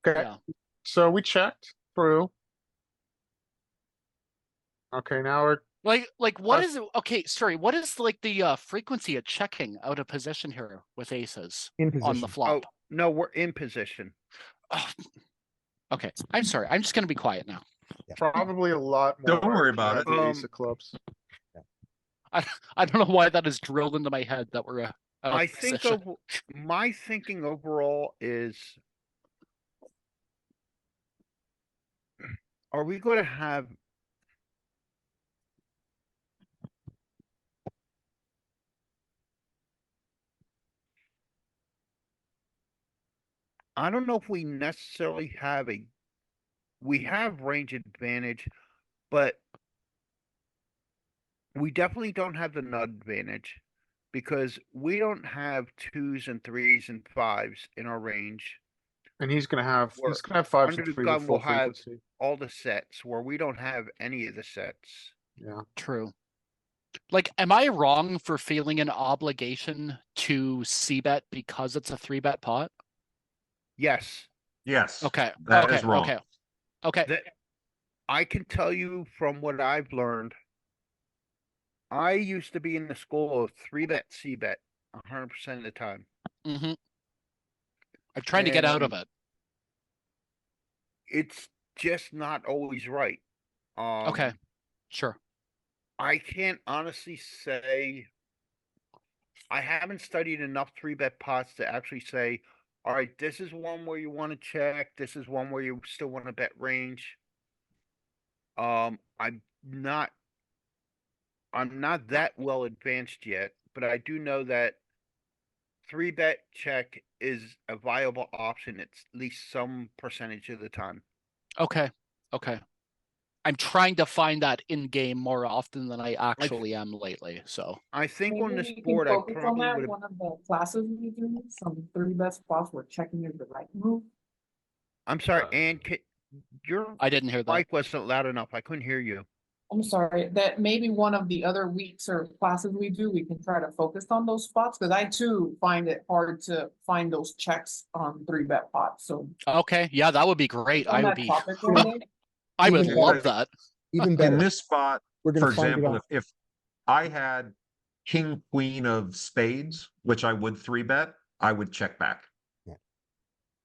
Okay, Yeah. so we checked through. Okay, now we're Like what Uh, is it? Okay, sorry. What is like the frequency of checking out of position here with aces In on position. the flop? Oh no, we're in position. Oh, okay, I'm sorry. I'm just gonna be quiet now. probably a lot more. Don't worry if you about had it. the ace of clubs. I don't know why that is drilled into my head that we're out of I think position. my thinking overall is, are we going to have I don't know if we necessarily have we have range advantage, but we definitely don't have the nut advantage because we don't have 2s and 3s and 5s in our range. And he's gonna have Or 5s under and the 3s gun with full we'll have frequency. all the sets where we don't have any of the sets. Yeah. True. Like, am I wrong for feeling an obligation to c-bet because it's a 3-bet pot? Yes. Yes. Okay. That okay. is wrong. Okay. Okay. That I can tell you from what I've learned. I used to be in the school of 3-bet, c-bet 100% of the time. Mm-hmm. I'm trying to get out of And it. It's just not always right. Okay. Sure. I can't honestly say I haven't studied enough 3-bet pots to actually say, all right, this is one where you want to check, this is one where you still want to bet range. I'm not that well advanced yet, but I do know that 3-bet check is a viable option at least some percentage of the time. Okay. Okay. I'm trying to find that in game more often than I actually am lately. So I think on this Maybe we can board, I focus on probably that. would have. One of the classes we do, some 3-bet spots where checking is the right move. I'm sorry, Uh, Ann, your I didn't hear that. mic wasn't loud enough. I couldn't hear you. I'm sorry, that maybe one of the other weeks or classes we do, we can try to focus on those spots, because I too find it hard to find those checks on 3-bet pots, so. Okay. Yeah, that would be great. on I would that be. topic one day. I would Even love better. that. Even In better. this spot, We're For gonna find it example, out. if I had king, queen of spades, which I would 3-bet, I would check back.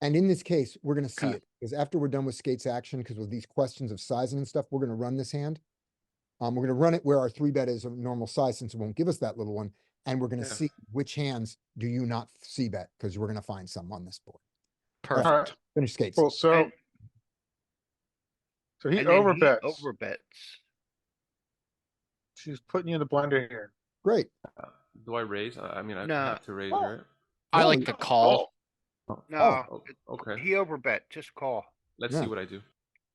And in this case, we're gonna see Okay. it, because after we're done with Skate's action, because with these questions of sizing and stuff, we're gonna run this hand. We're gonna run it where our 3-bet is a normal size, since it won't give us that little one, and we're gonna Yeah. see which hands do you not c-bet, because we're gonna find some on this board. Perfect. Alright, Finish Skates. cool, so, And- so he and then overbets. Overbets. She's putting you in the blender here. Great. Do I raise? I mean, I No. have to raise, Oh. right? I No, like you- the call. No, Oh, okay. he overbet, just call. Let's Yeah. see what I do.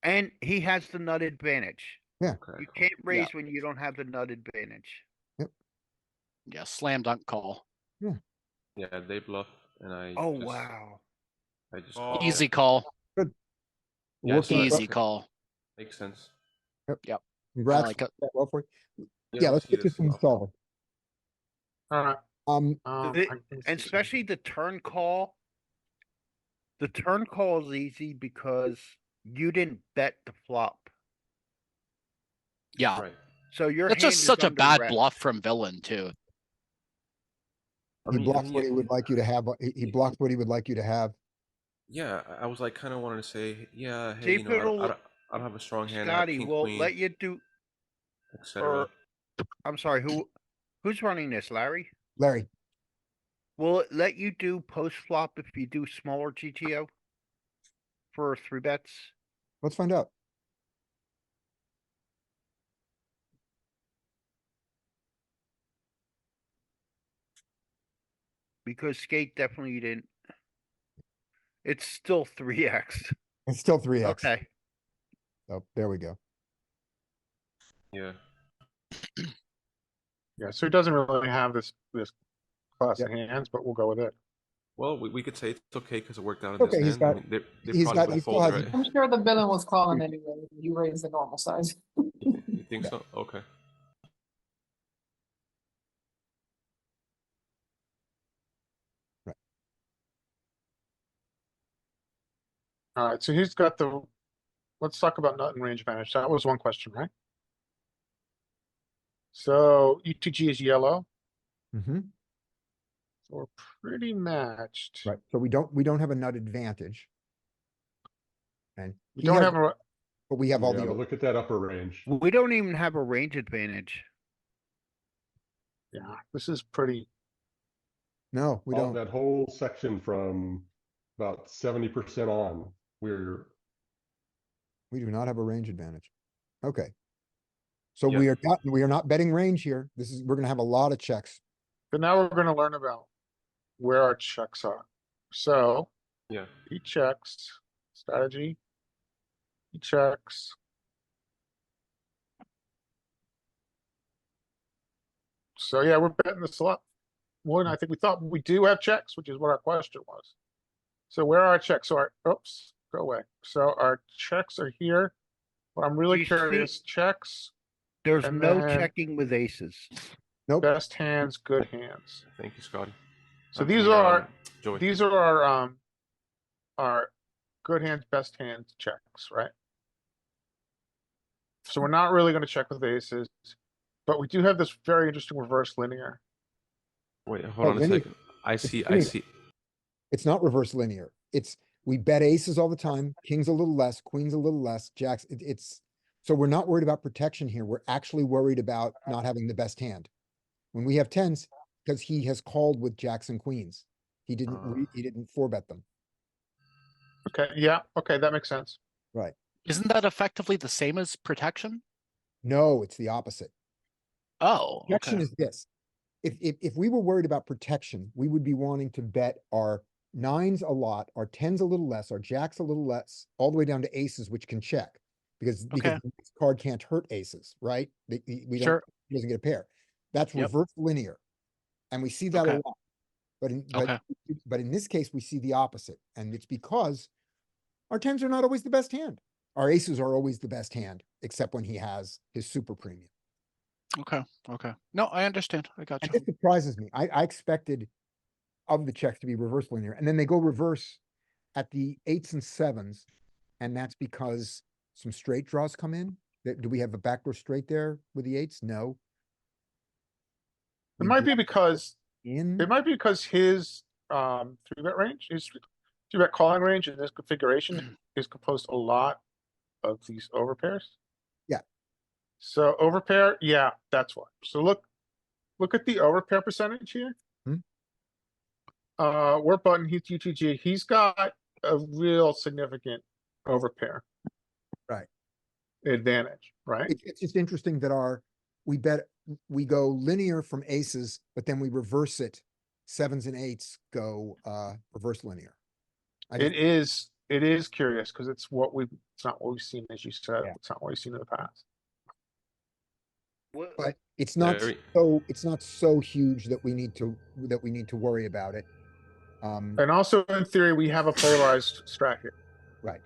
And he has the nut advantage. Yeah. Okay. You cool. can't raise when you don't have the nut advantage. Yeah, slam dunk call. Yeah, they bluff, and I. Oh, just, wow. I just Oh. call. Easy call. Yeah, Working so- Easy okay. call. Makes sense. Congrats. like it. Well for you. Yeah, Yeah, I'll let's see get to this some off. solver. Alright, Um, The- I can see And especially the turn call. The turn call is easy because you didn't bet the flop. Yeah. Right. So your That's hand just is such a under bad rep. bluff from villain too. I he mean, blocks and what he would like you to have. He blocks what he would like you to have. Yeah, I was like kind of wanting to say, yeah, hey, See, you know, it'll- I don't have a strong hand. I got Scotty king, will queen, let you do, etc. or, I'm sorry, who's running this, Larry? Larry, Will it let you do post flop if you do smaller GTO? For 3-bets? let's find out. Because Skate definitely didn't. It's still 3x. It's still 3x. Okay, Oh, there we go. Yeah. Yeah, so he doesn't really have this class of hands, but we'll go with it. Well, we could say it's okay because it worked out in Okay, this he's hand. I got- mean, they he's probably got- would he have still folded, has- right? I'm sure the villain was calling anyway. You raised the normal size. You think so? Okay. Alright, so he's got let's talk about nut and range advantage. That was one question, right? So ETG is yellow, Mm-hmm. so we're pretty matched. Right. So we don't have a nut advantage. And We he don't has- have a, but we have all Yeah, the. but look at that upper range. we don't even have a range advantage. yeah, this is pretty, No, we All don't. that whole section from about 70% on, we're We do not have a range advantage. Okay. So Yeah. we are not betting range here. We're gonna have a lot of checks. but now we're gonna learn about where our checks are. So Yeah. he checks, strategy. He checks. So yeah, we're betting this a lot more than I think we thought. We do have checks, which is what our question was. So where are our checks? So oops, go away. So our checks are here. But I'm really You see- curious, checks, There's And no then- checking with aces. Nope. best hands, good hands. Thank you, Scotty. So I these mean, are, Joey. these are our good hands, best hands checks, right? So we're not really gonna check with aces, but we do have this very interesting reverse linear. Wait, hold on a linear. second. I see. linear. It's not reverse linear. We bet aces all the time, kings a little less, queens a little less, jacks. So we're not worried about protection here. We're actually worried about not having the best hand. When we have tens, because he has called with jacks and queens. He didn't 4-bet them. Okay, yeah, okay, that makes sense. Right. Isn't that effectively the same as protection? No, it's the opposite. Oh, Protection okay. is this. If we were worried about protection, we would be wanting to bet our nines a lot, our tens a little less, our jacks a little less, all the way down to aces, which can check. Because Okay. this card can't hurt aces, right? We don't, Sure. he doesn't get a pair. That's Yep. reverse linear. And we see that a Okay. lot. But Okay. but in this case, we see the opposite. And it's because our tens are not always the best hand. Our aces are always the best hand, except when he has his super premium. Okay. Okay. No, I understand. I got And you. this surprises me. I expected of the checks to be reverse linear, and then they go reverse at the eights and sevens. And that's because some straight draws come in, Do we have a backdoor straight there with the eights? No. It We might be bluff because, in. it might be because his, 3-bet range, his 3-bet calling range in this configuration is composed a lot of these overpairs. Yeah. So overpair, yeah, that's why. So look at the overpair percentage here. Hmm. We're button, he's UTG, he's got a real significant overpair. Right. Advantage, right? It's just interesting that we go linear from aces, but then we reverse it. Sevens and eights go reverse linear. It is curious because it's not what we've seen, as you said, Yeah. it's not what we've seen in the past. What, But it's not so huge that we need to worry about it. And also in theory, we have a polarized strat here. Right.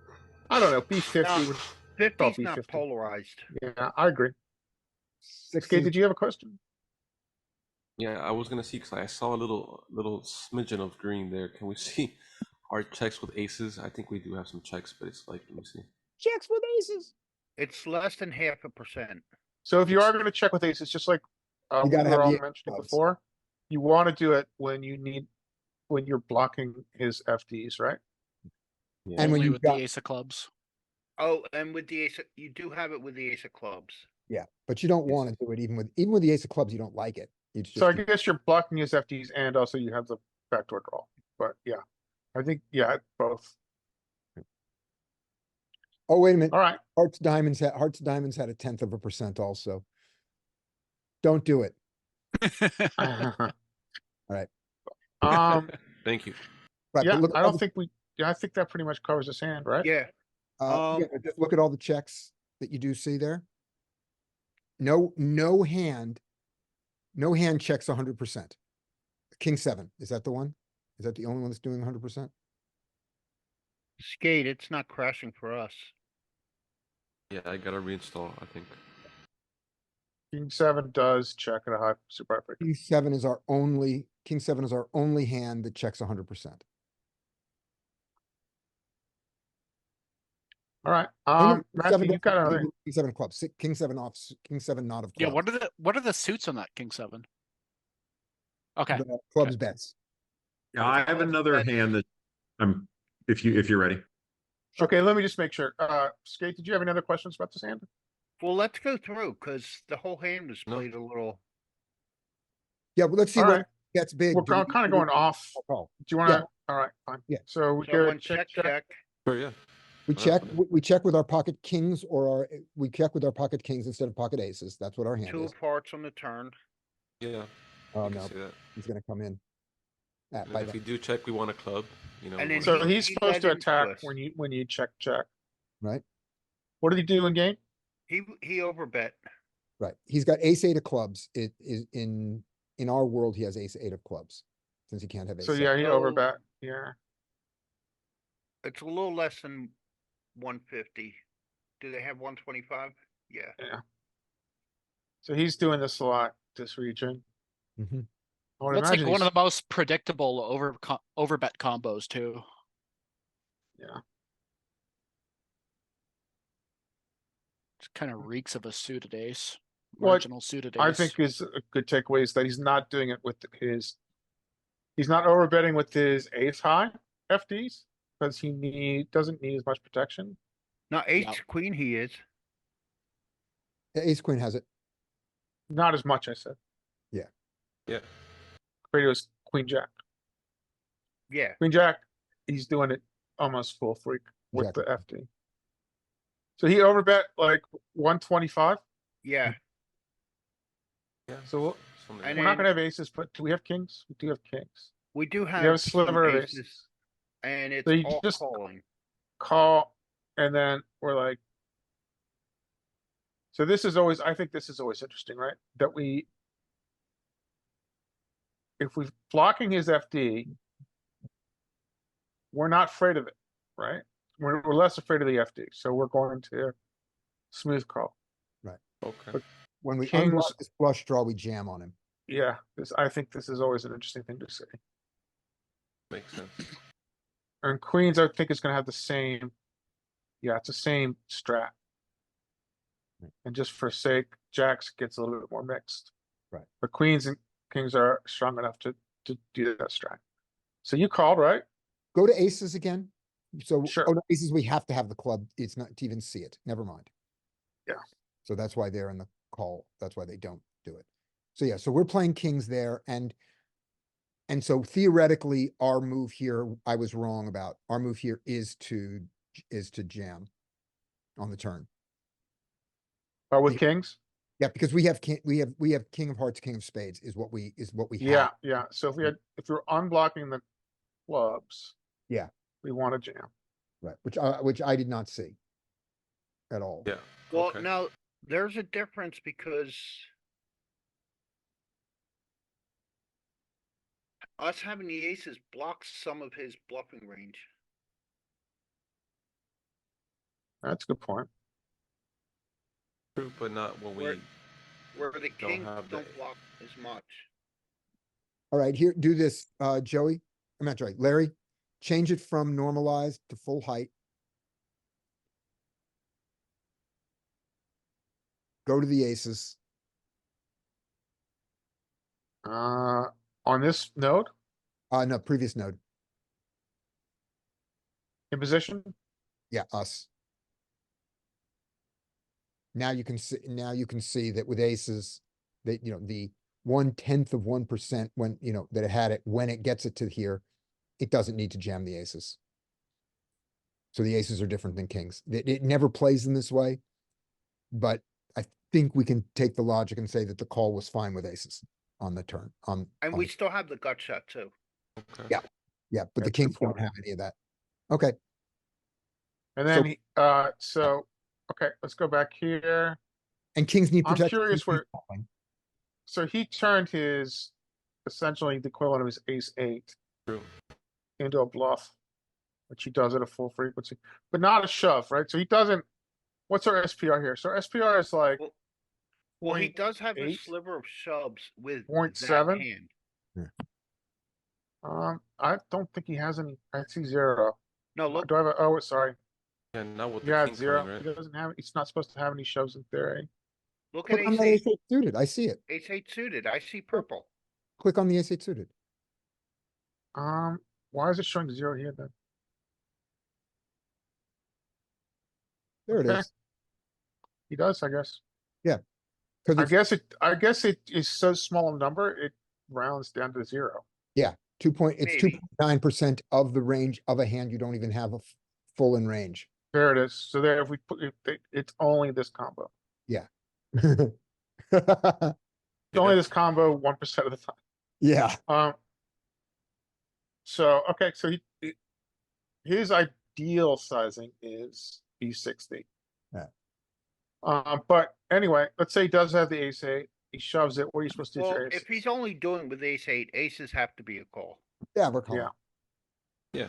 I don't know, B50 would, 50's be not 50. polarized. yeah, I agree. Skate, Sixes, did you have a question? Yeah, I was gonna see because I saw a little smidgen of green there. Can we see our checks with aces? I think we do have some checks, but it's like, let me see. checks with aces. It's less than 0.5%. So if you are gonna check with aces, just like You we gotta were have all the mentioning clubs. before, you wanna do it when you're blocking his FDs, right? Yeah. And when Only you've with got, the ace of clubs. Oh, and with the ace, you do have it with the ace of clubs. yeah, but you don't want to do it even with the ace of clubs, you don't like it. It's So I just, guess you're blocking his FDs and also you have the backdoor draw, but yeah, I think, yeah, both. oh, wait a minute. All right, Hearts diamonds had 0.1% also. Don't do it. Right. Thank you. Right, yeah, but look at I all don't think I think that pretty much covers his hand, right? Yeah, yeah, but just look at all the checks that you do see there. No hand checks 100%. King 7, is that the one? Is that the only one that's doing 100%? Skate, it's not crashing for us. Yeah, I gotta reinstall, I think. King 7 does check at a high super high frequency. King 7 is our only hand that checks 100%. All right, Oh, no, Matthew, you've got another. King 7 of clubs, King 7 off, King 7 not of Yeah, clubs. what are the suits on that king 7? Okay. The clubs bets. Yeah, I have another hand that if you're ready. Okay, let me just make sure. Skate, did you have any other questions about this hand? Well, let's go through, because the whole hand was No. played a little. Yeah, well, let's see All what right. gets big. We're Do we- kind of do we- going off. call? Do you wanna, all right, fine. Yeah. So we So go one check. Sure, yeah. We Well, check, that's what we check with our pocket kings we check with our pocket kings instead of pocket aces. That's what our hand 2 is. of hearts on the turn. Yeah, Oh, you can no, see that. he's gonna come in. And By if we do check, we want a club, you know. And we then wanna- So he's he supposed to led into attack us. when you check. right, What did he do in game? He overbet. right. He's got ace 8 of clubs. It is in our world, he has ace 8 of clubs. Since he can't have ace So 7. yeah, he Oh. overbet, yeah. It's a little less than 150. Do they have 125? Yeah. So he's doing this a lot, this region. Mhm. I would That's like imagine one of he's, the most predictable overbet combos too. yeah. It kind of reeks of a suited ace. What Marginal suited ace. I think is a good takeaway is that he's not doing it with he's not overbetting with his ace high FDs because doesn't need as much protection. Now ace Yep. queen he is. Ace queen has it. Not as much, I said. Yeah, Kratos queen jack. Yeah. Queen jack, he's doing it almost full freak with the Exactly. FD. So he overbet like 125. Yeah. yeah. So something And we're like not gonna have aces, but do we have kings? We do have kings. We do We have a have some sliver of aces, aces. and it's So you all just- calling. Call, and then we're like. So I think this is always interesting, right? That if we're blocking his FD, we're not afraid of it, right? We're less afraid of the FD, so we're going to smooth call. that. Okay. But- When we Kings- unblock this flush draw, we jam on him. Yeah, I think this is always an interesting thing to say. Makes sense. And queens, I think is gonna have the same. Yeah, it's the same strat. And just for sake, jacks gets a little bit more mixed. Right. But queens and kings are strong enough to do that strat. So you called, right? Go to aces again. So, Sure. oh, no, aces, we have to have the club. It's not to even see it. Never mind. Yeah. So that's why they're in the call. That's why they don't do it. So yeah, so we're playing kings there. And so theoretically, our move here, I was wrong about. Our move here is to jam on the turn. With Yeah. kings? Yeah, because we have king of hearts, king of spades is what we Yeah, have. yeah. So if we're unblocking the clubs. Yeah. We want to jam. Right, which I did not see at all. Yeah. Well, okay. now there's a difference because us having the aces blocks some of his bluffing range. That's a good point. True, but not when we Where the don't kings have don't the- block as much. All right, here, do this, Joey. I'm not right, Larry. Change it from normalized to full height. Go to the aces. On this node, No, previous node. in position, Yeah, us. Now you can see that with aces, that, the 0.1% when, that it had it, when it gets it to here, it doesn't need to jam the aces. So the aces are different than kings. It never plays in this way, but I think we can take the logic and say that the call was fine with aces on the turn. And we still have the gut shot too. Okay. Yeah. Yeah, but the That's a good kings don't point. have any of that. Okay, and So- then okay, let's go back here. and kings need I'm protection. curious from where- calling. So he turned his essentially the equivalent of his ace-8 True. into a bluff, which he does at a full frequency, but not a shove, right? So he doesn't. What's our SPR here? So our SPR is like Well, he does have a 0.8? sliver of shoves with 0.7? that hand. I don't think he has any. I see 0. No, look, Do I have a? Oh, sorry. Yeah, not with the Yeah, king it's 0. coming, right? He doesn't have. He's not supposed to have any shoves in theory. look at Click on ace that eight, ace-8 suited. I see it. ace eight suited. I see purple. Click on the ace-8 suited. Why is it showing 0 here then? There it Okay. is. He does, I guess. Because I guess it is so small a number, it rounds down to 0. it's Maybe. 2.9% of the range of a hand you don't even have full in range. There it is. So there, if we put it's only this combo. It's only this combo 1% of the time. Yeah, So okay, so his ideal sizing is B60. Yeah. But anyway, let's say he does have the ace-8. He shoves it. What are you supposed to do with Well, your ace? if he's only doing with ace eight, aces have to be a call. yeah, we're calling. Yeah. Yeah.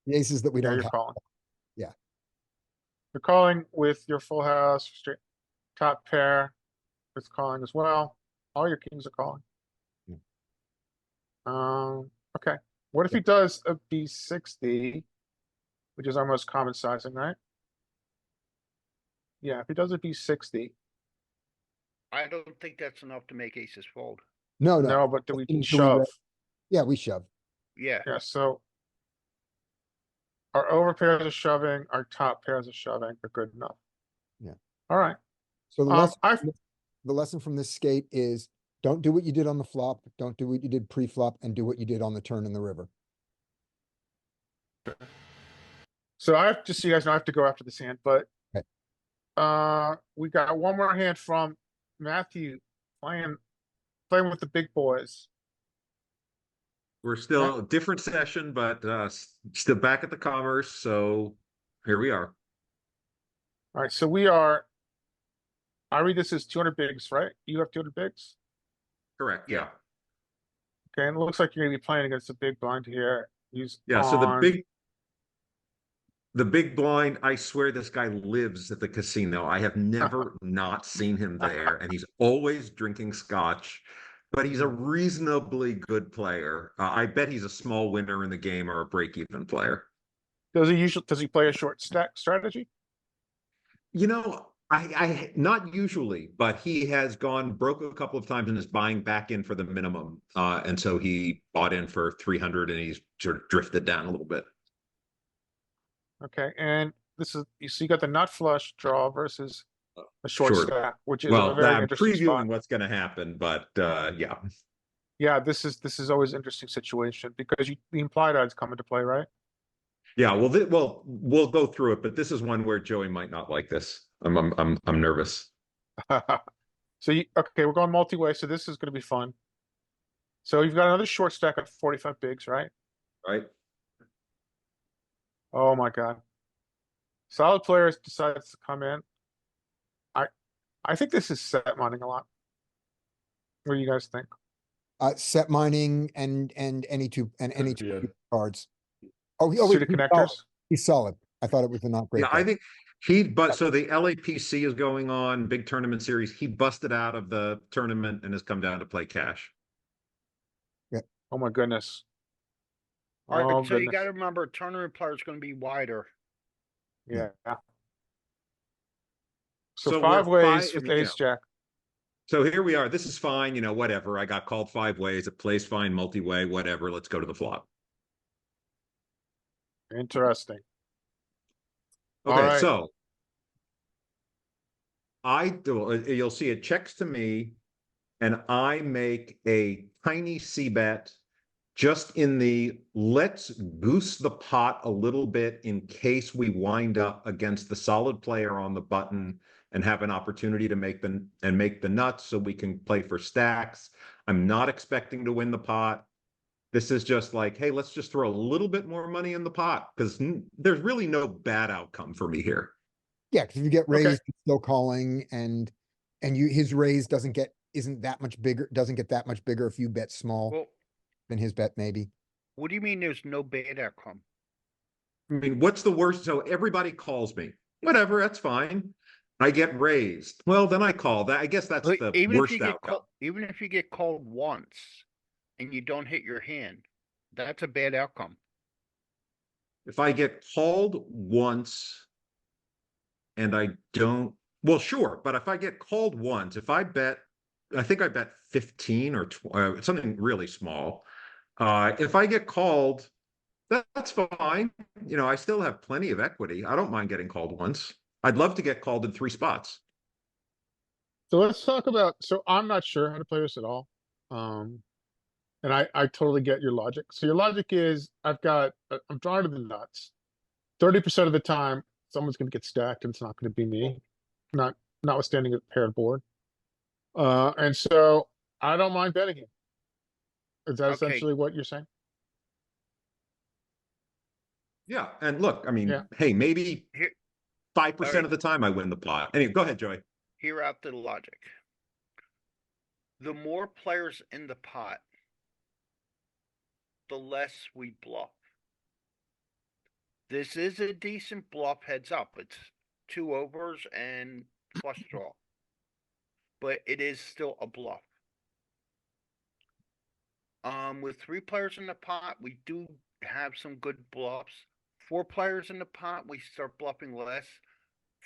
The aces that we Yeah, don't you're have. calling. Yeah. You're calling with your full house, straight top pair. It's calling as well. All your kings are calling. Okay. What if he does a B60, which is our most common sizing, right? Yeah, if he does a B60, I don't think that's enough to make aces fold. No, no, but do we Until we shove? read- Yeah, we shove. Yeah, Yeah, so our over pairs are shoving, our top pairs are shoving, are good enough. Yeah. All right. So the I've lesson from this skate is don't do what you did on the flop, don't do what you did pre-flop, and do what you did on the turn in the river. So I have, just so you guys know, I have to go after this hand, but Okay. we got one more hand from Matthew playing with the big boys. We're still different session, but still back at the Commerce, so here we are. All right, so I read this as 200 bigs, right? You have 200 bigs? Correct, yeah. Okay, and it looks like you're gonna be playing against a big blind here. He's Yeah, so the on- big blind, I swear this guy lives at the casino. I have never not seen him there, and he's always drinking scotch, but he's a reasonably good player. I bet he's a small winner in the game or a break-even player. Does he play a short stack strategy? You know, Not usually, but he has gone broke a couple of times and is buying back in for the minimum. And so he bought in for 300 and he's sort of drifted down a little bit. Okay, and this is, you see, you got the nut flush draw versus a short Sure. stack, which is a Well, very I'm interesting previewing spot. what's going to happen, but yeah. Yeah, this is always an interesting situation because the implied odds come into play, right? Yeah, well, we'll go through it, but this is one where Joey might not like this. I'm nervous. So okay, we're going multi-way, so this is going to be fun. So you've got another short stack at 45 bigs, right? Right? Oh my God. Solid players decides to come in. I think this is set mining a lot. What do you guys think? Set mining and any two Could be a- cards. Oh, wait, Suited he's connectors? solid. He's solid. I thought it was a not great. Yeah, I bet. think so the LAPC is going on, big tournament series. He busted out of the tournament and has come down to play cash. Oh my goodness. All right, Oh but so you goodness. gotta remember, tournament players gonna be wider. Yeah. So So we're 5 ways five- with yeah. ace jack. So here we are. This is fine, whatever. I got called 5 ways. It plays fine multi-way, whatever. Let's go to the flop. Interesting. All Okay, right. so you'll see it checks to me, and I make a tiny C bet just in the let's goose the pot a little bit in case we wind up against the solid player on the button and have an opportunity to make the nuts so we can play for stacks. I'm not expecting to win the pot. This is just like, hey, let's just throw a little bit more money in the pot because there's really no bad outcome for me here. Yeah, because if you get Okay. raised, it's still calling, and his raise isn't that much bigger. Doesn't get that much bigger if you bet small Well, than his bet maybe. what do you mean there's no bad outcome? I mean, what's the worst? So everybody calls me. Whatever, that's fine. I get raised. Well, then I call that. I guess that's Like, the even if worst you get outcome. even if you get called once and you don't hit your hand, that's a bad outcome. If I get called once and I don't, well, sure. But if I get called once, I think I bet 15 or something really small. If I get called, that's fine. I still have plenty of equity. I don't mind getting called once. I'd love to get called in 3 spots. So let's talk about, so I'm not sure how to play this at all. And I totally get your logic. So your logic is I'm drawing to the nuts. 30% of the time, someone's gonna get stacked and it's not gonna be me. Notwithstanding a paired board. And so I don't mind betting him. Is that Okay. essentially what you're saying? Yeah. And look, I mean, Yeah. hey, maybe Here, 5% Alright. of the time I win the pot. Anyway, go ahead, Joey. hear out the logic. The more players in the pot, the less we bluff. This is a decent bluff heads up. It's 2 overs and flush draw. But it is still a bluff. With 3 players in the pot, we do have some good bluffs. 4 players in the pot, we start bluffing less.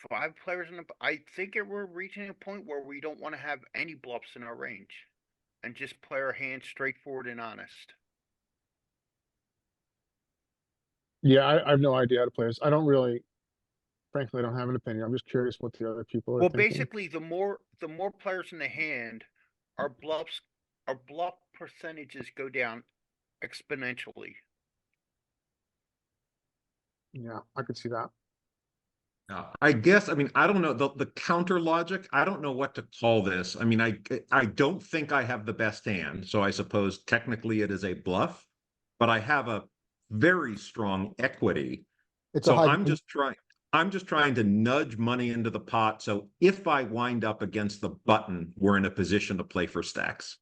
5 players in the, I think we're reaching a point where we don't want to have any bluffs in our range, and just play our hand straightforward and honest. Yeah, I have no idea how to play this. I don't really, frankly, I don't have an opinion. I'm just curious what the other people are Well, thinking. basically, the more players in the hand, our bluff percentages go down exponentially. Yeah, I could see that. I guess, I mean, I don't know the counter logic. I don't know what to call this. I mean, I don't think I have the best hand. So I suppose technically it is a bluff, but I have a very strong equity. It's a So high. I'm just trying to nudge money into the pot. So if I wind up against the button, we're in a position to play for stacks.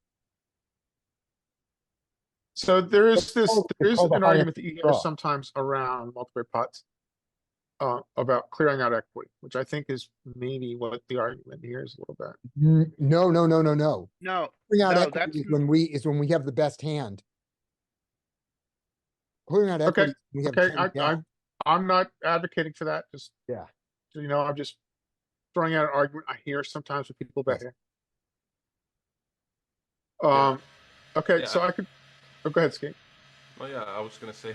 So there is It's called a an high argument that you hear draw. sometimes around multiple pots. About clearing out equity, which I think is maybe what the argument here is a little bit. No. No, Clearing out no, equity that's is when we have the best hand. Clearing out Okay, equity. We have okay, 10 jack. I'm not advocating for that, just. Yeah. So, I'm just throwing out an argument I hear sometimes with people bet here. Yeah. Okay, Yeah, so I could, oh, go ahead, Skate. Oh yeah, I was gonna say,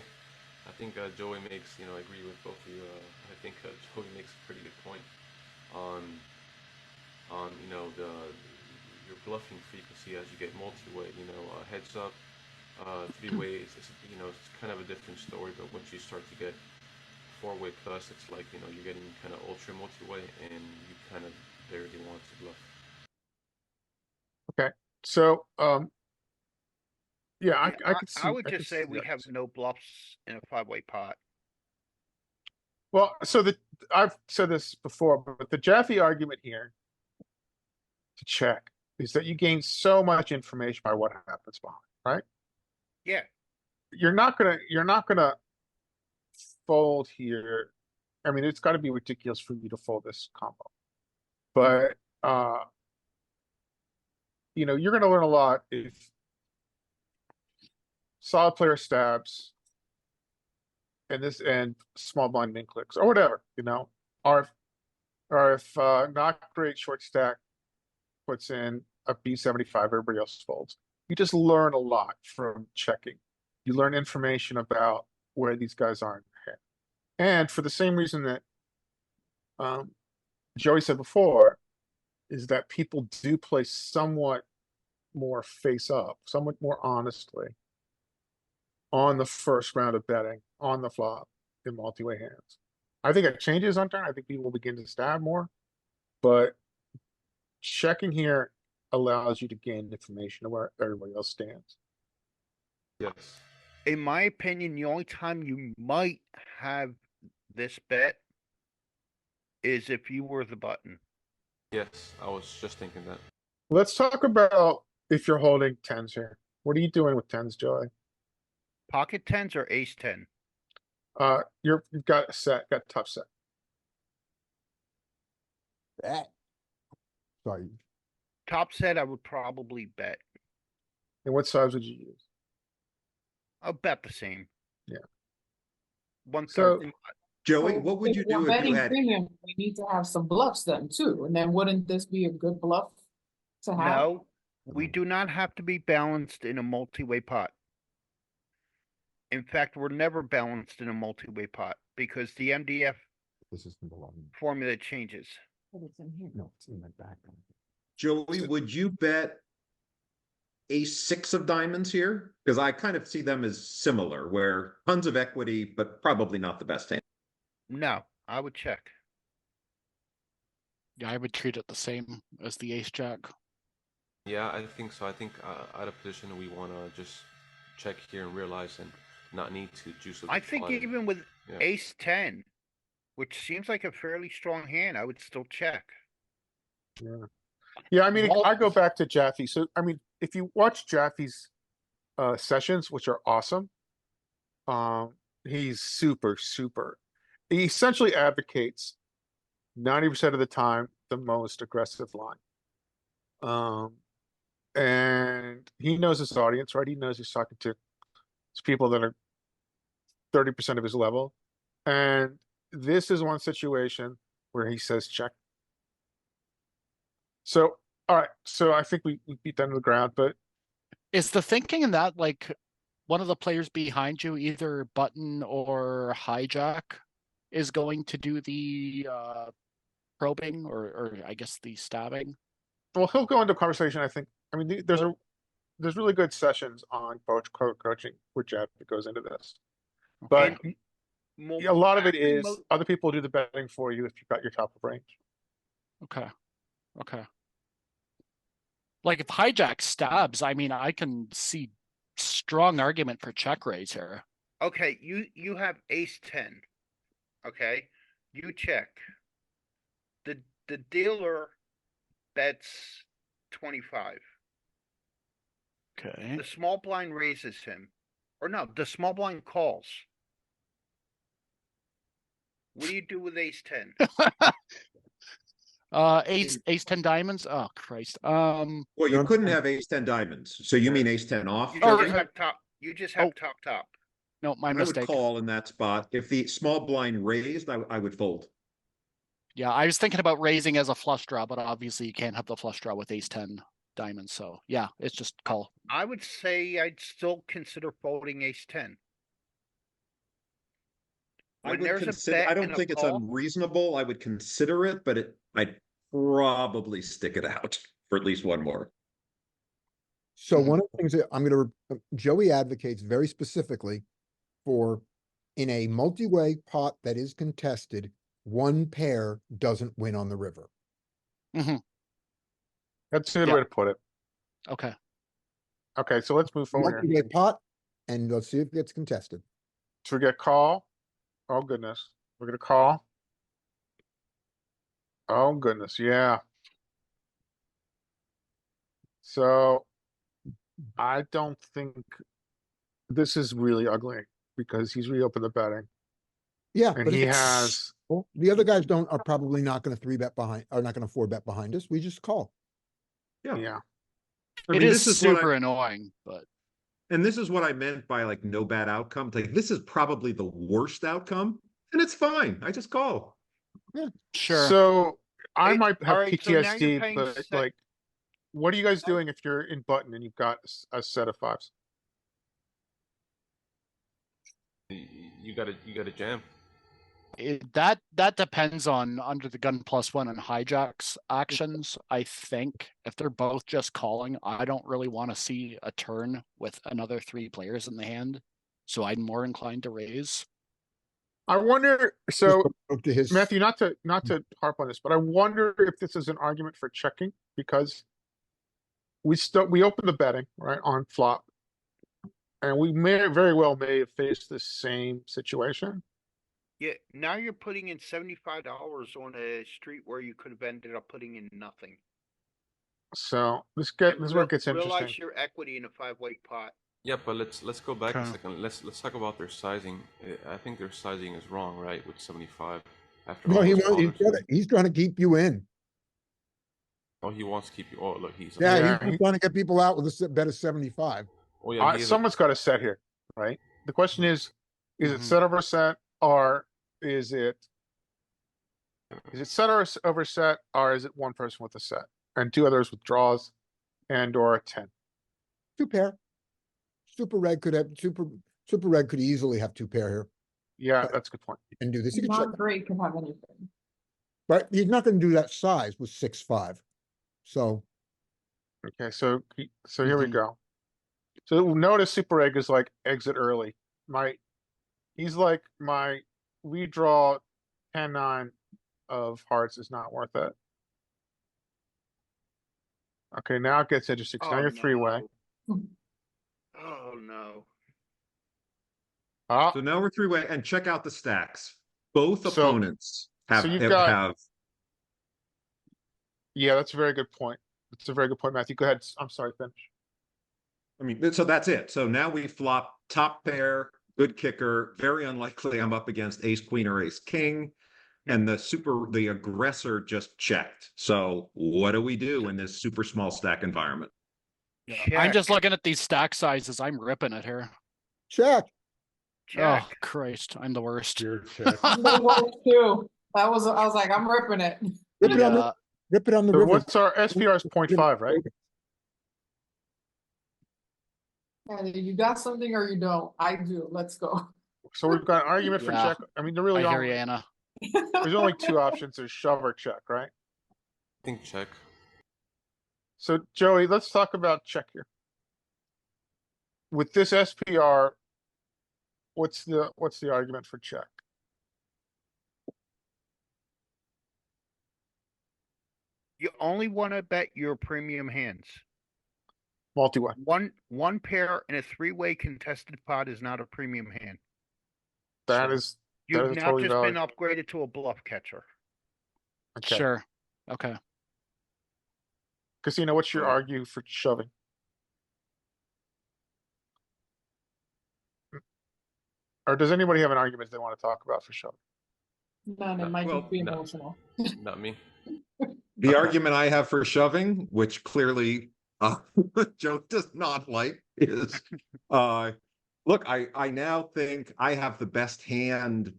I think Joey makes, I agree with both of you. I think Joey makes a pretty good point on your bluffing frequency as you get multi-way. Heads up, three-way is it's kind of a different story. But once you start to get four-way plus, it's like you're getting kind of ultra multi-way, and you kind of barely want to bluff. Okay, so, yeah, Yeah, I could see. I would could just say see we that. have no bluffs in a 5-way pot. Well, so I've said this before, but the Jaffe argument here to check is that you gain so much information by what happens behind, right? Yeah, You're not gonna fold here. I mean, it's gotta be ridiculous for you to fold this combo. But, you're gonna learn a lot if solid player stabs and small blind min clicks or whatever, or if not great short stack puts in a B75, everybody else folds. You just learn a lot from checking. You learn information about where these guys are in their head. And for the same reason that Joey said before, is that people do play somewhat more face up, somewhat more honestly on the first round of betting on the flop in multi-way hands. I think it changes on turn. I think people begin to stab more, but checking here allows you to gain information of where everybody else stands. Yes. in my opinion, the only time you might have this bet is if you were the button. Yes, I was just thinking that. Let's talk about if you're holding tens here. What are you doing with tens, Joey? Pocket tens or ace 10? You've got a set, got a tough set. Bet. Sorry. Top set, I would probably bet. And what size would you use? I'll bet the same. Yeah. 1/3. So- Joey, So what would you if we're do if you betting had? premium, we need to have some bluffs then too, and then wouldn't this be a good bluff to have? No, we do not have to be balanced in a multi-way pot. In fact, we're never balanced in a multi-way pot because the MDF This is number one. formula changes. But it's in here. No, it's in my back. Joey, would you bet ace-6 of diamonds here? Because I kind of see them as similar, where tons of equity, but probably not the best hand. No, I would check. Yeah, I would treat it the same as the ace jack. Yeah, I think so. I think out of position, we want to just check here and realize and not need to juice up. I the think bottom. even with Yeah. ace 10, which seems like a fairly strong hand, I would still check. Yeah. Yeah, I mean, Well- I go back to Jaffe. So, I mean, if you watch Jaffe's sessions, which are awesome, he's super. He essentially advocates 90% of the time the most aggressive line. And he knows his audience, right? He knows he's talking to people that are 30% of his level. And this is one situation where he says check. So, all right. So I think we beat that to the ground, but Is the thinking in that like one of the players behind you, either button or hijack, is going to do the probing or I guess the stabbing? well, he'll go into conversation. I think. I mean, there's really good sessions on coaching where Jeff goes into this, but a lot of it is other people do the betting for you if you've got your top of range. Okay. Like if hijack stabs, I mean, I can see strong argument for check raise here. Okay, you have ace 10. Okay, you check. The dealer bets 25. Okay. The small blind raises him. Or no, the small blind calls. What do you do with ace 10? Ace 10 diamonds. Oh Christ. Well, you couldn't have ace-10 diamonds, so you mean ace-10 off? You Oh, just right. have top. You just have top. No, my I would mistake. call in that spot. If the small blind raised, I would fold. Yeah, I was thinking about raising as a flush draw, but obviously you can't have the flush draw with ace-10 diamonds, so yeah, it's just call. I would say I'd still consider folding ace-10. I When would there's a consider, bet I don't and a think it's call- unreasonable. I would consider it, but I'd probably stick it out for at least one more. So Mhm. one of the things that I'm gonna, Joey advocates very specifically for in a multi-way pot that is contested, one pair doesn't win on the river. That's a good Yeah. way to put it. Okay. Okay, so let's move forward here. Multi-way pot, and let's see if it gets contested. So we get call. Oh goodness, we're gonna call. Oh goodness, yeah. So I don't think this is really ugly because he's reopened the betting Yeah, and but he it's, has, well, the other guys are probably not gonna 3-bet behind, are not gonna 4-bet behind us. We just call. yeah. I It mean, is this is what super annoying, but and this is what I meant by like no bad outcome. Like this is probably the worst outcome, and it's fine. I just call. sure. So I Hey, might have alright, so now you're PTSD, paying but set- like, what are you guys doing if you're in button and you've got a set of fives? You gotta jam. That depends on under the gun +1 and hijacks actions. I think if they're both just calling, I don't really want to see a turn with another 3 players in the hand. So I'm more inclined to raise. I wonder, Just so up to his, Matthew, not to harp on this, but I wonder if this is an argument for checking because we opened the betting, right, on flop. And we very well may have faced the same situation. Yeah, now you're putting in $75 on a street where you could have ended up putting in nothing. So this And is where it gets realize interesting. your equity in a 5-way pot. Yeah, but let's go back a Okay. second. Let's talk about their sizing. I think their sizing is wrong, right? With 75. After no, all he those wants, callers. he's trying to keep you in. Oh, he wants to keep you. Oh, look, he's. Yeah, Yeah, he's just trying to get people out with a bet of 75. Oh yeah, he is. Someone's got a set here, right? The question is it Mhm. set over set or is it set or over set or is it one person with a set and 2 others with draws and or a 10? 2 pair. Super red could easily have 2 pair here Yeah, that's a good point. and do this. He could check, Not great can have anything. but he's not gonna do that size with 6-5. So Okay, so here we Mhm. go. So notice Super Egg is like exit early. He's like my redraw 10-9 of hearts is not worth it. Okay, now it gets interesting. 'Cause now Oh, you're 3-way. no. Oh, no. Ah, So now we're 3-way, and check out the stacks. Both So- opponents have you've got- have. yeah, that's a very good point. That's a very good point, Matthew. Go ahead. I'm sorry, finish. I mean, so that's it. So now we flop top pair, good kicker. Very unlikely I'm up against ace queen or ace king. And the aggressor just checked. So what do we do in this super small stack environment? I'm just Check. looking at these stack sizes. I'm ripping it here. check. Oh Check. Christ, I'm the worst. Pure check. I'm the worst too. I was like, I'm ripping it. Rip it on the, Yeah, rip it on the So river. what's our SPR is 0.5, right? Either you got something or you don't. I do. Let's go. So we've got an argument for Yeah. check. I mean, there I really hear are. you, Anna. There's only 2 options. There's shove or check, right? I think check. So Joey, let's talk about check here. With this SPR, what's the argument for check? You only want to bet your premium hands. Multi-way. One pair in a 3-way contested pot is not a premium hand. That So is You've now totally just valid. been upgraded to a bluff catcher. Okay. Sure. Okay. Casino, what's your argue for shoving? Or does anybody have an argument they want to talk about for shoving? None, it might Well, just be no. emotional. Not me. The argument I have for shoving, which clearly Joe does not like, is look, I now think I have the best hand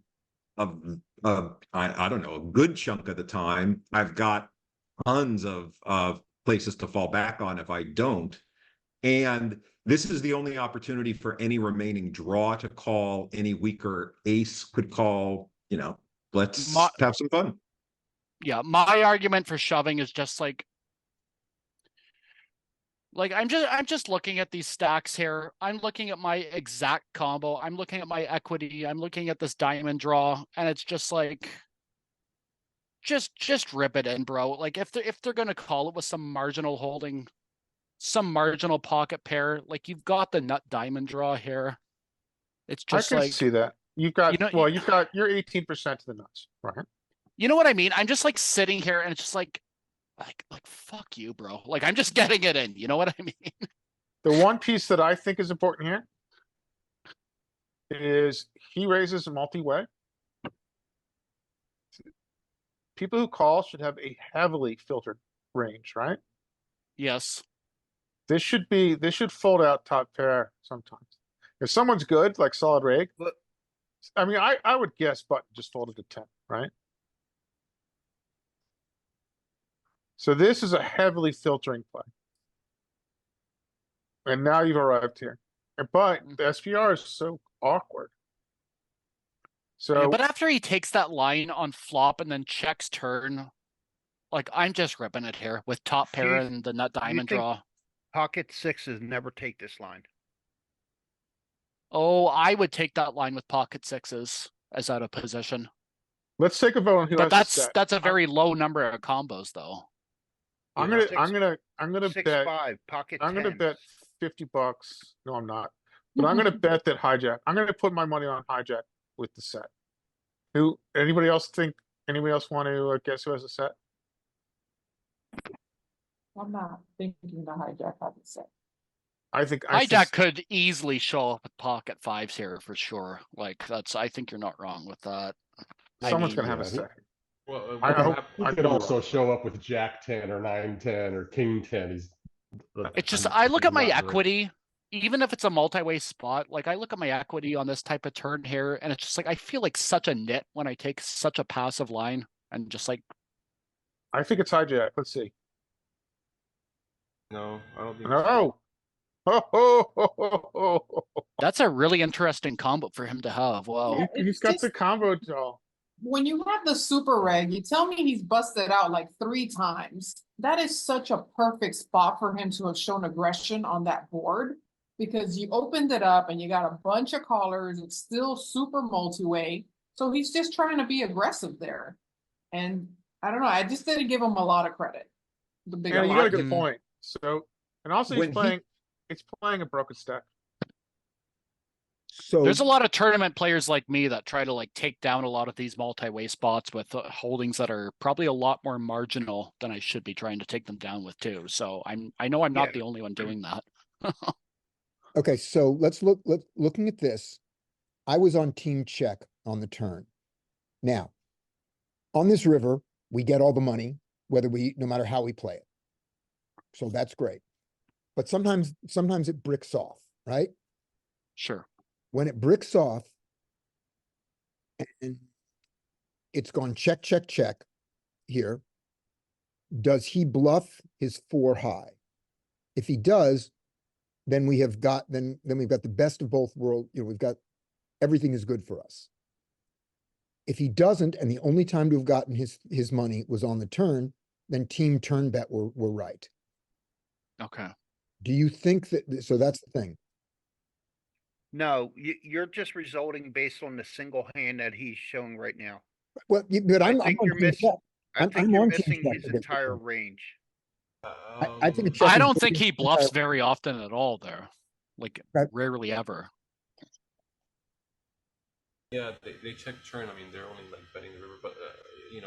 I don't know, a good chunk of the time, I've got tons of places to fall back on if I don't. And this is the only opportunity for any remaining draw to call. Any weaker ace could call, let's have some fun. Yeah, my argument for shoving is just like I'm just looking at these stacks here. I'm looking at my exact combo. I'm looking at my equity. I'm looking at this diamond draw, and it's just like, just rip it in, bro. Like if they're gonna call it with some marginal holding, some marginal pocket pair, like you've got the nut diamond draw here. It's I just can like, see that. You've got, you know, well, you're 18% to the nuts, right? you know what I mean? I'm just like sitting here, and it's just like fuck you, bro. Like I'm just getting it in. You know what I mean? The one piece that I think is important here is he raises a multi-way. People who call should have a heavily filtered range, right? Yes. This should fold out top pair sometimes. If someone's good, like solid reg, But I mean, I would guess button just folded to 10, right? So this is a heavily filtering play. And now you've arrived here. But the SPR is so awkward. Yeah, So but after he takes that line on flop and then checks turn, like I'm just ripping it here with top pair you- and the nut diamond think- draw. pocket sixes never take this line. Oh, I would take that line with pocket sixes as out of position. let's take a vote on who But has the set. that's a very low number of combos though. I'm Yeah. gonna Six bet, five pocket. I'm gonna 10s. bet $50. No, I'm not. But I'm gonna bet that hijack. I'm gonna put my money on hijack with the set. Anybody else want to guess who has a set? I'm not thinking the hijack has a set. I think Hijack could easily show up with pocket fives here for sure. Like I think you're not wrong with that. someone's mean, gonna have a yeah, set. Well, I what hope- hap- He I could could be also wrong. show up with Jack 10 or 9-10 or King 10. It's just I look at my not very- equity, even if it's a multi-way spot, like I look at my equity on this type of turn here, and it's just like I feel like such a nit when I take such a passive line and just like I think it's hijack. Let's see. No, I don't think. No. Ho, ho, ho, ho, ho. that's a really interesting combo for him to have. Wow. Yeah. He's It's got just- the combo draw. When you have the super reg, you tell me he's busted out like 3 times. That is such a perfect spot for him to have shown aggression on that board. Because you opened it up and you got a bunch of callers, it's still super multi-way. So he's just trying to be aggressive there. And I don't know, I just didn't give him a lot of credit. The big Yeah, you got a lot. good point. So, and also When it's playing a broken stack. So There's a lot of tournament players like me that try to like take down a lot of these multi-way spots with holdings that are probably a lot more marginal than I should be trying to take them down with too. So I know I'm not Yeah. the only one doing that. okay, so looking at this. I was on team check on the turn. Now, on this river, we get all the money, no matter how we play it. So that's great. But sometimes it bricks off, right? Sure. When it bricks off and it's gone check, check, check here, does he bluff his 4 high? If he does, then we've got the best of both worlds. We've got everything is good for us. If he doesn't, and the only time to have gotten his money was on the turn, then team turn bet were right. Okay. Do you think that, so that's the thing. No, you're just resulting based on the single hand that he's showing right now. Well, but I'm think on you're team missing- check. I think I'm you're on team missing check his against the entire turn. range. I think a check I is don't good think he against the bluffs entire- very often at all there. Like Okay. rarely ever. Yeah, they check turn. I mean, they're only like betting the river, but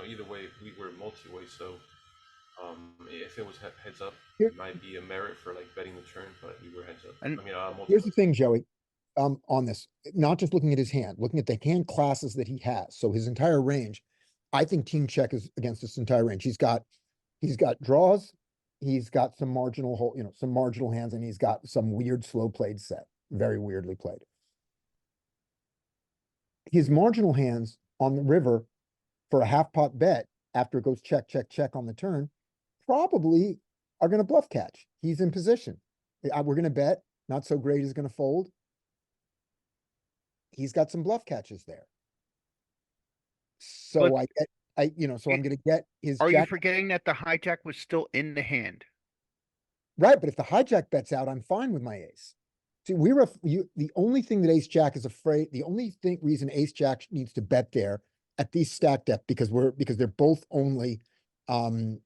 either way, we were multi-way, so if it was heads up, Here- it might be a merit for like betting the turn, but we were heads up. And- I mean, multi-way. Here's the thing, Joey, on this, not just looking at his hand, looking at the hand classes that he has. So his entire range, I think team check is against this entire range. He's got draws, he's got some marginal some marginal hands, and he's got some weird slow played set, very weirdly played. His marginal hands on the river for a half pot bet after it goes check, check, check on the turn, probably are gonna bluff catch. He's in position. We're gonna bet, not so great is gonna fold. He's got some bluff catches there. So But- I get, so I'm gonna get his Are you jack, forgetting that the hijack was still in the hand? right, but if the hijack bets out, I'm fine with my ace. See, the only thing that ace jack is afraid, the only reason ace jack needs to bet there at these stack depth, because they're both only, one,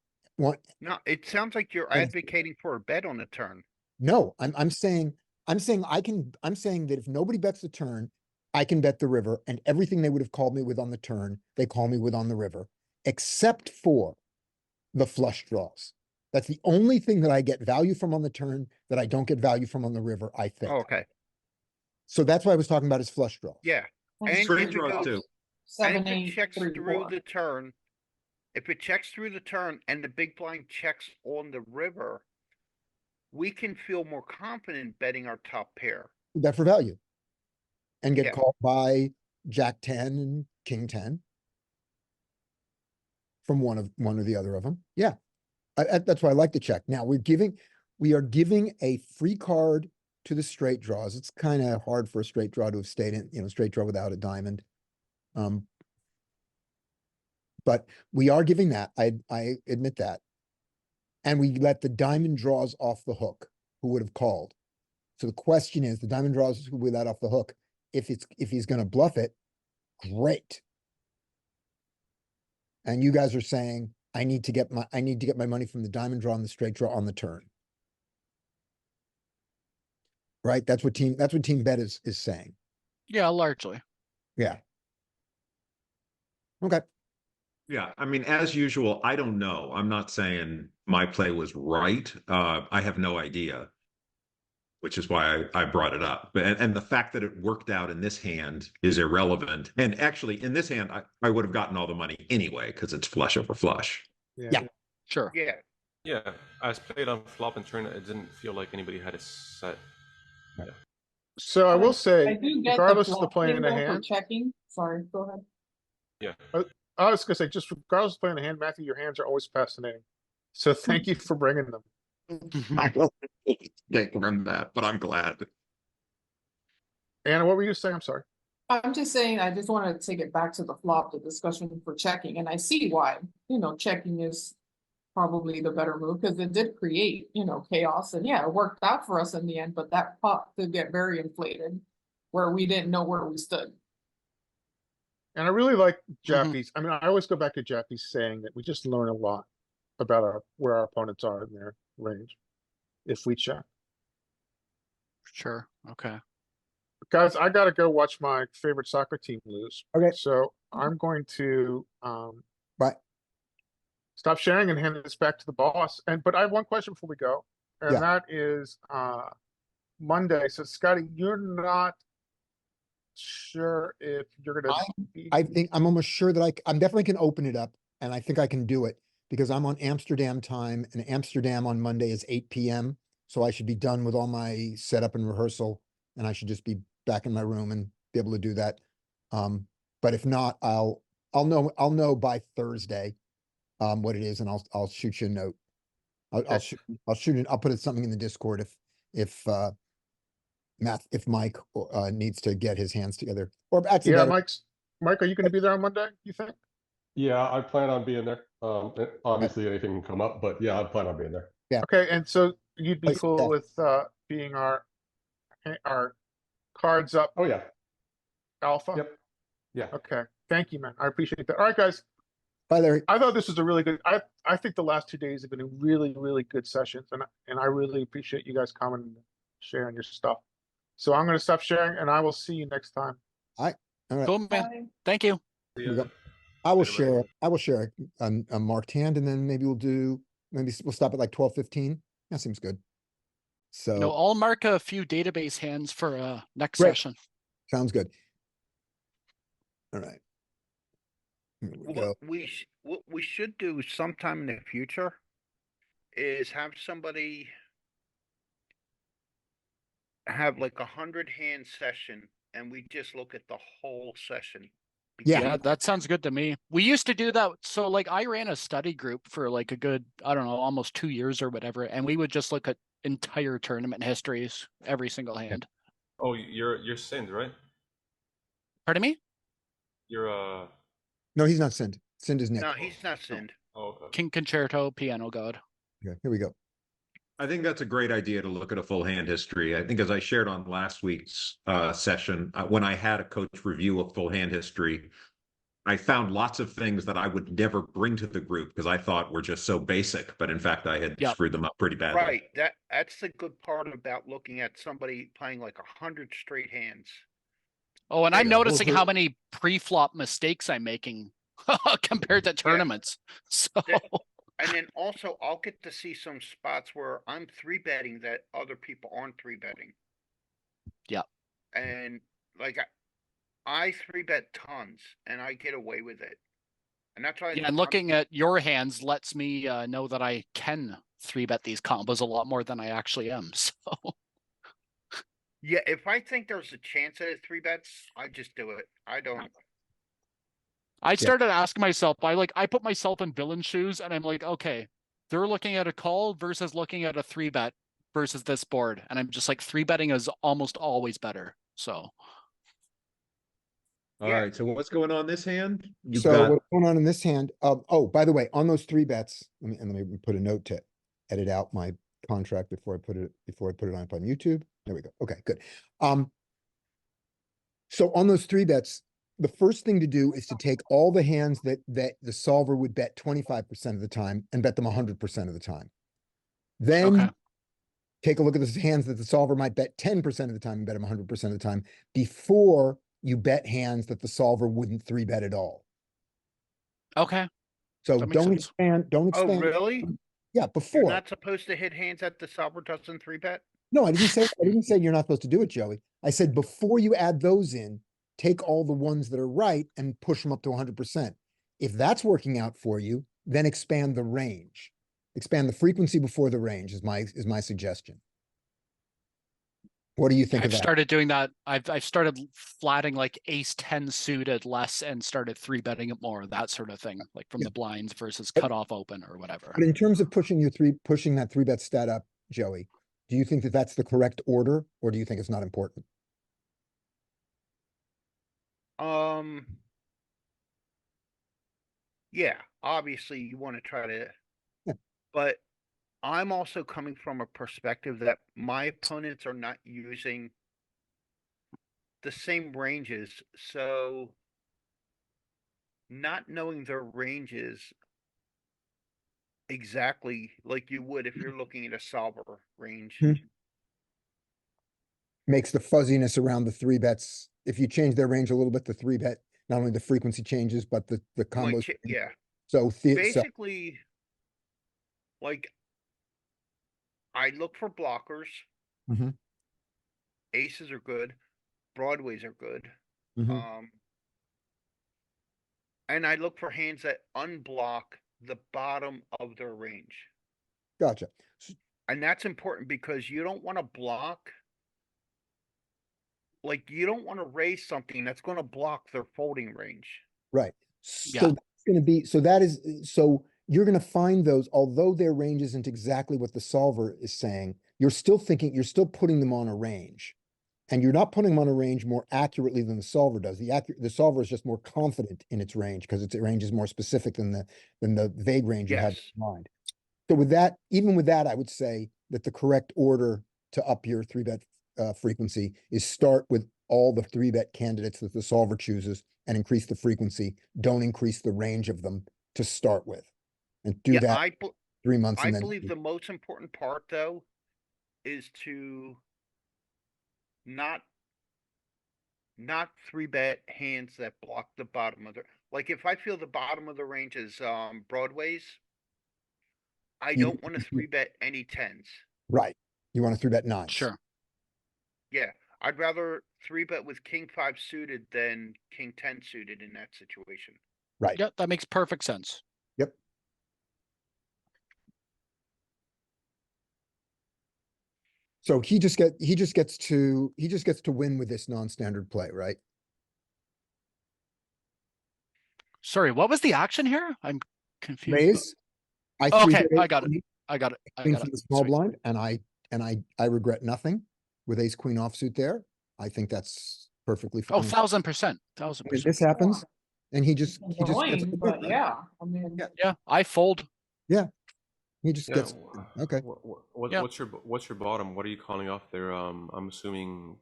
No, it sounds like you're Yes. advocating for a bet on the turn. no, I'm saying that if nobody bets the turn, I can bet the river, and everything they would have called me with on the turn, they call me with on the river, except for the flush draws. That's the only thing that I get value from on the turn that I don't get value from on the river, I think. Oh, okay, So that's why I was talking about his flush draws. yeah. And Straight if it draws goes- too. And 7, if it 8, checks 3, through 4. the turn, if it checks through the turn and the big blind checks on the river, we can feel more confident betting our top pair. Bet for value. And get Yeah. called by Jack 10 and King 10. From one or the other of them. Yeah. That's why I like the check. Now we are giving a free card to the straight draws. It's kind of hard for a straight draw to have stayed in, straight draw without a diamond. But we are giving that. I admit that. And we let the diamond draws off the hook, who would have called. So the question is, the diamond draws who we let off the hook. If he's gonna bluff it, great. And you guys are saying, I need to get my money from the diamond draw and the straight draw on the turn. Right? That's what team bet is saying. Yeah, largely. Yeah. Okay. Yeah, I mean, as usual, I don't know. I'm not saying my play was right. I have no idea, which is why I brought it up. And the fact that it worked out in this hand is irrelevant. And actually, in this hand, I would have gotten all the money anyway because it's flush over flush. Yeah. Sure. Yeah, Yeah, as played on flop and turn, it didn't feel like anybody had a set. So I will I say, do get regardless of the flop play in the table for hand, checking. Sorry, go ahead. I was gonna say, just regardless of playing the hand, Matthew, your hands are always fascinating. So thank you for bringing them. I don't take from that, but I'm glad. Anna, what were you saying? I'm sorry. I'm just saying, I just wanted to take it back to the flop, the discussion for checking, and I see why, checking is probably the better move, because it did create, chaos, and yeah, it worked out for us in the end, but that pot did get very inflated, where we didn't know where we stood. And I really like Jaffe's. I mean, I always go back to Jaffe's saying that we just learn a lot about where our opponents are in their range if we check. Sure. Okay. Guys, I gotta go watch my favorite soccer team lose. Okay. So I'm going to Right. stop sharing and hand this back to the boss. But I have one question before we go, and Yeah. that is Monday. So Scotty, you're not sure if you're gonna be I think I'm almost sure that I'm definitely can open it up, and I think I can do it because I'm on Amsterdam time, and Amsterdam on Monday is 8 p.m. So I should be done with all my setup and rehearsal, and I should just be back in my room and be able to do that. But if not, I'll know by Thursday what it is, and I'll shoot you a note. I'll put something in the Discord if Mike needs to get his hands together. Or actually, Yeah, better, Mike, are you gonna be there on Monday, you think? Yeah, I plan on being there. Obviously anything can come up, but yeah, I plan on being there. Okay, and so you'd be Place cool Jeff. with being our cards up Oh, yeah. alpha? Yep. Yeah. Okay, thank you, man. I appreciate that. All right, guys. Bye, Larry. I thought this was a really good. I think the last 2 days have been really, really good sessions, and I really appreciate you guys coming and sharing your stuff. So I'm gonna stop sharing, and I will see you next time. All right. Cool, man. Bye. Thank you. we go. I will share a marked hand, and then maybe we'll stop at like 12:15. That seems good. So I'll mark a few database hands for next Great. session. sounds good. All right. Here we go. what we should do sometime in the future is have somebody have like 100 hand session, and we just look at the whole session Yeah. Yeah, that sounds good to me. We used to do that. So like I ran a study group for like a good, I don't know, almost 2 years or whatever. And we would just look at entire tournament histories, every single hand. Oh, you're Sind, right? Pardon me? You're No, he's not Sind. Sind is Nick. No, he's not Sind. oh, okay. King Concerto, Piano God. Okay, here we go. I think that's a great idea to look at a full hand history. I think as I shared on last week's session, when I had a coach review a full hand history, I found lots of things that I would never bring to the group because I thought were just so basic, but in fact I had Yep. screwed them up pretty badly. Right, that's the good part about looking at somebody playing like 100 straight hands. Oh, and I'm Yeah, noticing those are- how many pre-flop mistakes I'm making compared to tournaments. So And then also I'll get to see some spots where I'm 3-betting that other people aren't 3-betting. Yeah. And like I 3-bet tons and I get away with it. And that's why yeah, and looking at your hands lets me know that I can 3-bet these combos a lot more than I actually am. So yeah, if I think there's a chance at it 3-bets, I just do it. I don't. I started asking myself, I put myself in villain shoes and I'm like, okay, they're looking at a call versus looking at a 3-bet versus this board. And I'm just like 3-betting is almost always better. So All Yeah. right, so what's going on this hand? You've So got what's going on in this hand? Oh, by the way, on those 3-bets, let me put a note to edit out my contract before I put it up on YouTube. There we go. Okay, good. So on those 3-bets, the first thing to do is to take all the hands that the solver would bet 25% of the time and bet them 100% of the time. Then okay. take a look at the hands that the solver might bet 10% of the time and bet them 100% of the time before you bet hands that the solver wouldn't 3-bet at all. Okay. So That makes don't sense. expand, don't Oh, expand. really? Yeah, You're before. not supposed to hit hands that the solver doesn't 3-bet? No, I didn't say you're not supposed to do it, Joey. I said before you add those in, take all the ones that are right and push them up to 100%. If that's working out for you, then expand the range. Expand the frequency before the range is my suggestion. What do you think of I've that? started doing that. I've started flatting like ace 10 suited less and started 3-betting it more, that sort of thing, like from Yeah. the blinds versus But- cutoff open or whatever. But in terms of pushing that 3-bet stat up, Joey, do you think that that's the correct order, or do you think it's not important? Yeah, obviously you want to try to, Yeah. but I'm also coming from a perspective that my opponents are not using the same ranges, so not knowing their ranges exactly like you would if you're looking at a solver range. Hmm. Makes the fuzziness around the 3-bets. If you change their range a little bit, the 3-bet, not only the frequency changes, but the Might combos. yeah, So, basically, like, I look for blockers. Mhm. Aces are good. Broadways are good. Mhm. And I look for hands that unblock the bottom of their range. Gotcha. And that's important because you don't want to block. Like, you don't want to raise something that's going to block their folding range. Right. Yeah. So that's going to be, so you're going to find those, although their range isn't exactly what the solver is saying, you're still putting them on a range. And you're not putting them on a range more accurately than the solver does. The solver is just more confident in its range because its range is more specific than the vague range you have Yes. in mind. So with that, even with that, I would say that the correct order to up your 3-bet frequency is start with all the 3-bet candidates that the solver chooses and increase the frequency. Don't increase the range of them to start with. And do Yeah, that 3 months I and then. believe the most important part, though, is to not 3-bet hands that block the bottom of the, like, if I feel the bottom of the range is broadways, I You- don't want to 3-bet any tens. Right. You want to 3-bet nines. Sure. Yeah, I'd rather 3-bet with king 5 suited than king 10 suited in that situation. Right. Yeah, that makes perfect sense. Yep. So he just gets to win with this non-standard play, right? Sorry, what was the action here? I'm confused. Raise. I Okay, three-bet I ace got it. queen- I got it. I queen got from it. the small Sweet. blind, and I regret nothing with ace queen offsuit there. I think that's perfectly Oh, fine. 1000%. And 1000%. this happens, and he just gets Annoying, the but big yeah, I mean. Yeah. Yeah, I fold. He just Yeah. gets okay. Yeah. What's your bottom? What are you calling off there? I'm assuming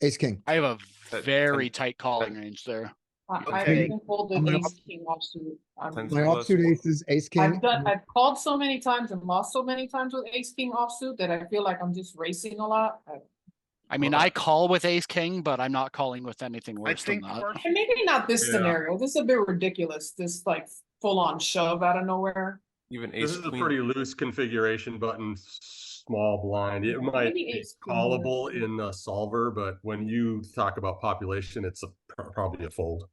Ace king. I have a Ten- very ten- tight calling range there. I've Okay. even folded I'm gonna ace king offsuit. Ten- My plus offsuit one. aces, ace king. I've called so many times and lost so many times with ace king offsuit that I feel like I'm just racing a lot. I mean, Well, I call with ace king, but I'm not calling with anything I worse than think that. first, And maybe not this Yeah. scenario. This is a bit ridiculous. This like full on shove out of nowhere. even This ace is a queen. pretty loose configuration button, small blind. It might Maybe be ace queen callable works. in a solver, but when you talk about population, it's probably a fold.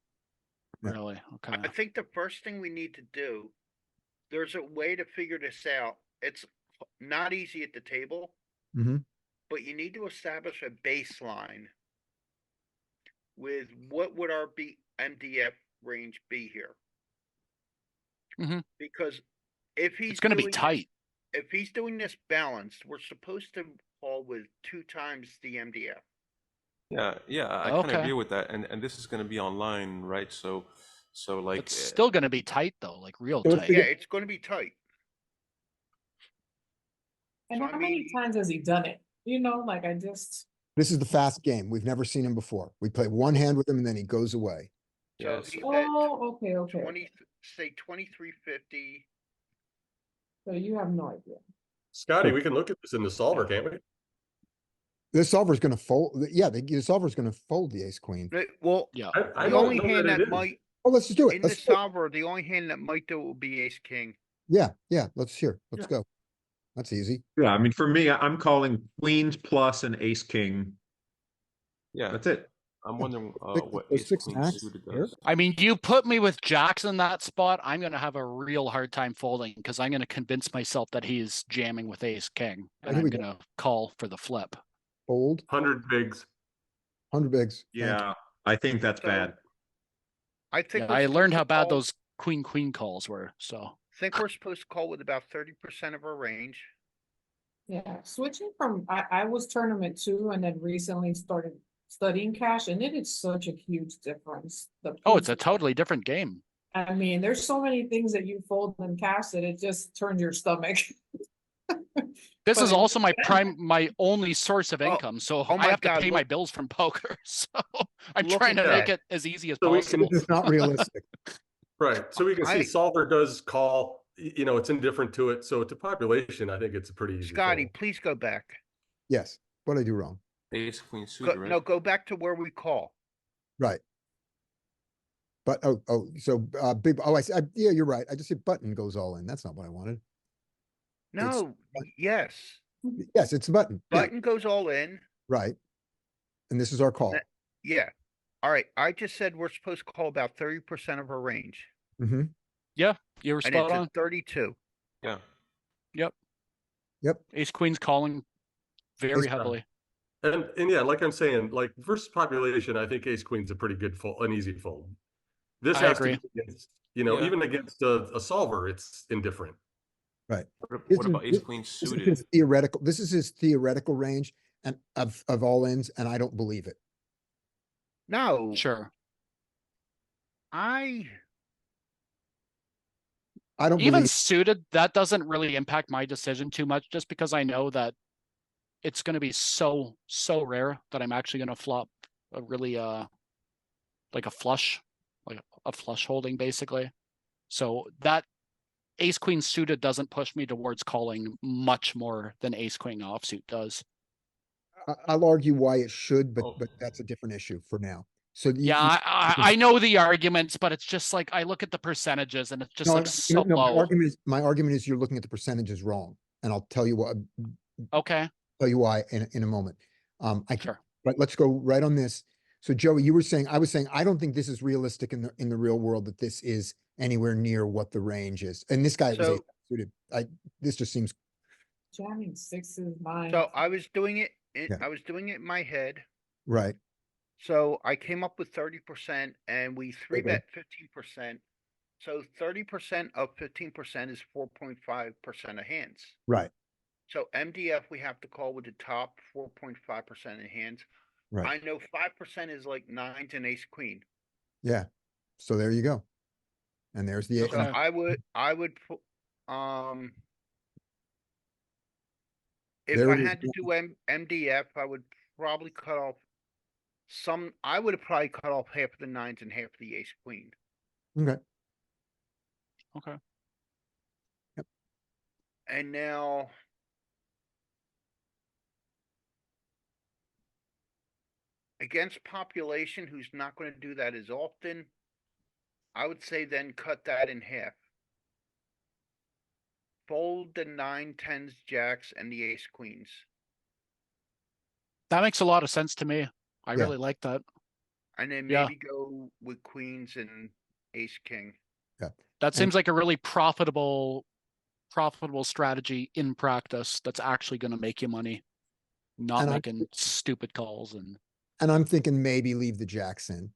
Yeah. Really? Okay. I think the first thing we need to do, there's a way to figure this out. It's not easy at the table, Mm-hmm. but you need to establish a baseline with what would our MDF range be here? Mhm. Because if he's It's going to be doing this- tight. if he's doing this balanced, we're supposed to call with 2 times the MDF. Yeah, I kind of Okay. agree with that, and this is going to be online, right? So like It's still going to be tight though, like real So tight. Yeah, it's going to be tight. And So, how I many mean- times has he done it? You know, like I just. This is the fast game. We've never seen him before. We play one hand with him and then he goes away. So Yes. he's at Oh, okay. 20, say 2350. So you have no idea. Scotty, we can look at this in the solver, can't we? The solver's gonna fold. Yeah, the solver's gonna fold the ace queen. Well, Yeah. I the don't only know hand that that it is. might, Oh, let's just do it. in the Let's do it. solver, the only hand that might do it will be ace king. Yeah, let's hear. Let's go. That's easy. Yeah, I mean, for me, I'm calling queens plus an ace king. yeah, That's it. I'm wondering what Those ace 6 queen max suited here. does. I mean, you put me with jacks in that spot, I'm going to have a real hard time folding because I'm going to convince myself that he's jamming with ace king, and here I'm we go. going to call for the flip. Fold, 100 bigs. 100 bigs. Thank you. Yeah, I think that's So, bad. I think Yeah, we're I learned supposed how to bad call- those queen calls were. So think we're supposed to call with about 30% of our range. Yeah, switching from, I was tournament 2 and then recently started studying cash and it is such a huge difference. oh, it's a totally different game. I mean, there's so many things that you fold in cash that it just turns your stomach. This But is in- also my only source of Oh, income, so oh I my have to God, pay my look- bills from poker. So I'm Look trying at to make that. it as easy as So we can possible. This is not realistic. Right. So we can see I- solver does call, you know, it's indifferent to it. So to population, I think it's a pretty easy Scotty, fold. please go back. Yes. What did I do wrong? Ace queen Go, suited, right? no, go back to where we call. Right. But so big. Oh, yeah, you're right. I just said button goes all in. That's not what I wanted. No, yes. Yes, it's a button. Yeah, Button goes all in. right. And this is our call. Yeah. All right. I just said we're supposed to call about 30% of our range. Mm-hmm. You were And spot it's on. at 32. Yeah. Ace queen's calling very Ace queen. heavily. And yeah, like I'm saying, like versus population, I think ace queen's a pretty good fold, an easy fold. This I has agree. to be against, you know, Yeah. even against a solver, it's indifferent. Right. What about ace queen This is suited? his theoretical. This is his theoretical range and of all ins, and I don't believe it. No, Sure. I I don't Even believe. suited, that doesn't really impact my decision too much, just because I know that it's going to be so rare that I'm actually going to flop a really like a flush holding basically. So that ace queen suited doesn't push me towards calling much more than ace queen offsuit does. I'll argue why it should, but Oh. that's a different issue for now. So Yeah, I know the arguments, but it's just like I look at the percentages and it's just no, like so no, low. my argument is you're looking at the percentages wrong, and I'll tell you what. Okay, Tell you why in a moment. sure. But let's go right on this. So Joey, you were saying, I was saying, I don't think this is realistic in the real world that this is anywhere near what the range is. And this guy was So- ace suited. This just seems Jamming 6s, 9s. so I was doing it. Yeah. I was doing it in my head. right. So I came up with 30% and we three Okay. bet 15%. So 30% of 15% is 4.5% of hands. Right, So MDF, we have to call with the top 4.5% of hands. right. I know 5% is like nines and ace queen. Yeah. So there you go. And there's the, So Okay. I would put, if There I it is. had to do MDF, I would probably cut off I would have probably cut off half of the nines and half of the ace queen. Okay. Okay. And now. Against population who's not going to do that as often, I would say then cut that in half. Fold the 9, 10s, jacks, and the ace queens. That makes a lot of sense to me. I Yeah. really like that. And then Yeah. maybe go with queens and ace king. That And- seems like a really profitable strategy in practice that's actually going to make you money, not And I- making stupid calls. And I'm thinking maybe leave the jacks in,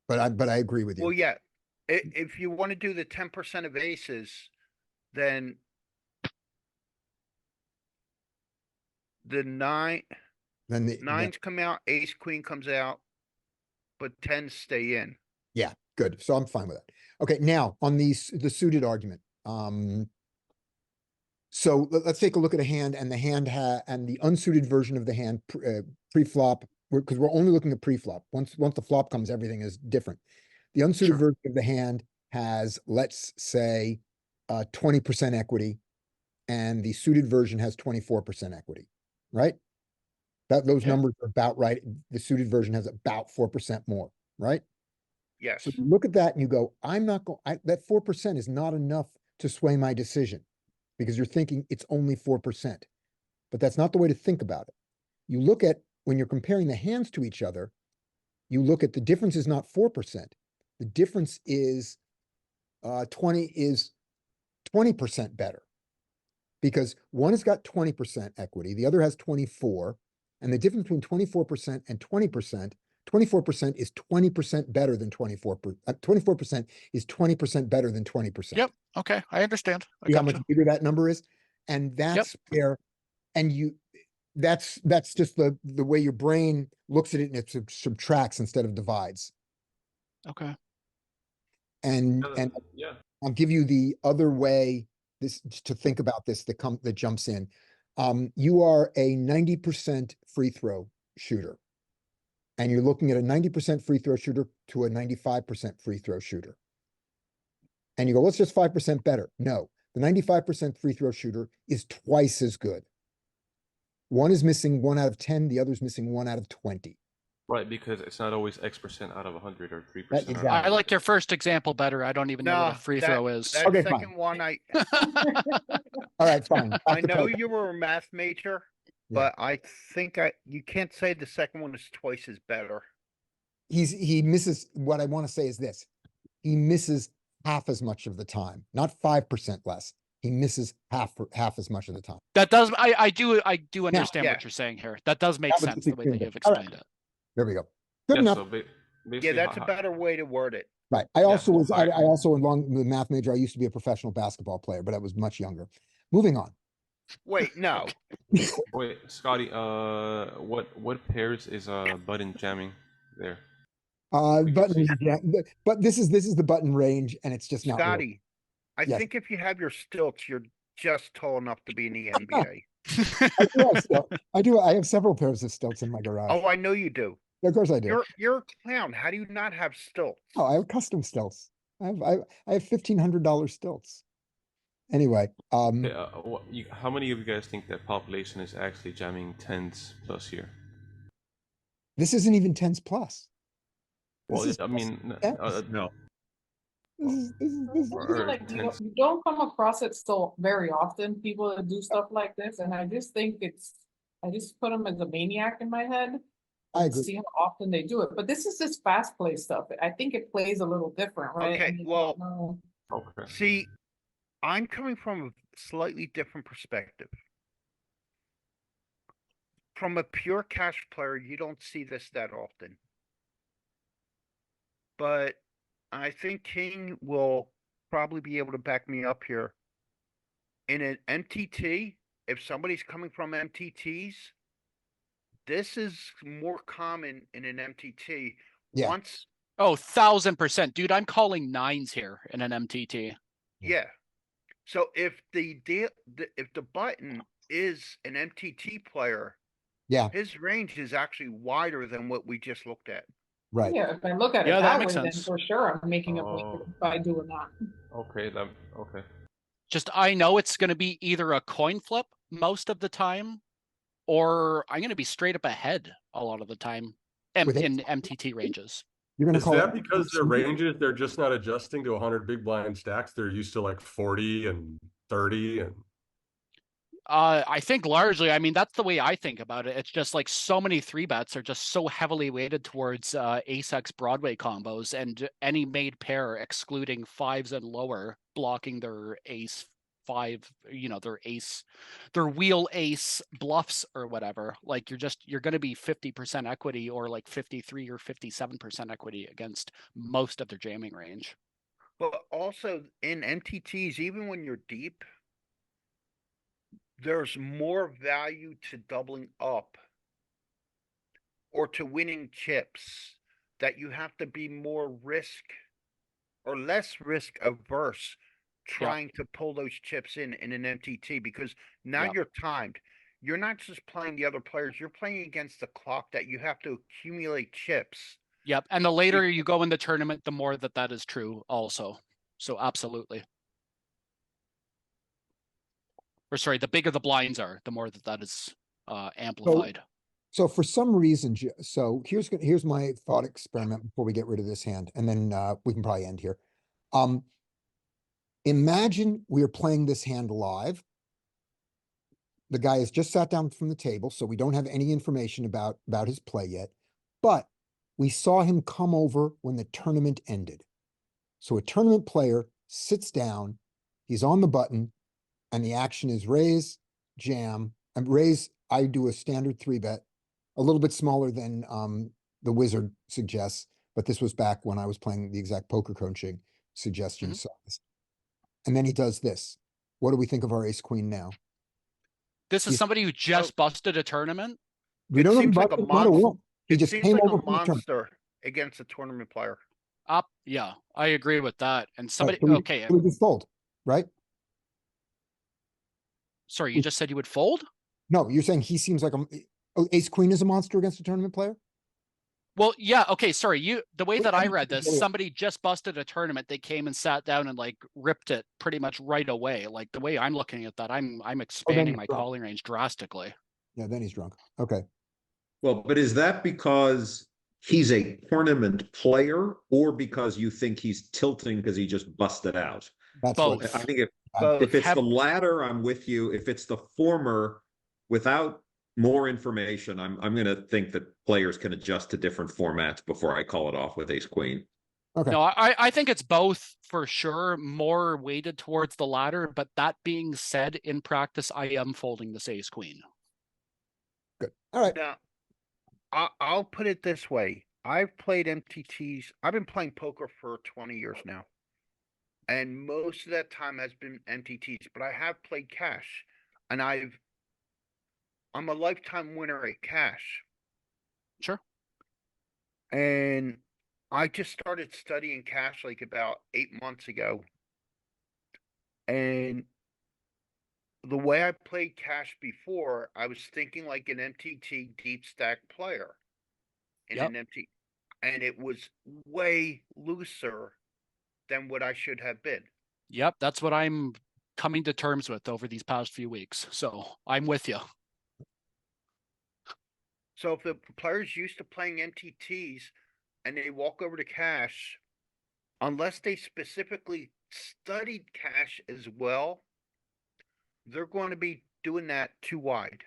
but I agree with you. Well, yeah. If you want to do the 10% of aces, then the Then nines come out, ace queen comes out, but 10s stay in. yeah, good. So I'm fine with that. Okay, now on the suited argument. So let's take a look at a hand, and the hand and the unsuited version of the hand pre-flop, because we're only looking at pre-flop. Once the flop comes, everything is different. The unsuited Sure. version of the hand has, let's say, 20% equity, and the suited version has 24% equity, right? Those Yeah. numbers are about right. The suited version has about 4% more, right? Yes. So you look at that and you go, I'm not going, that 4% is not enough to sway my decision, because you're thinking it's only 4%. But that's not the way to think about it. You look at, when you're comparing the hands to each other, you look at the difference is not 4%. The difference is 20% better. Because one has got 20% equity, the other has 24, and the difference between 24% and 20%, 24% is 20% better than 24% is 20% better than 20%. Yep. Okay. I understand. I See how gotcha. much bigger that number is? And that's where, and that's just the way your brain looks at it, and it subtracts instead of divides. Okay. And Yeah. I'll give you the other way to think about this that jumps in. You are a 90% free throw shooter, and you're looking at a 90% free throw shooter to a 95% free throw shooter. And you go, what's just 5% better? No, the 95% free throw shooter is twice as good. One is missing 1 out of 10, the other's missing 1 out of 20. Right, because it's not always X% out of 100 or 3%. Exactly. I like your first example better. I don't even know what a free throw is. That Okay, second fine. one, All right, fine. I know you were a math major, Yeah. but I think you can't say the second one is twice as better. He misses, what I want to say is this. He misses half as much of the time, not 5% less. He misses half as much of the time. That does. I do understand yeah. what you're saying here. That does make That was sense the the way that extreme. you've All right. explained it. There we go. Good Yeah, enough. so Yeah, basically, that's a better way to word it. Right. I also was, alright. I also, along with math major, I used to be a professional basketball player, but I was much younger. Moving on. Wait, no. Wait, Scotty, what pairs is button jamming there? We can Button, see. yeah, but this is the button range, and it's just not working. Scotty, I Yes. think if you have your stilts, you're just tall enough to be in the NBA. I have several pairs of stilts in my garage. Oh, I know you do. Of course I do. You're a clown. How do you not have stilts? Oh, I have custom stilts. I have $1,500 stilts. Anyway, Okay, how many of you guys think that population is actually jamming 10s plus here? this isn't even 10s plus. This Well, is I mean, No. this is or- I feel or like you 10s. don't come across it still very often, people that do stuff like this, and I just think I just put them as a maniac in my head. I and agree. See how often they do it, but this is just fast play stuff. I think it plays a little different, right? Okay, And you well, don't know. Okay. See, I'm coming from a slightly different perspective. From a pure cash player, you don't see this that often. but I think king will probably be able to back me up here. In an MTT, if somebody's coming from MTTs, this is more common in an MTT. Yeah. Once, Oh, 1000%. Dude, I'm calling nines here in an MTT. yeah. So if if the button is an MTT player, Yeah, his range is actually wider than what we just looked at. right. Yeah, if I look at Yeah, it that that makes way, then sense. for sure I'm making a point Oh. by doing that. Okay, then okay. Just I know it's going to be either a coin flip most of the time, or I'm going to be straight up ahead a lot of the time With in MTT ranges. You're gonna Is call that it because their ranges, they're just not adjusting to 100 big blind stacks? They're used to like 40 and 30 and I think largely, I mean, that's the way I think about it. It's just like so many three bets are just so heavily weighted towards ace-x Broadway combos, and any made pair excluding fives and lower blocking their ace five, their wheel ace bluffs or whatever. Like you're going to be 50% equity or like 53 or 57% equity against most of their jamming range. But also in MTTs, even when you're deep, there's more value to doubling up or to winning chips, that you have to be more risk or less risk averse trying to pull those chips in an MTT, because now Yep. you're timed. You're not just playing the other players, you're playing against the clock that you have to accumulate chips. Yep. And the later you go in the tournament, the more that is true also. So absolutely. Or sorry, the bigger the blinds are, the more that is amplified. So for some reason, so here's my thought experiment before we get rid of this hand, and then we can probably end here. Imagine we are playing this hand live. The guy has just sat down from the table, so we don't have any information about his play yet, but we saw him come over when the tournament ended. So a tournament player sits down, he's on the button, and the action is raise, jam, and raise. I do a standard 3-bet, a little bit smaller than the wizard suggests, but this was back when I was playing the exact poker coaching suggestion size. And then he does this. What do we think of our ace queen now? This is somebody who just busted a tournament. We It don't know seems like about a it, not a monster. won't. He It just seems came like over a from the tournament. monster against a tournament player. Up, yeah, I agree with that. And somebody, So okay, we just fold, right? sorry, you just said you would fold? No, you're saying he seems like ace queen is a monster against a tournament player? Well, yeah, okay, sorry. The way Wait, that I I didn't read think this, you- somebody just busted a tournament. They came and sat down and like ripped it pretty much right away. Like the way I'm looking at that, I'm expanding he's my drunk. calling range drastically. Yeah, then he's drunk. Okay. Well, but is that because he's a tournament player or because you think he's tilting because he just busted out? That's Both. what I think Both. if it's Have- the latter, I'm with you. If it's the former, without more information, I'm going to think that players can adjust to different formats before I call it off with ace queen. Okay. No, I think it's both for sure, more weighted towards the latter. But that being said, in practice, I am folding this ace queen. Good. All right. Now, I'll put it this way. I've played MTTs. I've been playing poker for 20 years now. And most of that time has been MTTs, but I have played cash. And I'm a lifetime winner at cash. Sure. And I just started studying cash like about 8 months ago. And the way I played cash before, I was thinking like an MTT deep stack player in Yep. an MT, and it was way looser than what I should have been. Yep, that's what I'm coming to terms with over these past few weeks. So I'm with you. So if the player's used to playing MTTs and they walk over to cash, unless they specifically studied cash as well, they're going to be doing that too wide.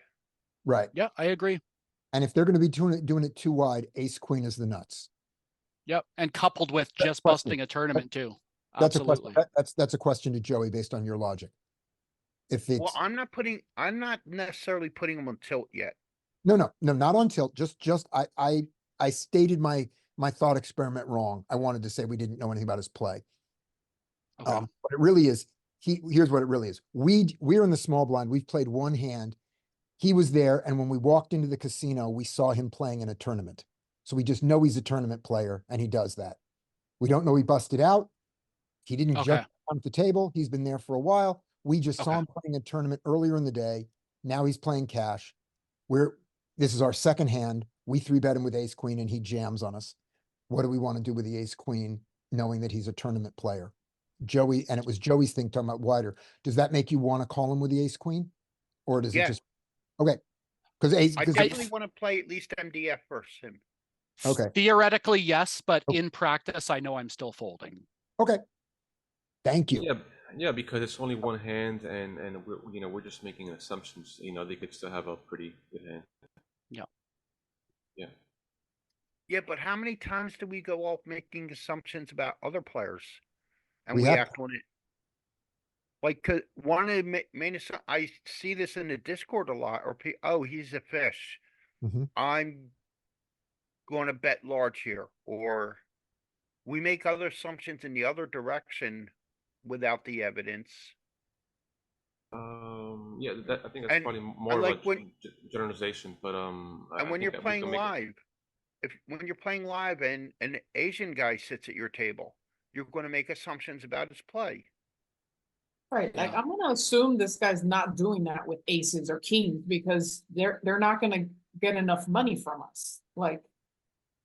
Right. Yeah, I agree. And if they're going to be doing it too wide, ace queen is the nuts. Yep, and coupled with just question. busting a tournament too. That's Absolutely. a question. That's a question to Joey based on your logic. If it's Well, I'm not necessarily putting them on tilt yet. no, not on tilt. Just I stated my my thought experiment wrong. I wanted to say we didn't know anything about his play. Okay. But it really is, here's what it really is. We're in the small blind. We've played one hand. He was there, and when we walked into the casino, we saw him playing in a tournament. So we just know he's a tournament player, and he does that. We don't know he busted out. He didn't Okay. just come to the table. He's been there for a while. We just saw Okay. him playing a tournament earlier in the day. Now he's playing cash. This is our second hand. We 3-bet him with ace queen, and he jams on us. What do we want to do with the ace queen, knowing that he's a tournament player? Joey, and it was Joey's thing talking about wider. Does that make you want to call him with the ace queen? Or does it Yeah. just, okay? Because ace, I because definitely want to play at least MDF versus him. okay, Theoretically, yes, but Okay. in practice, I know I'm still folding. okay. Thank you. Yeah, because it's only one hand, and we're just making assumptions. They could still have a pretty good hand. Yeah. Yeah. Yeah, but how many times do we go off making assumptions about other players? And We we have- act on it. Like, 'cause one of the main, I see this in the Discord a lot, or oh, he's a fish. Mhm. I'm going to bet large here, or we make other assumptions in the other direction without the evidence. Yeah, I think that's And probably I more like of a when- generalization, but I And when think you're that we playing can make it. live, when you're playing live and an Asian guy sits at your table, you're going to make assumptions about his play. Right, like Yeah. I'm gonna assume this guy's not doing that with aces or kings because they're not gonna get enough money from us. Like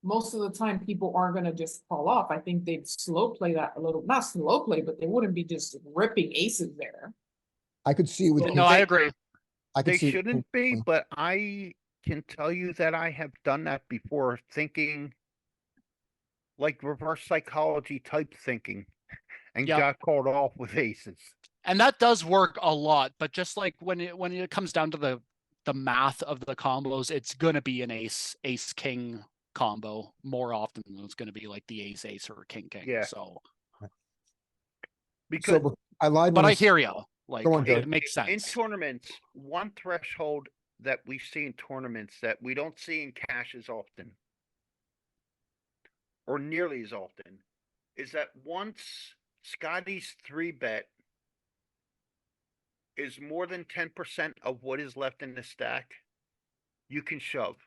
most of the time, people aren't gonna just fall off. I think they'd slow play that a little, not slow play, but they wouldn't be just ripping aces there. I could see it with. Well, No, I they- agree. I could They see it with shouldn't be, queen. but I can tell you that I have done that before, thinking like reverse psychology type thinking, and Yep. got called off with aces. And that does work a lot, but just like when it comes down to the math of the combos, it's gonna be an ace king combo more often than it's gonna be like the ace or king. Yeah. So, Because So I lied. but when I hear you. Like Go on, Joey. it makes in sense. tournaments, one threshold that we see in tournaments that we don't see in cash as often, or nearly as often, is that once Scotty's 3-bet is more than 10% of what is left in the stack, you can shove.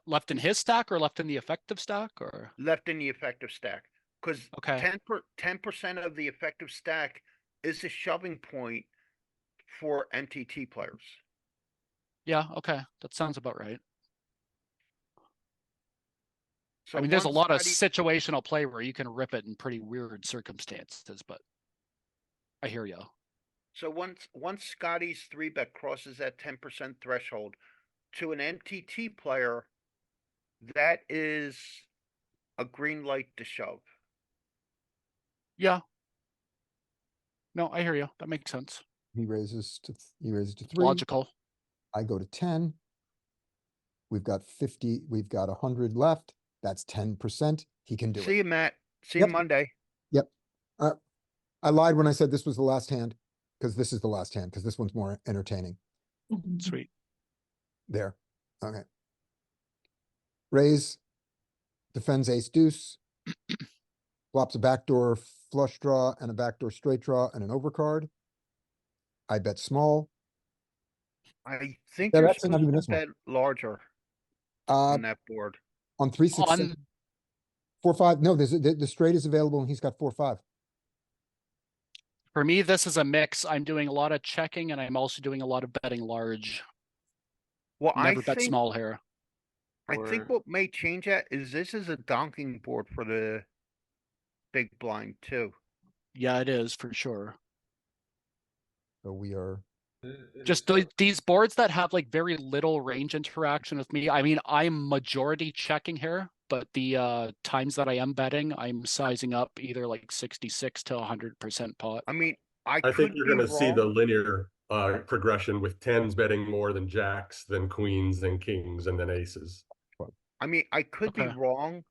Left in his stack or left in the effective stack or Left in the effective stack. Because okay. 10% of the effective stack is a shoving point for MTT players. Yeah, okay. That sounds about right. So I mean, there's a once lot of Scotty- situational play where you can rip it in pretty weird circumstances, but I hear you. So once Scotty's 3-bet crosses that 10% threshold to an MTT player, that is a green light to shove. Yeah. No, I hear you. That makes sense. he raises to 3. Logical. I go to 10. We've got 50. We've got 100 left. That's 10%. He can do See it. you, Matt. See Yep. you Monday. I lied when I said this was the last hand, because this is the last hand, because this one's more entertaining. Sweet. There. Okay. Raise. Defends ace deuce. Flops a backdoor flush draw and a backdoor straight draw and an overcard. I bet small. I think Yeah, you're that's not supposed even to this one. bet larger Uh, on that board. on 3, 6, On 7, 4, 5. No, the straight is available and he's got 4, 5. For me, this is a mix. I'm doing a lot of checking and I'm also doing a lot of betting large. Well, Never I bet think small here. I think Or- what may change that is this is a donking board for the big blind too. Yeah, it is for sure. So we are. Just these boards that have like very little range interaction with me. I mean, I'm majority checking here, but the times that I am betting, I'm sizing up either like 66 to 100% pot. I mean, I I think could you're be going to see the wrong. linear progression with tens betting more than jacks, then queens, then kings, and then aces. I mean, I could be Okay. wrong,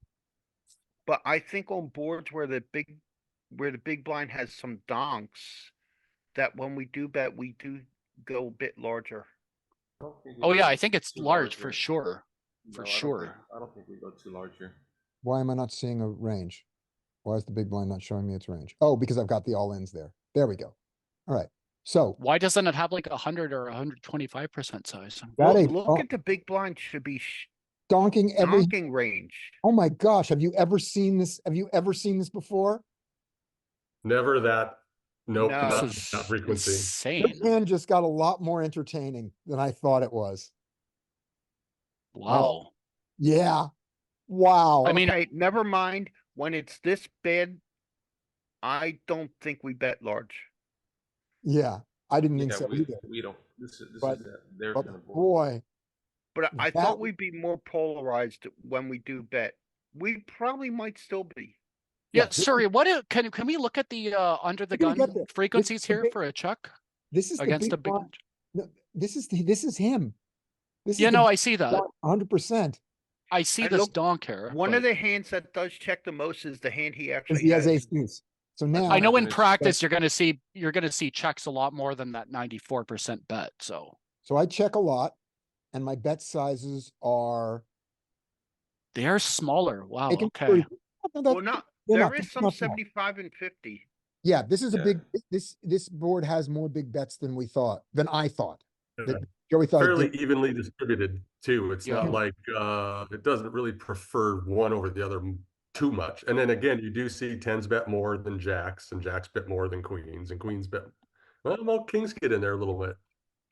but I think on boards where the big blind has some donks, that when we do bet, we do go a bit larger. Oh yeah, I think it's large for sure. For I sure. I don't think we go too large here. Why am I not seeing a range? Why is the big blind not showing me its range? Oh, because I've got the all-ins there. There we go. All right. So Why doesn't it have like 100 or 125% size? that Well, a look at the big blind should be donking every, donking range. oh my gosh, have you ever seen this? Have you ever seen this before? Never that. Nope, No. not This that is frequency. This insane. hand just got a lot more entertaining than I thought it was. Wow. Yeah. Wow. I mean, Okay, never mind. When it's this bad, I don't think we bet large. Yeah. I didn't think Yeah, so either. we don't. This But- is their But kind of board. boy, But I That- thought we'd be more polarized when we do bet. We probably might still be. yeah, this is- sorry, can we look at the under the We're gonna gun get there. frequencies the here big- for a check this is the against big a big blind. No, this is him. This Yeah, is no, I see that. 100% I see And this look, donk here. One of but the hands that does check the most is the hand he because actually he has has. ace deuce. So now I know in But- practice you're gonna see checks a lot more than that 94% bet. So so I check a lot and my bet sizes are they are smaller. Wow. making Okay. 30. No, Well, not, they're there not- is they're some not small. 75 and 50. Yeah, this is a Yeah. big, this board has more big bets than I thought. Yeah. That Joey thought it Fairly did. evenly distributed too. It's Yeah. not like it doesn't really prefer one over the other too much. And then again, you do see tens bet more than jacks, and jacks bet more than queens, and queens bet. Well, kings get in there a little bit.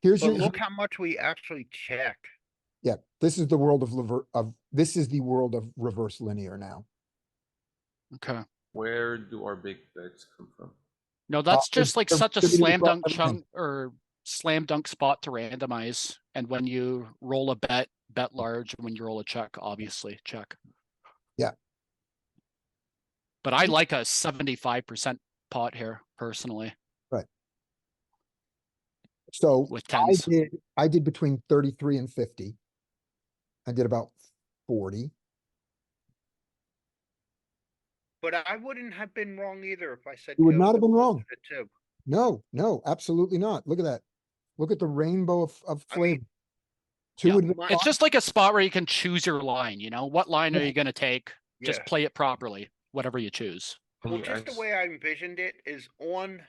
Here's But your, look how much we actually check. yeah, this is the world this is the world of reverse linear now. Okay. Where do our big bets come from? No, that's they're- just like they're such a distributed slam across dunk everything. chunk or slam dunk spot to randomize. And when you roll a bet large, and when you roll a check, obviously check. Yeah. But I like a 75% pot here personally So with tens. I did between 33 and 50. I did about 40. But I wouldn't have been wrong either if I said. You would two, not have been closer wrong. to two. No, absolutely not. Look at that. Look at the rainbow of I mean, flavor. Two yeah, would have been my- It's just like a spot where you can choose your line, you know, what line are Yeah. you going to take? Just Yeah. play it properly, whatever you choose. Can Well, you just the ice- way I envisioned it is on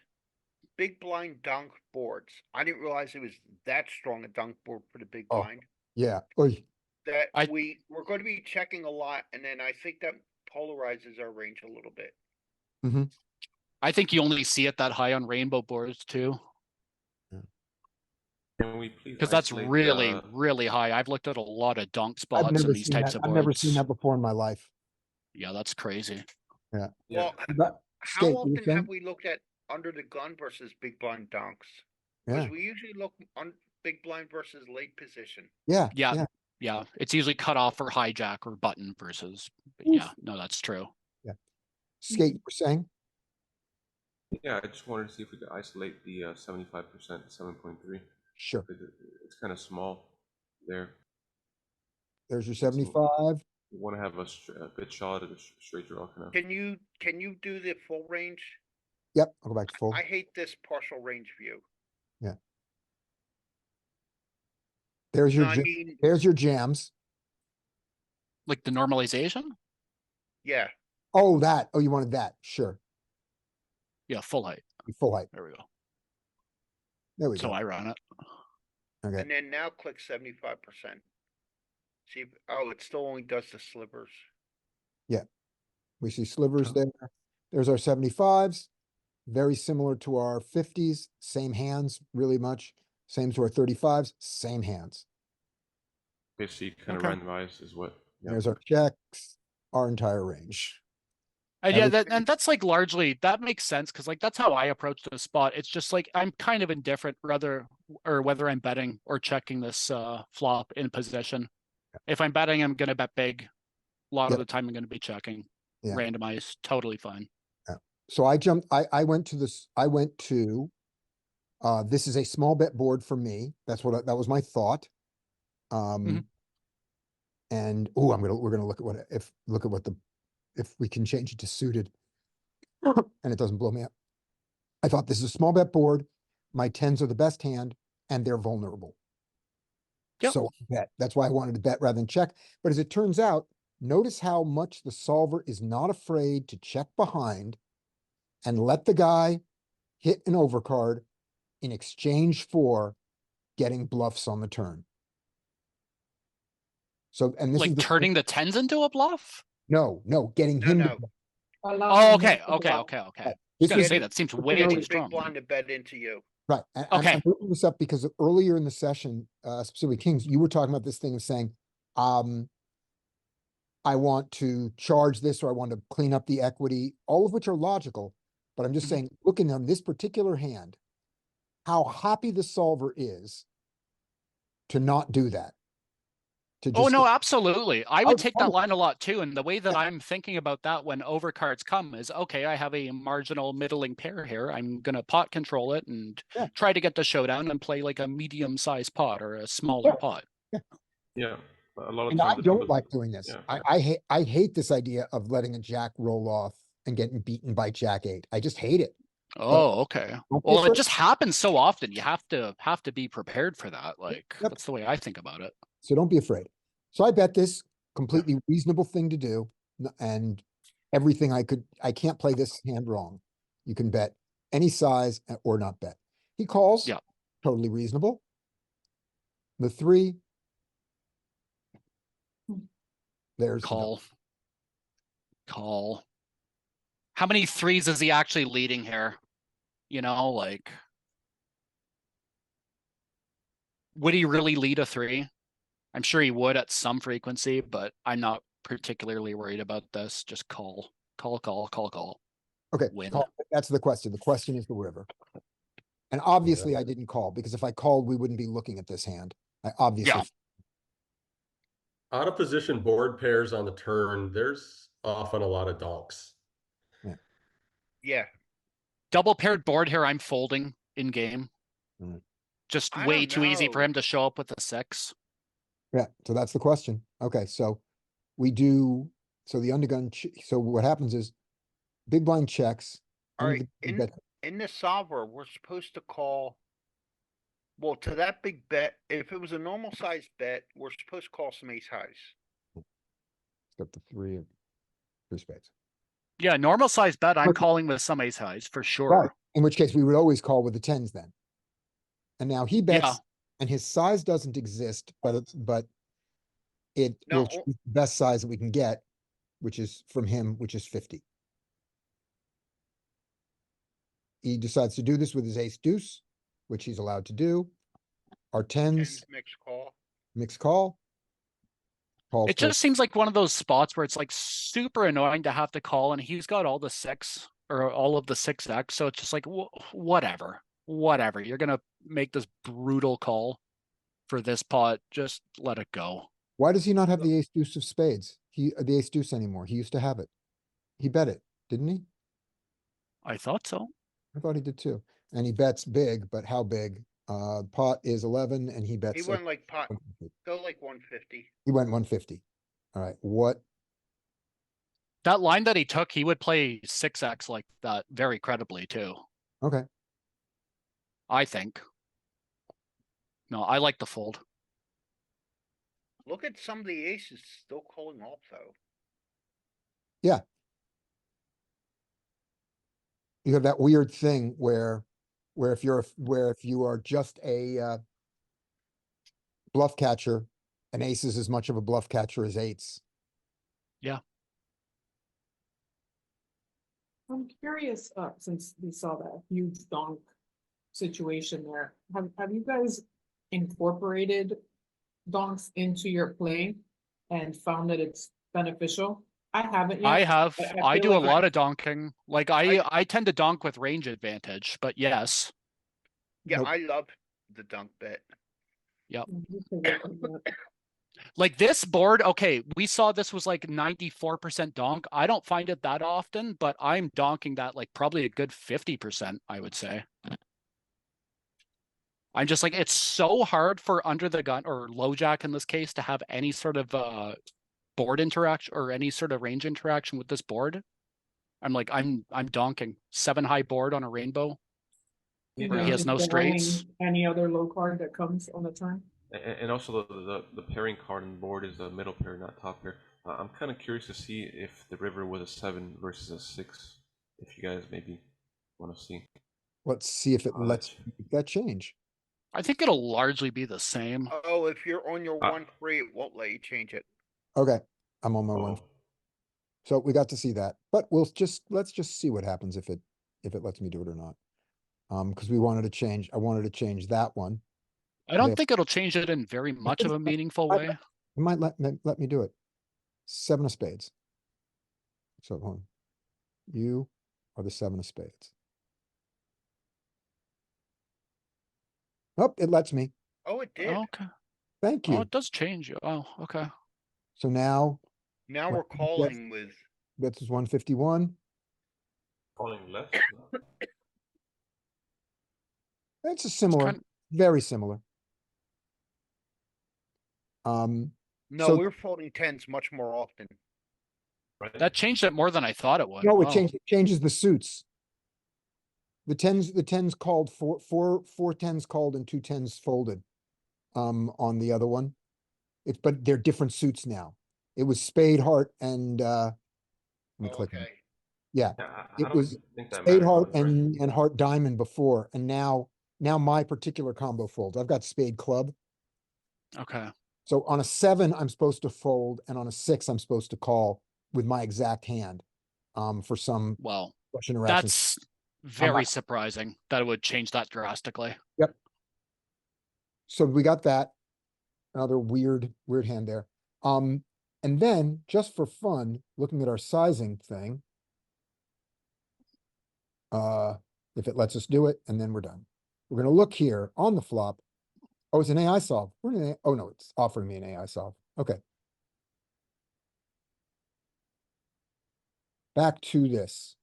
big blind dunk boards. I didn't realize it was that strong a dunk board for the big Oh. blind. Yeah. Oy. That I- we're going to be checking a lot, and then I think that polarizes our range a little bit. I think you only see it that high on rainbow boards too, Can we please because that's isolate, really, really high. I've looked at a lot of dunk I've spots never in these seen types that. of I've never seen boards. that before in my life. Yeah, that's crazy. Yeah. Well, But how Skate, you were often saying? have we looked at under the gun versus big blind dunks? Because Yeah, we usually look on big blind versus late position. yeah, Yeah. yeah. Yeah, it's usually cut off for hijack or button versus. But Oof. yeah, no, that's true. Skate, you were saying? Yeah, I just wanted to see if we could isolate the 75% 7.3. Sure. It's kind of small there. There's your 75. We want to have a good shot at a straight draw kind of. Can you do the full range? Yep, I'll go back to full. I hate this partial range view. There's No, your, I ja- mean, there's your jams. Like the normalization? yeah, Oh, that. Oh, you wanted that. Sure. Yeah, full height. Full height. There we go. There we So go. I run it. Okay. and then now click 75%. See, oh, it still only does the slivers. We see slivers Okay. there. There's our 75s. Very similar to our 50s. Same hands, really much. Same to our 35s. Same hands. Okay, so you kind of Okay. randomize is what. Yeah. There's our checks, our entire range. And yeah, Everything- and that's like largely that makes sense because like that's how I approach the spot. It's just like I'm kind of indifferent whether I'm betting or checking this flop in position. If I'm betting, I'm gonna bet big. A lot of Yep. the time I'm gonna be checking. Yeah. Randomized, totally fine. So I went to this, this is a small bet board for me. That was my thought. Mhm. And, we're gonna look at if we can change it to suited. And it doesn't blow me up. I thought this is a small bet board. My tens are the best hand and they're vulnerable. Yep. So I bet. That's why I wanted to bet rather than check. But as it turns out, notice how much the solver is not afraid to check behind and let the guy hit an overcard in exchange for getting bluffs on the turn. So, and this is Like the turning the tens into a bluff? no, getting No, him no. to bluff. Oh, okay, okay. I was This gonna was say that seems way Getting too big strong. blind to bet into you. right. Okay. I'm bringing this up because earlier in the session, specifically Kings, you were talking about this thing of saying, I want to charge this or I want to clean up the equity, all of which are logical. But I'm just Mhm. saying, looking on this particular hand, how happy the solver is to not do that. To Oh just no, go, absolutely. I "Oh, would it's take fine." that line a lot too. And the way that Yeah. I'm thinking about that when overcards come is, okay, I have a marginal middling pair here. I'm gonna pot control it and Yeah. try to get the showdown and play like a medium-sized pot or a smaller Yeah. pot. Yeah, a lot of And I times the don't numbers. like doing this. Yeah. I hate this idea of letting a jack roll off and getting beaten by jack eight. I just hate it. Oh, okay. Don't be Well, it afraid. just happens so often. You have to be prepared for that. Like Yep. that's the way I think about it. So don't be afraid. So I bet this completely reasonable thing to do. And everything I can't play this hand wrong. You can bet any size or not bet. He calls. Yeah. Totally reasonable. The three. There's the Call. Call. How many threes is he actually leading here? You know, like would he really lead a three? I'm sure he would at some frequency, but I'm not particularly worried about this. Just call. Call. okay. Win. Call. That's the question. The question is the river. And obviously I didn't call because if I called, we wouldn't be looking at this hand. I obviously Yeah. Out of position board pairs on the turn, there's often a lot of donks. Yeah. Double paired board here, I'm folding in game. Mm. Just I way don't too easy for know. him to show up with a six. Yeah, so that's the question. Okay, so we do, so the undergun, so what happens is big blind checks. All under right, the big bet. in the solver, we're supposed to call. Well, to that big bet, if it was a normal sized bet, we're supposed to call some ace highs. Got the three spades. Yeah, normal size bet, I'm Okay. calling with some ace highs for sure. Right, in which case we would always call with the tens then. And now he bets, Yeah. and his size doesn't exist, but it No, will choose the best size that we can get, which is from him, which is 50. He decides to do this with his ace deuce, which he's allowed to do. Our tens, mixed call. mixed call. Calls It just seems like one of those spots where it's like super annoying to have to call, and he's got all the six or all of the 6x. So it's just like, whatever. You're going to make this brutal call for this pot. Just let it go. Why does he not have the ace deuce of spades? The ace deuce anymore. He used to have it. He bet it, didn't he? I thought so. I thought he did too. And he bets big, but how big? Pot is 11 and he He bets. went like pot, 150. go like 150. He went 150. All right, what? That line that he took, he would play 6x like that very credibly too, Okay, I think. No, I like the fold. Look at some of the aces still calling off though. you have that weird thing where if you are just a bluff catcher, an ace is as much of a bluff catcher as eights. I'm curious, since we saw that huge donk situation there, have you guys incorporated donks into your play and found that it's beneficial? I haven't yet. I have. but I feel do a like lot of donking. Like I tend to donk with range advantage, but yes. Yeah, Nope. I love the dunk bet. Like this board, okay, we saw this was like 94% donk. I don't find it that often, but I'm donking that like probably a good 50%, I would say. I'm just like, it's so hard for under the gun or low jack in this case to have any sort of board interaction or any sort of range interaction with this board. I'm like, I'm donking 7 high board on a rainbow. You Where he know, has no just straights. any other low card that comes on the turn. And also the pairing card on the board is the middle pair, not top pair. I'm kind of curious to see if the river was a 7 versus a 6. If you guys maybe want to see. Let's see if it lets that change. I think it'll largely be the same. Oh, if you're on your Ah. 1-3, it won't let you change it. Okay, I'm on my one. Oh, So we got to see that, but let's just see what happens if it lets me do it or not. Because I wanted to change that one. I don't There. think it'll change it in very much of a meaningful way. It might let me do it. 7 of spades. So hold on. You are the 7 of spades. Oh, it lets me. Oh, it did. Okay. Thank Oh, you. it does change. Oh, okay. So now Now Well, we're calling with, this is 151. calling left. It's a similar, kind- very similar. Um, no, So- we're folding tens much more often. Right? That changed it more than I thought it would. no, it Wow. changes the suits. The tens called four tens called and 2 tens folded. On the other one. But they're different suits now. It was spade, heart, and let me click. on it. Okay. Yeah, Yeah, I it don't was think that spade, matters heart, much, right? and heart diamond before, and now my particular combo folds. I've got spade club. Okay. So on a 7, I'm supposed to fold, and on a 6, I'm supposed to call with my exact hand. For some Well, flush interactions. that's very not- surprising that it would change that drastically. So we got that. Another weird hand there. And then just for fun, looking at our sizing thing. If it lets us do it, and then we're done. We're gonna look here on the flop. Oh, it's an AI solve. Oh no, it's offering me an AI solve. Okay. Back to this.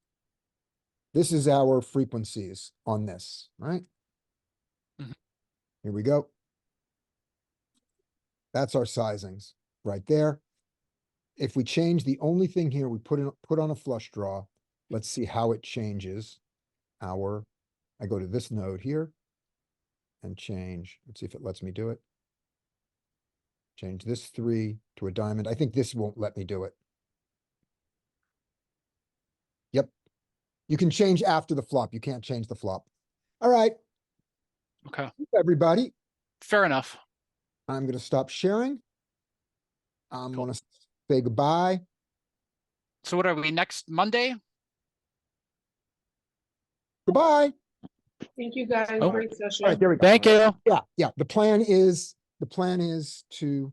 This is our frequencies on this, right? Mhm. Here we go. That's our sizings right there. If we change the only thing here, we put on a flush draw. Let's see how it changes I go to this node here and change. Let's see if it lets me do it. Change this 3 to a diamond. I think this won't let me do it. Yep. You can change after the flop. You can't change the flop. All right, Okay. everybody. Fair enough. I'm gonna stop sharing. I'm Cool. gonna say goodbye. So what are we next Monday? Goodbye. Thank you, guys. Oh. Great session. All right, there we go. Thank you. Yeah, the plan is to